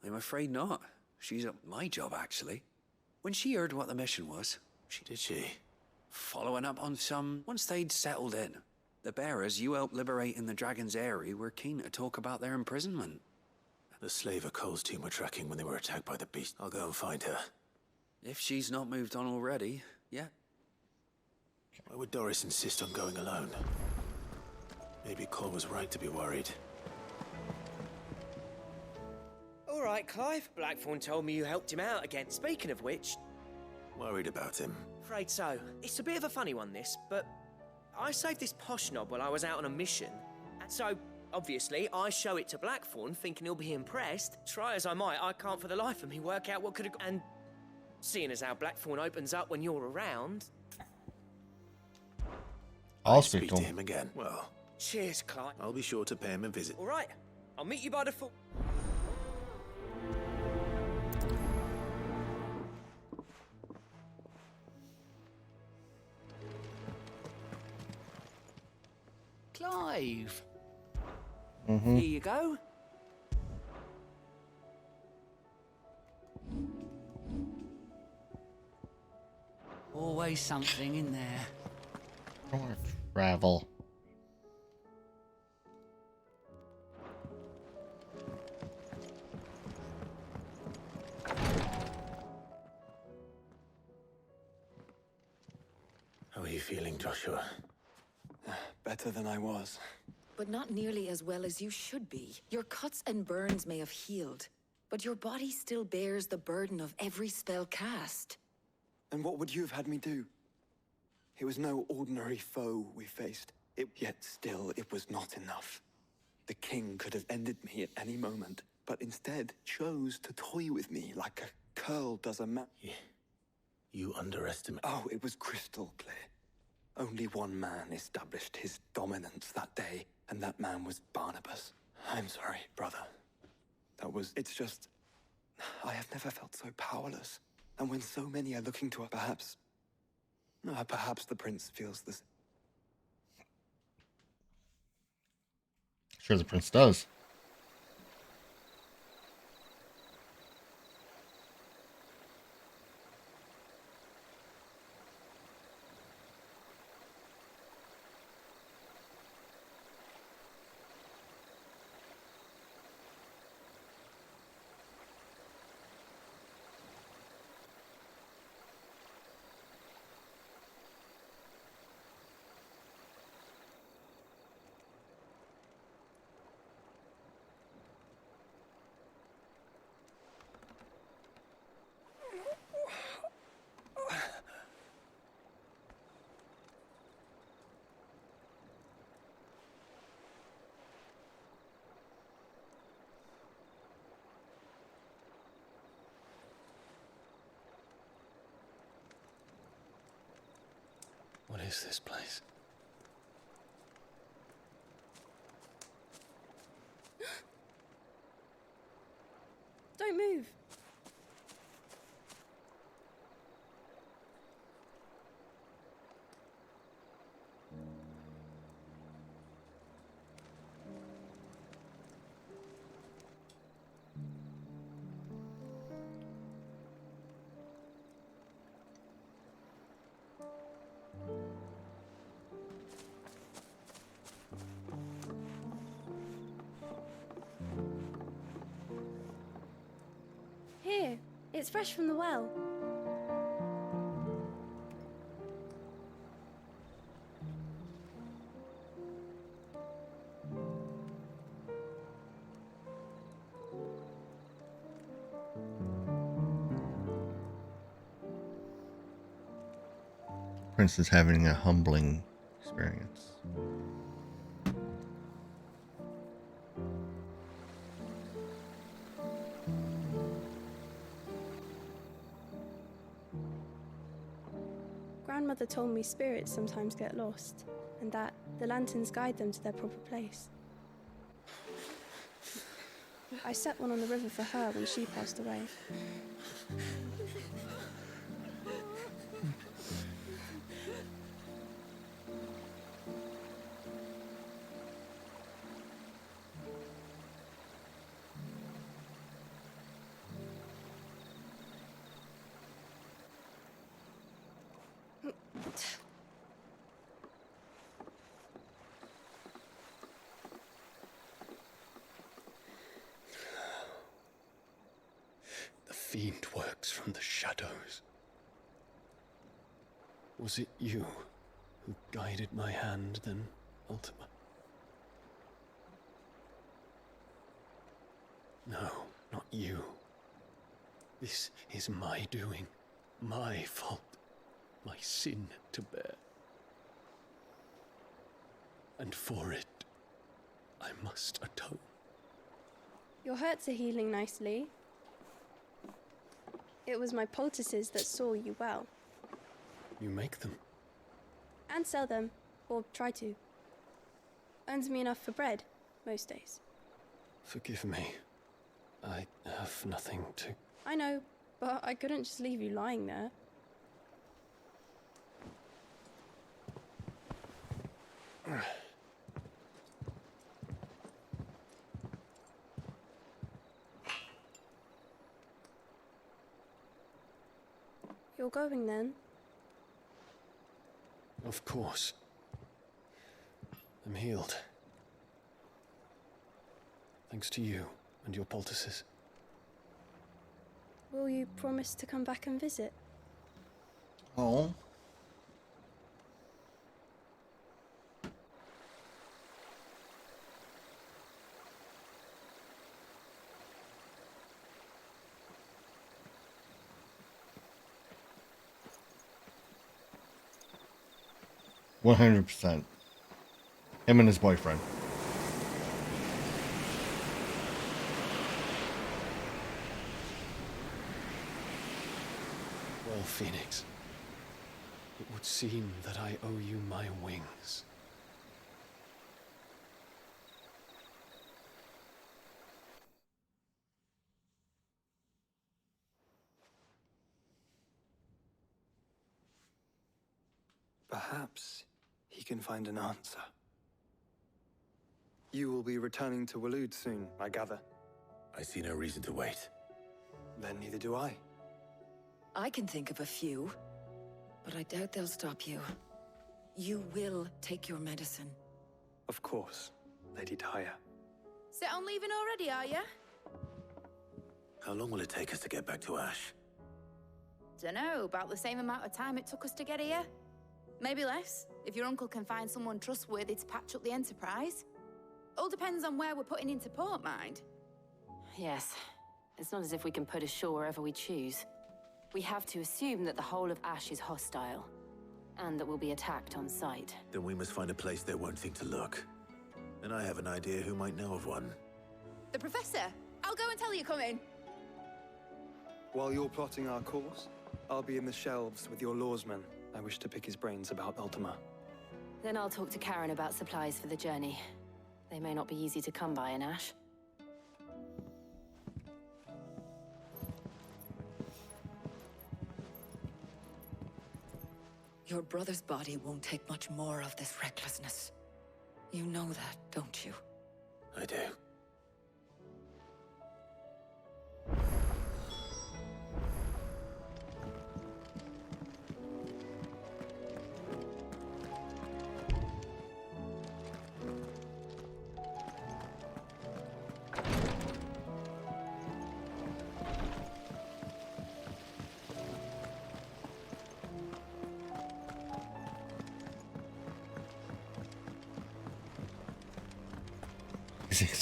I'm afraid not. She's at my job, actually. When she heard what the mission was, Did she? following up on some... Once they'd settled in, the bearers you helped liberate in the Dragon's Eyrie were keen to talk about their imprisonment. The slaver Cole's team were tracking when they were attacked by the beast. I'll go and find her. If she's not moved on already, yeah. Why would Doris insist on going alone? Maybe Cole was right to be worried. All right, Clive. Blackthorn told me you helped him out again. Speaking of which... Worried about him? Afraid so. It's a bit of a funny one, this, but... I saved this posh knob while I was out on a mission. And so, obviously, I show it to Blackthorn, thinking he'll be impressed. Try as I might, I can't for the life of me work out what could have... And seeing as how Blackthorn opens up when you're around... I'll speak to him again. Well, Cheers, Clive. I'll be sure to pay him a visit. All right. I'll meet you by the... Clive. Mm-hmm. Here you go. Always something in there. I want to travel. How are you feeling, Joshua? Better than I was. But not nearly as well as you should be. Your cuts and burns may have healed, but your body still bears the burden of every spell cast. And what would you have had me do? It was no ordinary foe we faced. Yet still, it was not enough. The king could have ended me at any moment, but instead chose to toy with me like a curl does a man. You underestimate... Oh, it was crystal clear. Only one man established his dominance that day, and that man was Barnabas. I'm sorry, brother. It's just... I have never felt so powerless. And when so many are looking to us, perhaps the prince feels this. Sure, the prince does. is this place? Don't move. Here, it's fresh from the well. Prince is having a humbling experience. Grandmother told me spirits sometimes get lost, and that the lanterns guide them to their proper place. I set one on the river for her when she passed away. The fiend works from the shadows. Was it you who guided my hand then, Ultima? No, not you. This is my doing, my fault, my sin to bear. And for it, I must atone. Your hurts are healing nicely. It was my poultices that saw you well. You make them? And sell them, or try to. Earns me enough for bread, most days. Forgive me. I have nothing to... I know, but I couldn't just leave you lying there. You're going then? Of course. I'm healed. Thanks to you and your poultices. Will you promise to come back and visit? Oh. %. Him and his boyfriend. Well, Phoenix, it would seem that I owe you my wings. Perhaps he can find an answer. You will be returning to Waloed soon, I gather. I see no reason to wait. Then neither do I. I can think of a few, but I doubt they'll stop you. You will take your medicine. Of course, Lady Daya. Set on leaving already, are ya? How long will it take us to get back to Ash? Dunno, about the same amount of time it took us to get here. Maybe less, if your uncle can find someone trustworthy to patch up the Enterprise. All depends on where we're putting into port, mind. Yes. It's not as if we can put ashore wherever we choose. We have to assume that the whole of Ash is hostile, and that we'll be attacked on sight. Then we must find a place they won't think to look. And I have an idea who might know of one. The Professor! I'll go and tell you come in. While you're plotting our course, I'll be in the shelves with your lawsmen. I wish to pick his brains about Ultima. Then I'll talk to Karen about supplies for the journey. They may not be easy to come by in Ash. Your brother's body won't take much more of this recklessness. You know that, don't you? I do.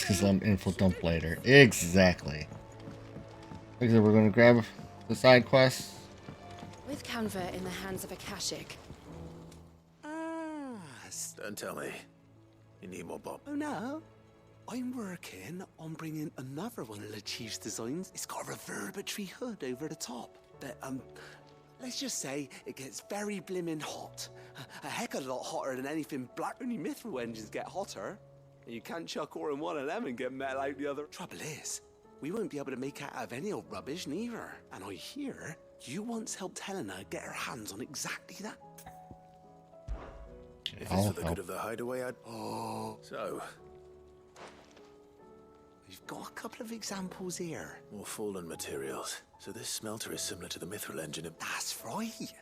Because I'm info dump later. Exactly. Like I said, we're going to grab the side quests. With Canva in the hands of Akashic. Don't tell me. You need more Bob. Oh no. I'm working on bringing another one of the Chief's designs. It's got a reverberatory hood over the top. But, let's just say it gets very blimmin' hot. A heck of a lot hotter than anything Blackburn Mithril engines get hotter. And you can't chuck ore in one of them and get metal out the other. Trouble is, we won't be able to make out of any old rubbish neither. And I hear you once helped Helena get her hands on exactly that. If it's for the good of the hideaway, I'd... Oh. So, we've got a couple of examples here. more fallen materials. So this smelter is similar to the Mithril engine. That's right.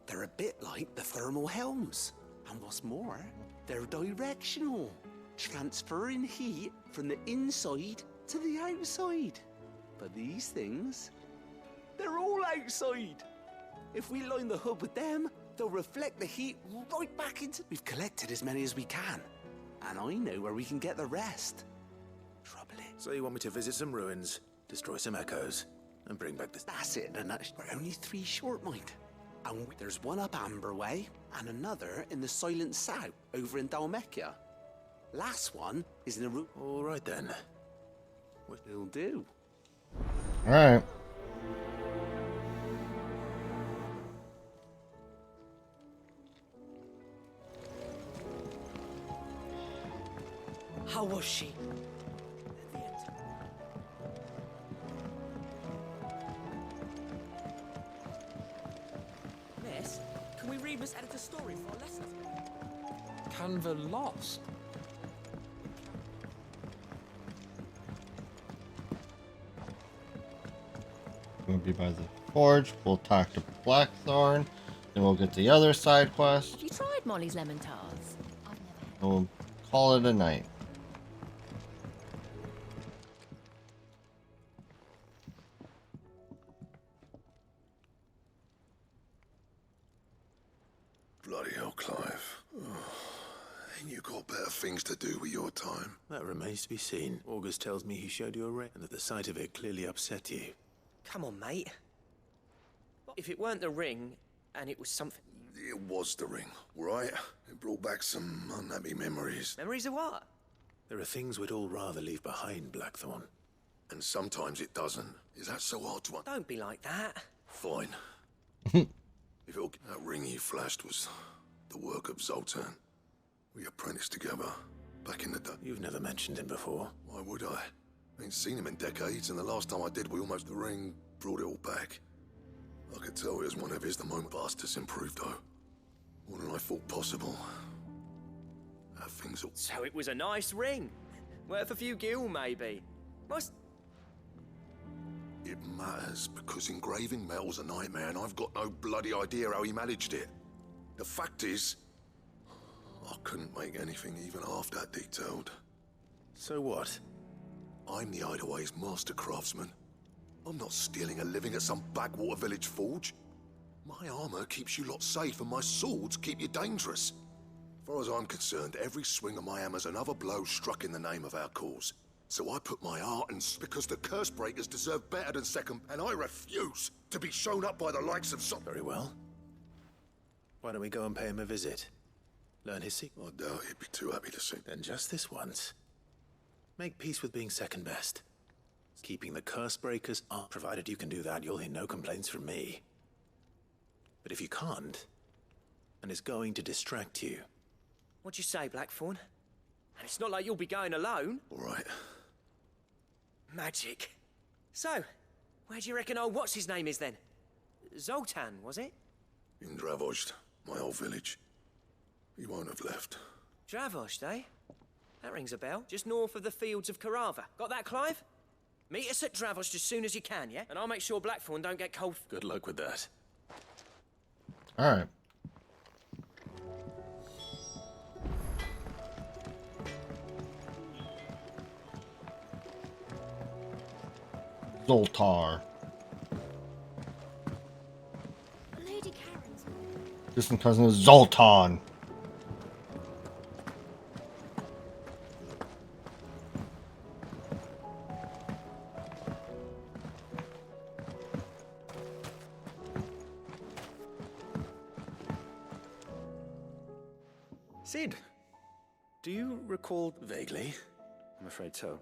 They're a bit like the thermal helms. And what's more, they're directional. Transferring heat from the inside to the outside. But these things, they're all outside. If we line the hood with them, they'll reflect the heat right back into... We've collected as many as we can. And I know where we can get the rest. Trouble is... So you want me to visit some ruins, destroy some echoes, and bring back this... That's it, and we're only 3 short, mind. And there's one up Amber Way, and another in the Silent South, over in Dalmekia. Last one is in a room. All right, then. Will do. All right. How was she? Miss, can we read Miss Editor's story for a lesson? Canva lost. We'll be by the forge. We'll talk to Blackthorn. Then we'll get the other side quest. Have you tried Molly's lemon tarts? And we'll call it a night. Bloody hell, Clive. Oh, ain't you got better things to do with your time? That remains to be seen. August tells me he showed you a ring, and that the sight of it clearly upset you. Come on, mate. If it weren't the ring, and it was something... It was the ring, right? It brought back some unhappy memories. Memories of what? There are things we'd all rather leave behind, Blackthorn. And sometimes it doesn't. Is that so hard to... Don't be like that. Fine. If that ring you flashed was the work of Zoltan. We apprenticed together, back in the day. You've never mentioned him before. Why would I? Ain't seen him in decades, and the last time I did, the ring brought it all back. I could tell it was one of his the moment Bastards improved, though. More than I thought possible. How things all... So it was a nice ring. Worth a few gil, maybe. Must... It matters, because engraving metal's a nightmare, and I've got no bloody idea how he managed it. The fact is, I couldn't make anything even half that detailed. So what? I'm the Hideaway's master craftsman. I'm not stealing a living at some backwater village forge. My armor keeps you lot safe, and my swords keep you dangerous. As far as I'm concerned, every swing of my hammer's another blow struck in the name of our cause. So I put my heart in, because the curse breakers deserve better than second, and I refuse to be shown up by the likes of some... Very well. Why don't we go and pay him a visit? Learn his secret? I doubt he'd be too happy to see. Then just this once. Make peace with being second best. Keeping the curse breakers up. Provided you can do that, you'll hear no complaints from me. But if you can't, and is going to distract you. What'd you say, Blackthorn? And it's not like you'll be going alone. All right. Magic. So, where do you reckon old what's-his-name is then? Zoltan, was it? In Dravost, my old village. He won't have left. Dravost, eh? That rings a bell. Just north of the fields of Carava. Got that, Clive? Meet us at Dravost as soon as you can, yeah? And I'll make sure Blackthorn don't get cold. Good luck with that. All right. Zoltar. Lady Karen's Distant cousin of Zoltan. Cid, do you recall? Vaguely. I'm afraid so.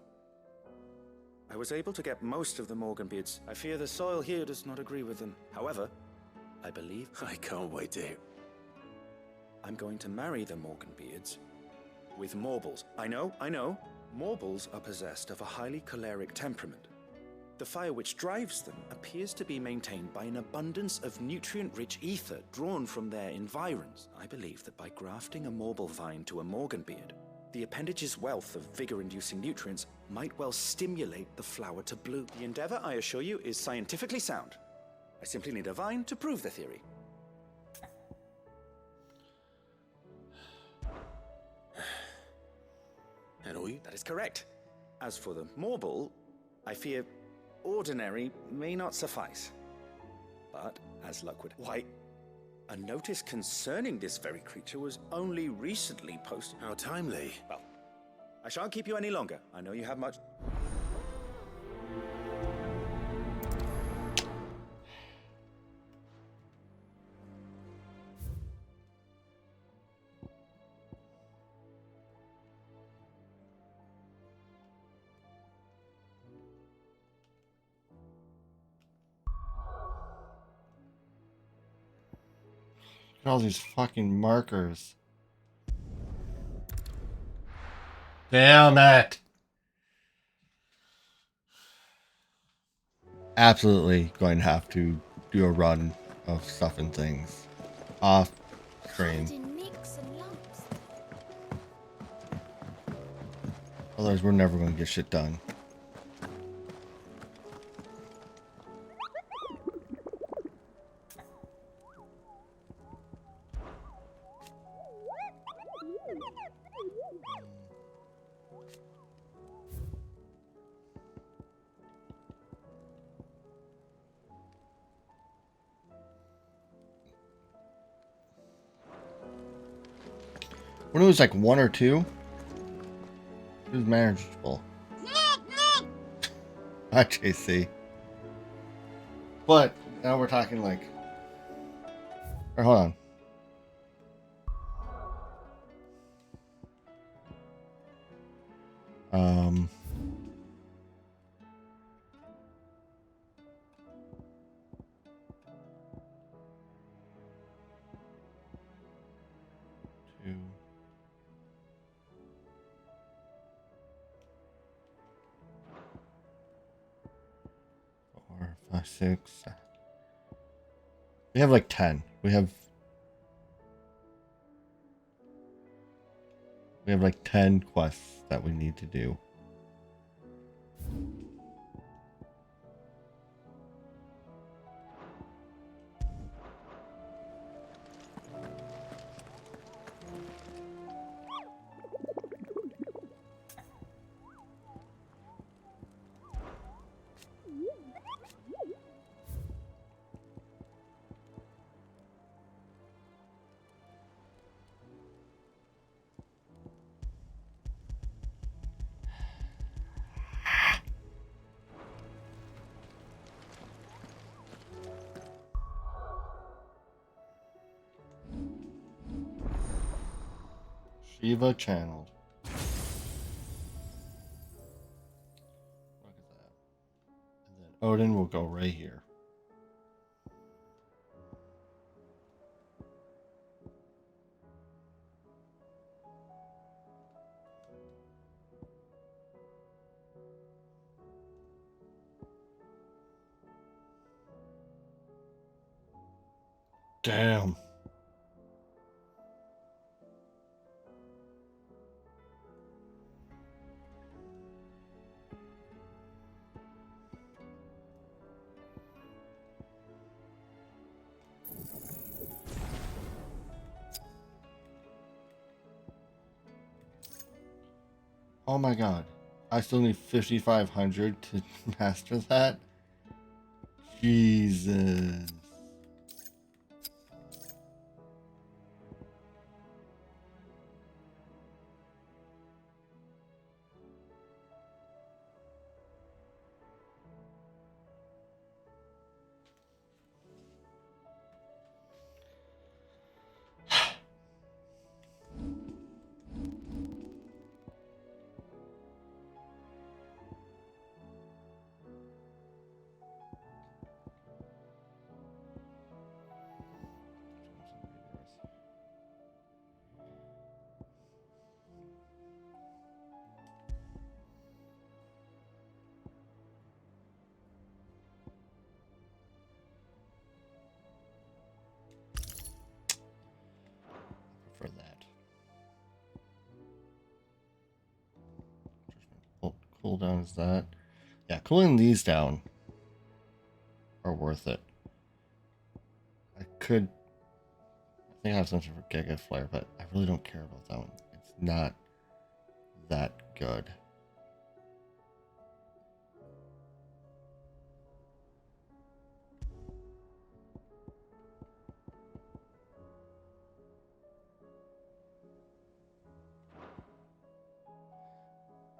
I was able to get most of the Morganbeards. I fear the soil here does not agree with them. However, I believe... I can't wait to... I'm going to marry the Morganbeards with Morbles. I know. Morbles are possessed of a highly choleric temperament. The fire which drives them appears to be maintained by an abundance of nutrient-rich ether drawn from their environs. I believe that by grafting a Morble vine to a Morganbeard, the appendage's wealth of vigor-inducing nutrients might well stimulate the flower to bloom. The endeavor, I assure you, is scientifically sound. I simply need a vine to prove the theory. Eloy? That is correct. As for the Morble, I fear ordinary may not suffice. But, as luck would... Why, a notice concerning this very creature was only recently posted. How timely. Well, I shan't keep you any longer. I know you have much... Look at all these fucking markers. Damn it! Absolutely going to have to do a run of stuff and things off screen. Otherwise, we're never going to get shit done. When it was like 1 or 2, it was manageable. Hi, JC. But now we're talking like. Or hold on. Two. 4, 5, 6. We have like 10. We have like 10 quests that we need to do. Shiva channeled. Look at that. And then Odin will go right here. Damn. Oh my god. I still need 5,500 to master that? Jesus. For that. Cooldown is that. Yeah, cooling these down are worth it. I think I have something for Giga Flare, but I really don't care about that one. It's not that good.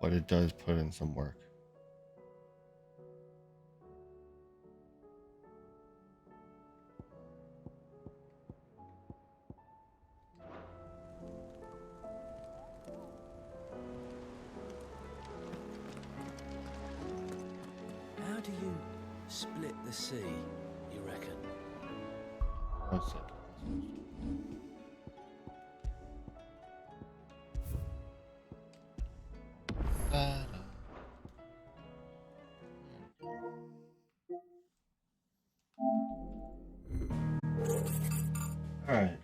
But it does put in some work. How do you split the sea, you reckon? That's it. Alright.